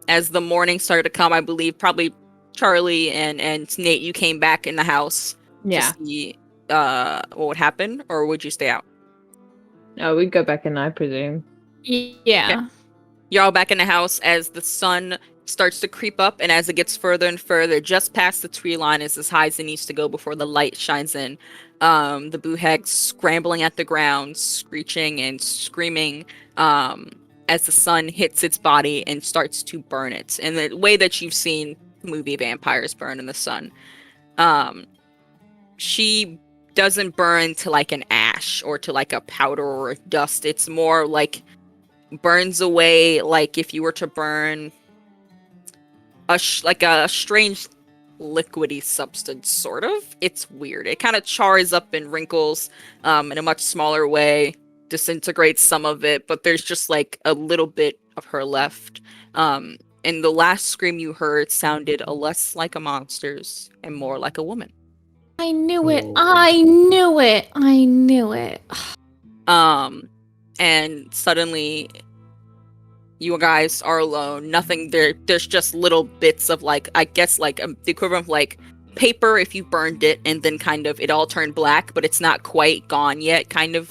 As the morning started to come, I believe probably Charlie and Nate, you came back in the house to see what would happen, or would you stay out? No, we'd go back in, I presume. Yeah. Okay. You're all back in the house as the sun starts to creep up, and as it gets further and further, just past the tree line is as high as it needs to go before the light shines in. The boohag scrambling at the ground, screeching and screaming as the sun hits its body and starts to burn it in the way that you've seen movie vampires burn in the sun. She doesn't burn to like an ash or to like a powder or a dust. It's more like burns away like if you were to burn like a strange liquidy substance, sort of. It's weird. It kind of chars up and wrinkles in a much smaller way, disintegrates some of it, but there's just like a little bit of her left. And the last scream you heard sounded less like a monster's and more like a woman. I knew it. Oh. I knew it. I knew it. And suddenly you guys are alone. Nothing there. There's just little bits of like, I guess like the equivalent of like paper if you burned it and then kind of it all turned black, but it's not quite gone yet kind of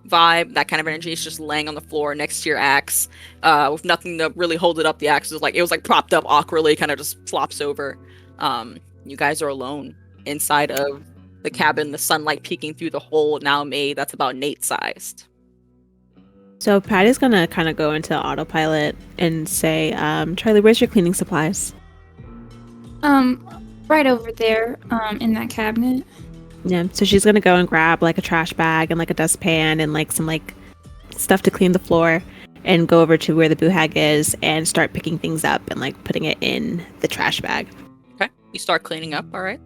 vibe. That kind of energy is just laying on the floor next to your axe with nothing to really hold it up. The axe was like propped up awkwardly, kind of just flops over. You guys are alone inside of the cabin, the sunlight peeking through the hole now made that's about Nate sized. So Patty's gonna kind of go into autopilot and say, Charlie, where's your cleaning supplies? Right over there, in that cabinet. Yeah, so she's gonna go and grab like a trash bag and like a dustpan and like some like stuff to clean the floor and go over to where the boohag is and start picking things up and like putting it in the trash bag. Okay, you start cleaning up. All right.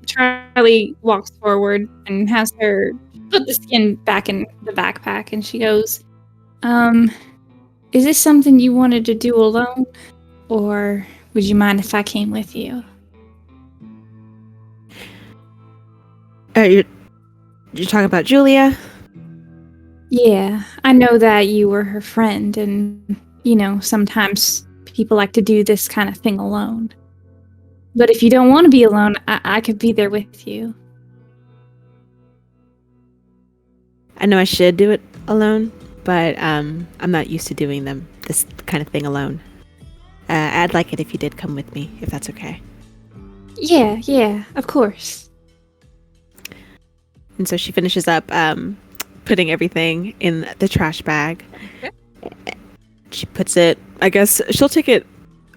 Charlie walks forward and has her put the skin back in the backpack, and she goes, is this something you wanted to do alone? Or would you mind if I came with you? You're talking about Julia? Yeah, I know that you were her friend, and, you know, sometimes people like to do this kind of thing alone. But if you don't want to be alone, I could be there with you. I know I should do it alone, but I'm not used to doing this kind of thing alone. I'd like it if you did come with me, if that's okay. Yeah, of course. And so she finishes up putting everything in the trash bag. Okay. She puts it, I guess she'll take it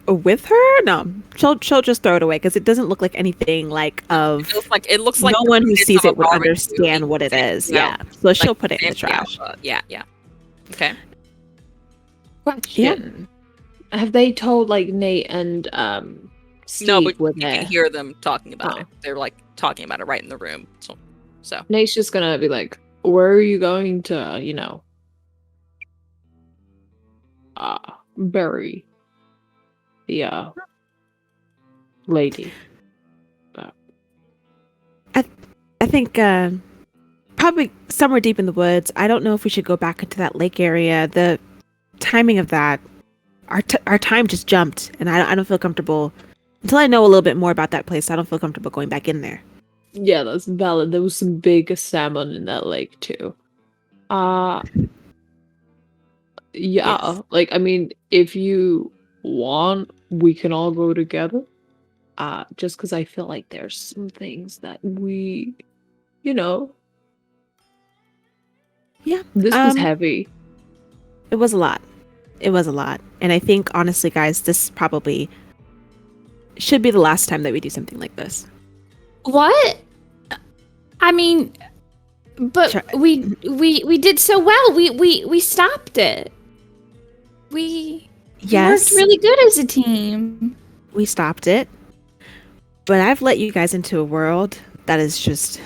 with her? No, she'll just throw it away because it doesn't look like anything like of. It looks like no the one who minutes sees of a it would barbecue. understand what it is. No. Yeah, so she'll put it in the Yeah, trash. yeah. Okay. Question. Have they told like Nate and Steve No, but were you there? can hear them talking about Oh. it. They're like talking about it right in the room. So Nate's just gonna be like, where are you going to, you know, bury the lady? I think Probably somewhere deep in the woods. I don't know if we should go back into that lake area. The timing of that, our time just jumped, and I don't feel comfortable until I know a little bit more about that place. I don't feel comfortable going back in there. Yeah, that's valid. There was some big salmon in that lake too. Yeah, Yes. like I mean, if you want, we can all go together. Just because I feel like there's some things that we, you know, Yeah. this was heavy. It was a lot. It was a lot. And I think, honestly, guys, this probably should be the last time that we do something like this. What? I mean, but Sure. we did so well. We stopped it. We Yes, worked really good as a team. we stopped it. But I've let you guys into a world that is just...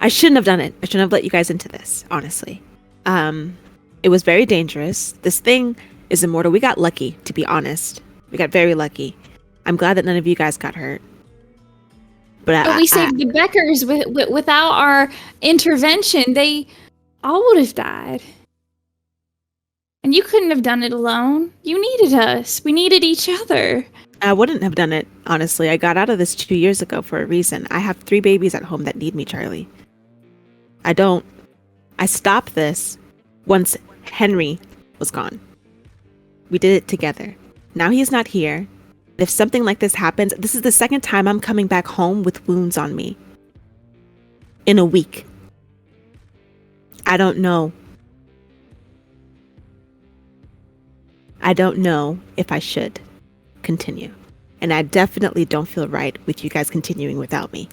I shouldn't have done it. I shouldn't have let you guys into this, honestly. It was very dangerous. This thing is immortal. We got lucky, to be honest. We got very lucky. I'm glad that none of you guys got hurt. But we saved the Beckers without our intervention. They all would have died. And you couldn't have done it alone. You needed us. We needed each other. I wouldn't have done it, honestly. I got out of this 2 years ago for a reason. I have 3 babies at home that need me, Charlie. I stopped this once Henry was gone. We did it together. Now he's not here. If something like this happens, this is the second time I'm coming back home with wounds on me. In a week. I don't know. I don't know if I should continue. And I definitely don't feel right with you guys continuing without me.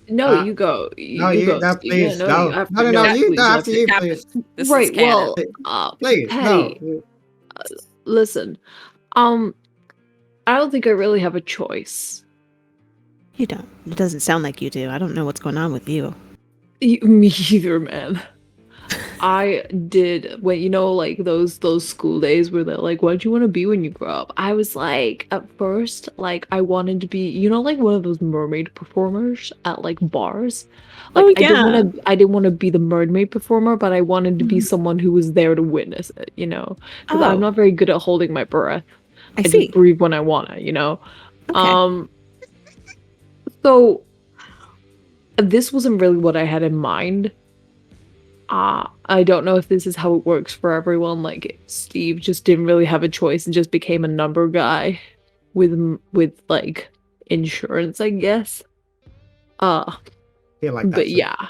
No, you go. No, you go, no, Steve. please, Yeah, no, after- no, you, please, no, after you, Captain, please, this right. is canon. Well, please, Patty, no. listen. I don't think I really have a choice. You don't. It doesn't sound like you do. I don't know what's going on with you. Me either, man. I did when like those school days where they're like, what do you want to be when you grow up? I was like, at first, like I wanted to be, like one of those mermaid performers at like bars. Like Oh, I didn't want to be the mermaid performer, but I wanted to be someone who was there to witness it, because I'm Oh. not very good at holding my breath. I I see. just breathe when I wanna, Okay. So this wasn't really what I had in mind. I don't know if this is how it works for everyone. Like Steve just didn't really have a choice and just became a number guy with like insurance, I guess. I feel like that's But a yeah.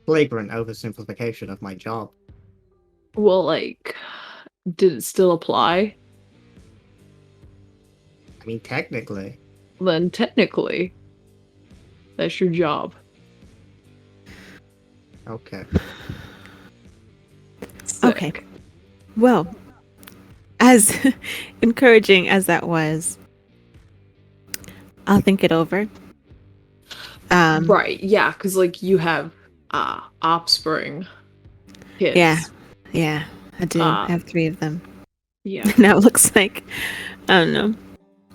flagrant oversimplification of my job. Well, like, did it still apply? I mean, technically. Then technically, that's your job. Okay. Okay. Well, as encouraging as that was, I'll think it over. Right, yeah, because like you have offspring kids. Yeah, I do. I have 3 of them. Yeah. Now it looks like, I don't know.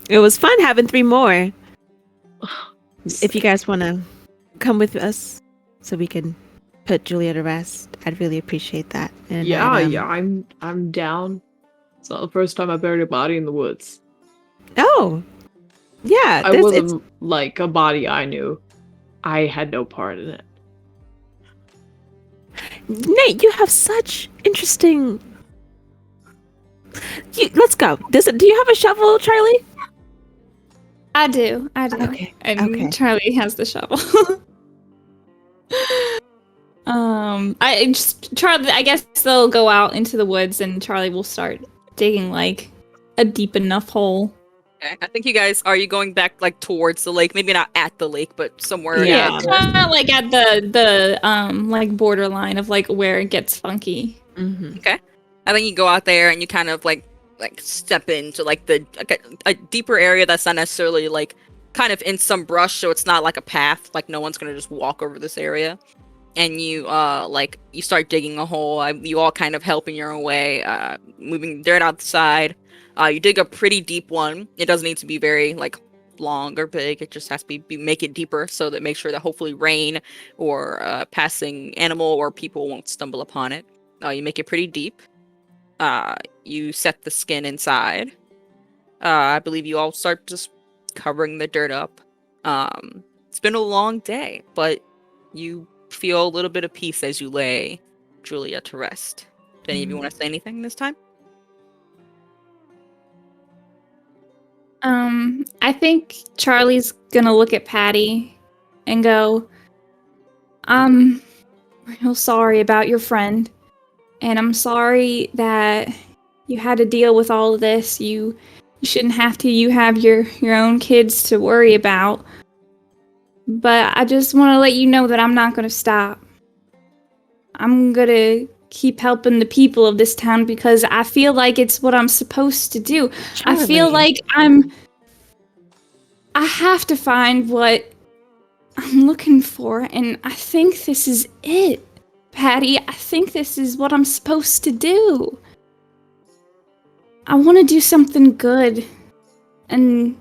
It was fun having 3 more. If you guys want to come with us so we can put Julia to rest, I'd really appreciate that. And Yeah, I'm down. It's not the first time I buried a body in the woods. Oh, yeah. I wasn't like a body I knew. I had no part in it. Nate, you have such interesting. Let's go. Do you have a shovel, Charlie? I do. Okay. And Okay. Charlie has the shovel. Charlie, I guess they'll go out into the woods and Charlie will start digging like a deep enough hole. Okay. I think are you going back like towards the lake? Maybe not at the lake, but somewhere. Yeah. Kind of like at the like borderline of like where it gets funky. Mm-hmm. I think you go out there and you kind of like step into like a deeper area that's not necessarily like kind of in some brush, so it's not like a path. Like no one's gonna just walk over this area. And you you start digging a hole. You all kind of help in your own way, moving dirt outside. You dig a pretty deep one. It doesn't need to be very like long or big. It just has to make it deeper so that make sure that hopefully rain or passing animal or people won't stumble upon it. You make it pretty deep. You set the skin inside. I believe you all start just covering the dirt up. It's been a long day, but you feel a little bit of peace as you lay Julia to rest. Do any of you want to say anything this time? I think Charlie's gonna look at Patty and go, I'm real sorry about your friend. And I'm sorry that you had to deal with all of this. You shouldn't have to. You have your own kids to worry about. But I just want to let you know that I'm not going to stop. I'm going to keep helping the people of this town because I feel like it's what I'm supposed to do. Charlie. I feel like I have to find what I'm looking for, and I think this is it. Patty, I think this is what I'm supposed to do. I want to do something good and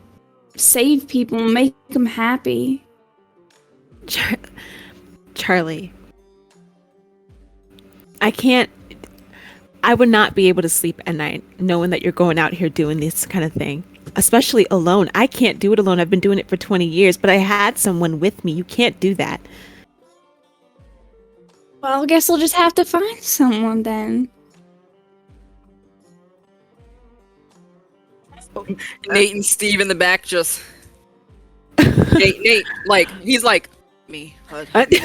save people and make them happy. Charlie, I would not be able to sleep at night knowing that you're going out here doing this kind of thing, especially alone. I can't do it alone. I've been doing it for 20 years, but I had someone with me. You can't do that. Well, I guess I'll just have to find someone then. Nate and Steve in the back just... Nate, like, he's like, me. Patty's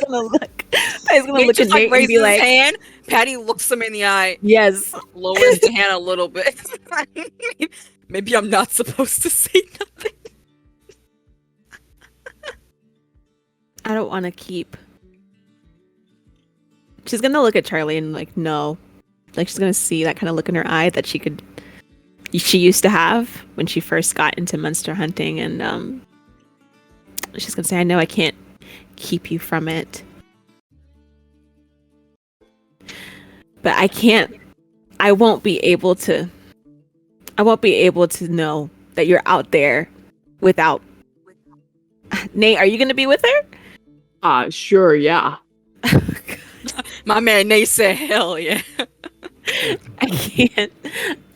gonna look. Patty's gonna Nate look at just, Nate and raises be his like, hand. Patty looks him in the eye, yes. lowers the hand a little bit. Maybe I'm not supposed to say nothing. I don't want to keep. She's gonna look at Charlie and like, no. Like she's gonna see that kind of look in her eye that she used to have when she first got into monster hunting, and she's gonna say, I know I can't keep you from it. But I won't be able to know that you're out there without Nate. Are you gonna be with her? Sure, yeah. My man Nate said, hell yeah.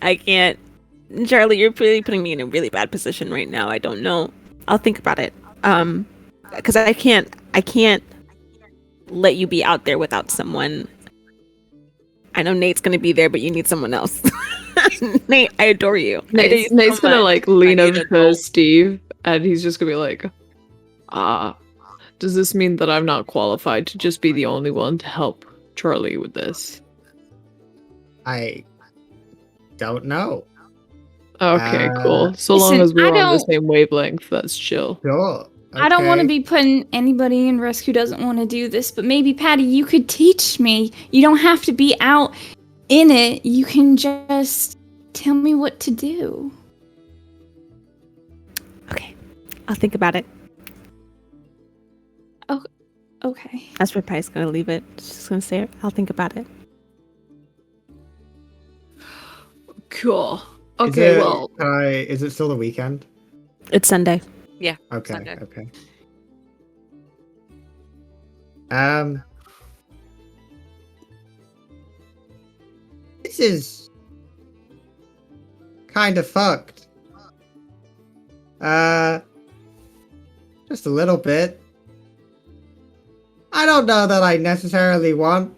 I can't. Charlie, you're really putting me in a really bad position right now. I don't know. I'll think about it. Because I can't let you be out there without someone. I know Nate's gonna be there, but you need someone else. Nate, I adore you. Nate's gonna like lean I need over a to doll. Steve, and he's just gonna be like, does this mean that I'm not qualified to just be the only one to help Charlie with this? I don't know. Okay, cool. So long Listen, as we're I on the don't- same wavelength, that's chill. Sure. I don't want to okay. be putting anybody in risk who doesn't want to do this, but maybe, Patty, you could teach me. You don't have to be out in it. You can just tell me what to do. Okay, I'll think about it. Okay. That's where Pi's gonna leave it. She's just gonna say, I'll think about it. Cool. Is Okay, it- well, is it still the weekend? It's Sunday. Okay, Sunday. okay. This is kind of fucked. Just a little bit. I don't know that I necessarily want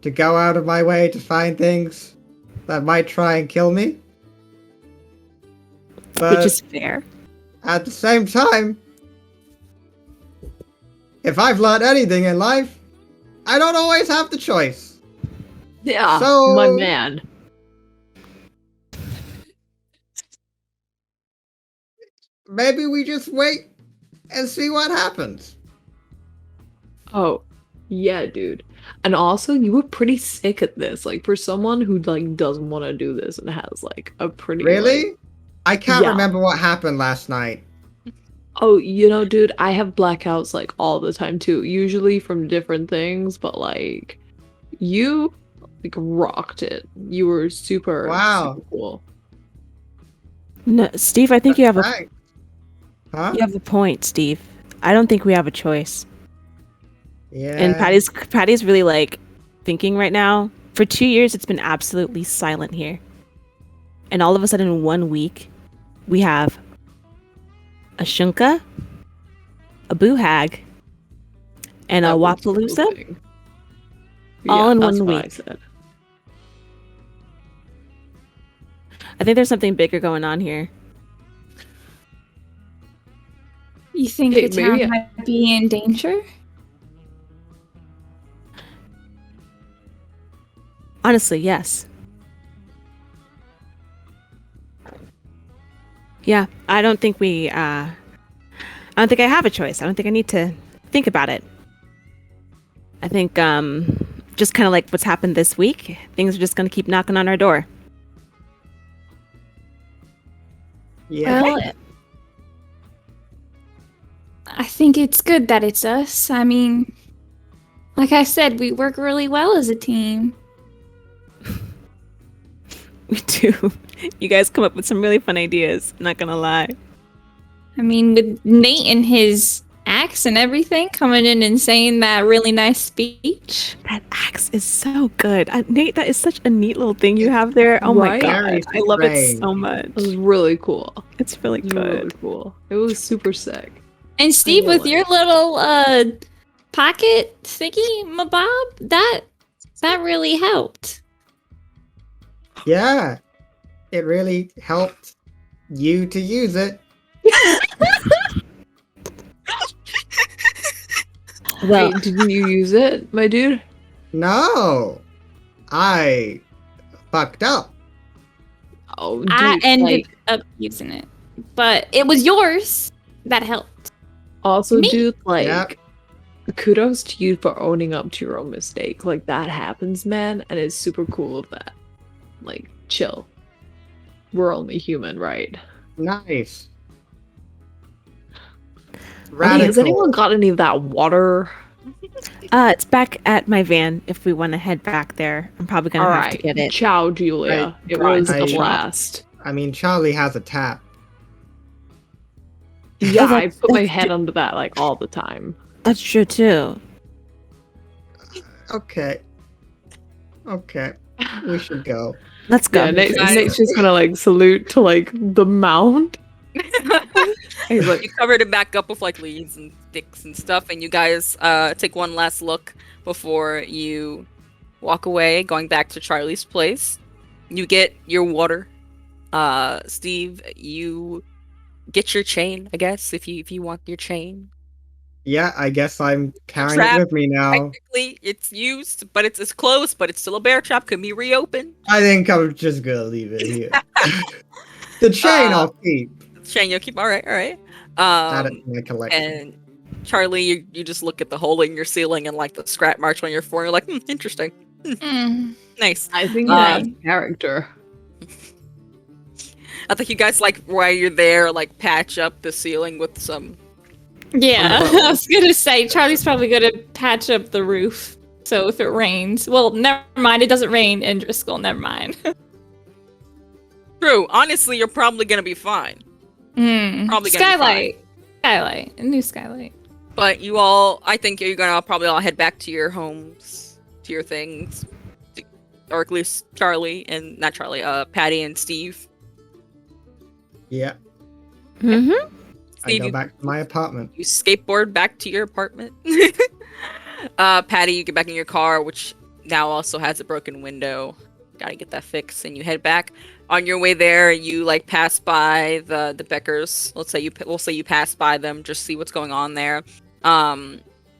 to go out of my way to find things that might try and kill me. But Which is fair. at the same time, if I've learned anything in life, I don't always have the choice. yeah, So- my man. Maybe we just wait and see what happens. Oh, yeah, dude. And also, you were pretty sick at this. Like, for someone who, like, doesn't want to do this and has, like, a pretty, Really? like- I can't Yeah. remember what happened last night. Oh, you know, dude, I have blackouts, like, all the time, too. Usually from different things, but, like, you like rocked it. You were super, Wow. super cool. No, Steve, I think you have a Right. Huh? you have a point, Steve. I don't think we have a choice. Yeah. And Patty's really like thinking right now. For 2 years, it's been absolutely silent here, and all of a sudden, in 1 week, we have a shunka, a boo hag, and a That was the cool Wapalooza. thing. All in that's 1 what I week. said. I think there's something bigger going on here. You think Hey, the town maybe- might be in danger? Honestly, yes. Yeah, I don't think I don't think I have a choice. I don't think I need to think about it. I think just kind of like what's happened this week, things are just going to keep knocking on our door. Yeah. Well, I think it's good that it's us. I mean, like I said, we work really well as a team. We do. You guys come up with some really fun ideas, not going to lie. I mean, with Nate and his axe and everything coming in and saying that really nice speech. That axe is so good. Nate, that is such a neat little thing you have there. Oh my Right? god. Very I love it strange. so much. It was really cool. It's really It was really good. cool. It was super sick. And Steve, with Really? your little pocket thingy, mabob, that really helped. Yeah. It really helped you to use it. Well, Wait, didn't you use it, my dude? No. I fucked up. Oh, dude, I ended like, up using it, but it was yours that helped. also, Me. dude, like, Yep. kudos to you for owning up to your own mistake. Like, that happens, man, and it's super cool of that. Like, chill. We're only human, right? Nice. I mean, has Radical. anyone got any of that water? it's back at my van if we want to head back there. I'm probably going to have to get it. Ciao, Julia. I- It was I- a blast. I mean, Charlie has a tap. Yeah, I that's- put my that's head ju- under that, like, all the time. That's true too. Okay. Okay. We should go. Let's go. Yeah, guys- Nate's just gonna, like, salute to, like, the mound. He's like, You covered it back up with like leaves and sticks and stuff, and you guys take one last look before you walk away, going back to Charlie's place. You get your water. Steve, you get your chain, I guess, if you want your chain. Yeah, I guess I'm carrying Trap. it with me now. Technically, it's used, but it's closed, but it's still a bear trap. Can be reopened. I think I'm just gonna leave it here. The chain I'll keep. Chain, you'll keep. All right, all right. Add it to my collection. And Charlie, you just look at the hole in your ceiling and like the scrap marks on your floor. You're like, interesting, Mm. nice. I think Um, that's character. I think you guys like while you're there, like patch up the ceiling with some. Yeah, Umbrella. I was gonna say Charlie's probably gonna patch up the roof. So if it rains, well, never mind. It doesn't rain in Driscoll. Never mind. True. Honestly, you're probably gonna be fine. Mm. Probably gonna be skylight, a new skylight. But you all, I think you're gonna probably all head back to your homes, to your things, or at least Charlie and not Charlie, Patty and Steve. Yeah, Mm-hmm. I Steve, go you, back to my apartment. you skateboard back to your apartment. Patty, you get back in your car, which now also has a broken window. Gotta get that fixed, and you head back. On your way there, you like pass by the Beckers. We'll say you pass by them, just see what's going on there.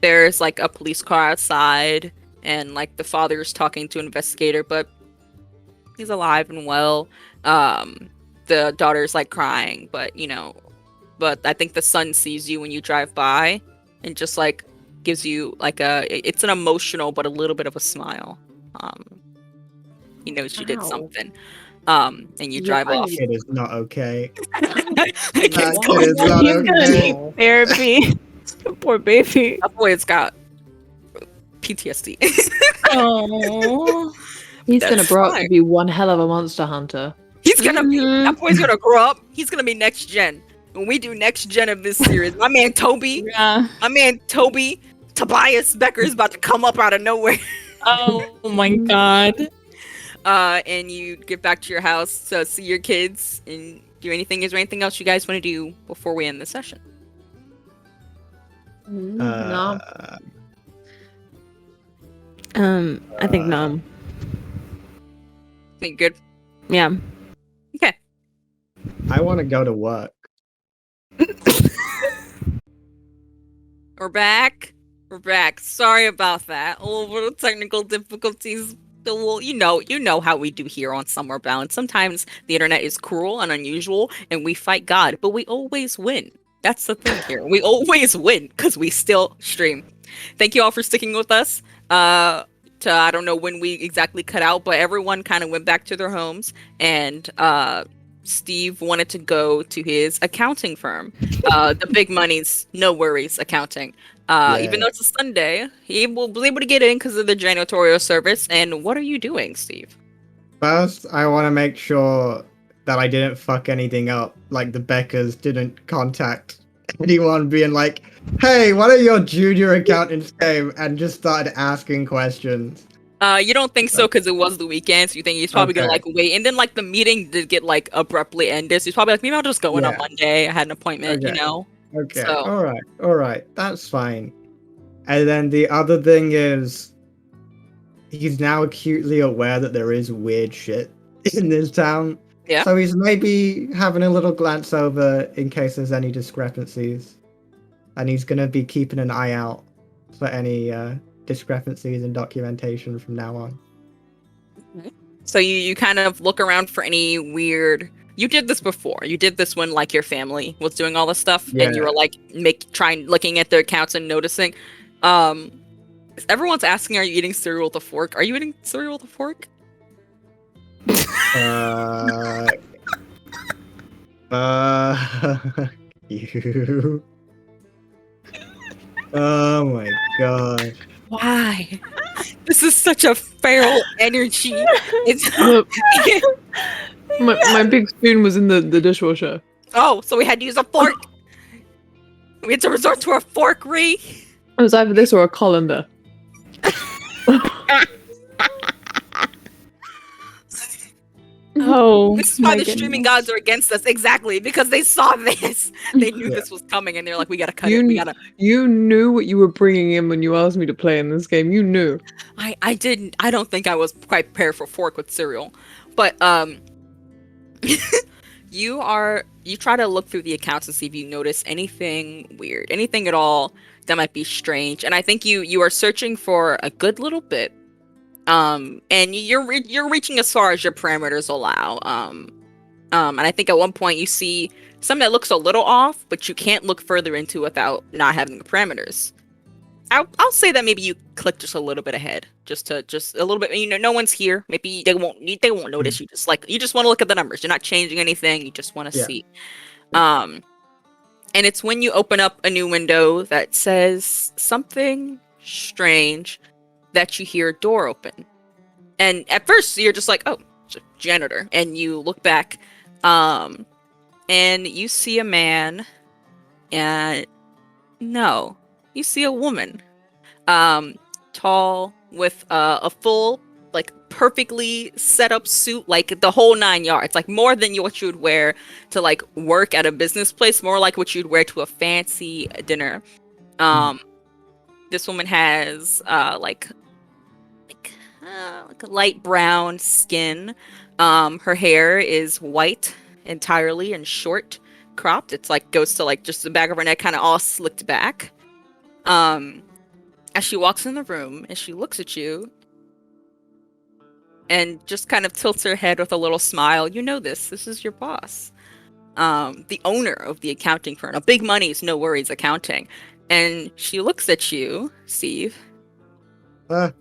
There's like a police car outside, and like the father's talking to an investigator, but he's alive and well. The daughter's like crying, but I think the son sees you when you drive by, and just like gives you like it's an emotional but a little bit of a smile. He knows you did Ow. something. And you drive Yeah, off. It is not okay. That That kid is not He's gonna okay. need therapy. Poor baby. boy has got PTSD. Oh, He's gonna That's grow up fine. to be one hell of a monster hunter. He's gonna be, that boy's gonna grow up. He's gonna be next gen. When we do next gen of this series, my man Toby, Tobias Becker is about to come up out of nowhere. Oh my god. And you get back to your house to see your kids and do anything. Is there anything else you guys want to do before we end the session? No. I think no. Think good. Yeah. Okay. I want to go to work. We're back. We're back. Sorry about that. A little technical difficulties. Well, you know how we do here on Somewhere Bound. Sometimes the internet is cruel and unusual, and we fight God, but we always win. That's the thing here. We always win because we still stream. Thank you all for sticking with us. I don't know when we exactly cut out, but everyone kind of went back to their homes, and Steve wanted to go to his accounting firm, the Big Money's No Worries Accounting. Even though it's a Sunday, he will be able to get in because of the janitorial service. And what are you doing, Steve? First, I want to make sure that I didn't fuck anything up. Like the Beckers didn't contact anyone being like, hey, one of your junior accountants came and just started asking questions. You don't think so because it was the weekend, so you think he's probably gonna Okay. like wait, and then like the meeting did get like abruptly ended, so he's probably like, maybe I'll just go in on Yeah. Monday. I had an appointment, Okay. you know. Okay, So- all right, that's fine. And then the other thing is, he's now acutely aware that there is weird shit in this town. Yeah. So he's maybe having a little glance over in case there's any discrepancies. And he's gonna be keeping an eye out for any discrepancies in documentation from now on. So you kind of look around for any weird. You did this before. You did this when like your family was doing all this stuff, and you Yeah. were like looking at their accounts and noticing. Everyone's asking, "Are you eating cereal with a fork? Are you eating cereal with a fork?" You. Oh my god. Why? This is such a feral energy. It's Look, my big spoon was in the dishwasher. oh, so we had to use a fork. We had to resort to a forkery. It was either this or a colander. Oh. This is why my the streaming goodness. gods are against us. Exactly, because they saw this. They knew Yeah. this was coming, and they're like, "We gotta cut it. We gotta." You knew what you were bringing in when you asked me to play in this game. You knew. I didn't. I don't think I was quite prepared for fork with cereal, but you try to look through the accounts and see if you notice anything weird, anything at all that might be strange. And I think you are searching for a good little bit. And you're reaching as far as your parameters allow. And I think at one point you see something that looks a little off, but you can't look further into without not having the parameters. I'll say that maybe you click just a little bit ahead, just a little bit. You know, no one's here. Maybe they won't notice you. You just want to look at the numbers. You're not changing anything. You just want to Yeah. see. And it's when you open up a new window that says something strange that you hear a door open. And at first you're just like, oh, it's a janitor. And you look back, and you see a man, and no, you see a woman, tall with a full, like perfectly set up suit, like the whole 9 yards, like more than what you would wear to like work at a business place, more like what you'd wear to a fancy dinner. This woman has like a light brown skin. Her hair is white entirely and short cropped. It's like goes to like just the back of her neck, kind of all slicked back. As she walks in the room and she looks at you and just kind of tilts her head with a little smile. You know this is your boss, the owner of the accounting firm, a Big Money's No Worries Accounting. And she looks at you, Steve. Hi.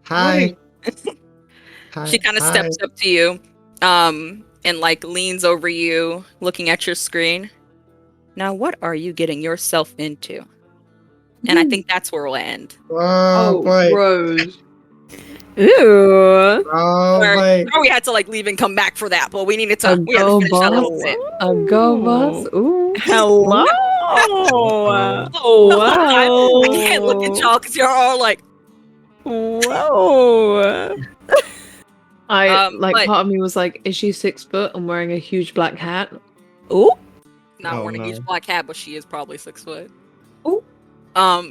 Hi. She kind of steps up to you, and like leans over you, looking at your screen. Now, what are you getting yourself into? And I think that's where we'll end. Oh boy. Rose. Ooh. Oh Or, my. or we had to like leave and come back for that, but we needed to. A We had to go finish that little boss. bit. A go boss. Ooh. Hello. Uh-oh. I can't look at y'all because you're all like, Whoa. but- Part of me was like, is she 6 foot and wearing a huge black hat? Ooh. not Oh, wearing a huge no. black hat, but she is probably 6 foot. Ooh.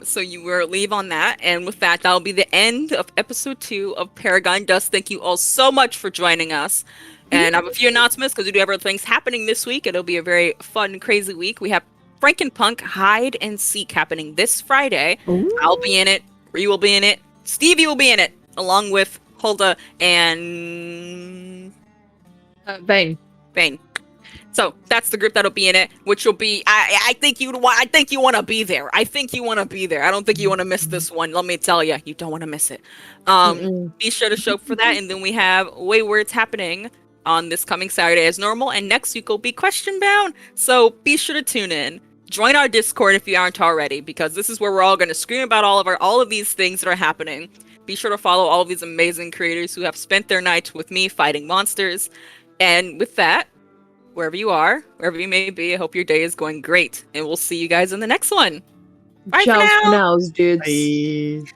So you will leave on that, and with that, that'll be the end of episode 2 of Paragon Dust. Thank you all so much for joining us. And I have a few announcements because we do have other things happening this week. It'll be a very fun and crazy week. We have Frankenpunk Hide and Seek happening this Friday. Ooh. I'll be in it. Ree will be in it. Stevie will be in it, along with Hulda and Vane. Bane. So that's the group that'll be in it, which will be. I think you want to be there. I think you want to be there. I don't think you want to miss this one. Let me tell you, you don't want to miss it. Be sure to show up for that, and then we have Wayward's happening on this coming Saturday as normal, and next week will be Question Bound. So be sure to tune in. Join our Discord if you aren't already, because this is where we're all going to scream about all of these things that are happening. Be sure to follow all of these amazing creators who have spent their night with me fighting monsters. And with that, wherever you are, wherever you may be, I hope your day is going great. And we'll see you guys in the next one. Bye Ciao for now. for now, dudes. Bye.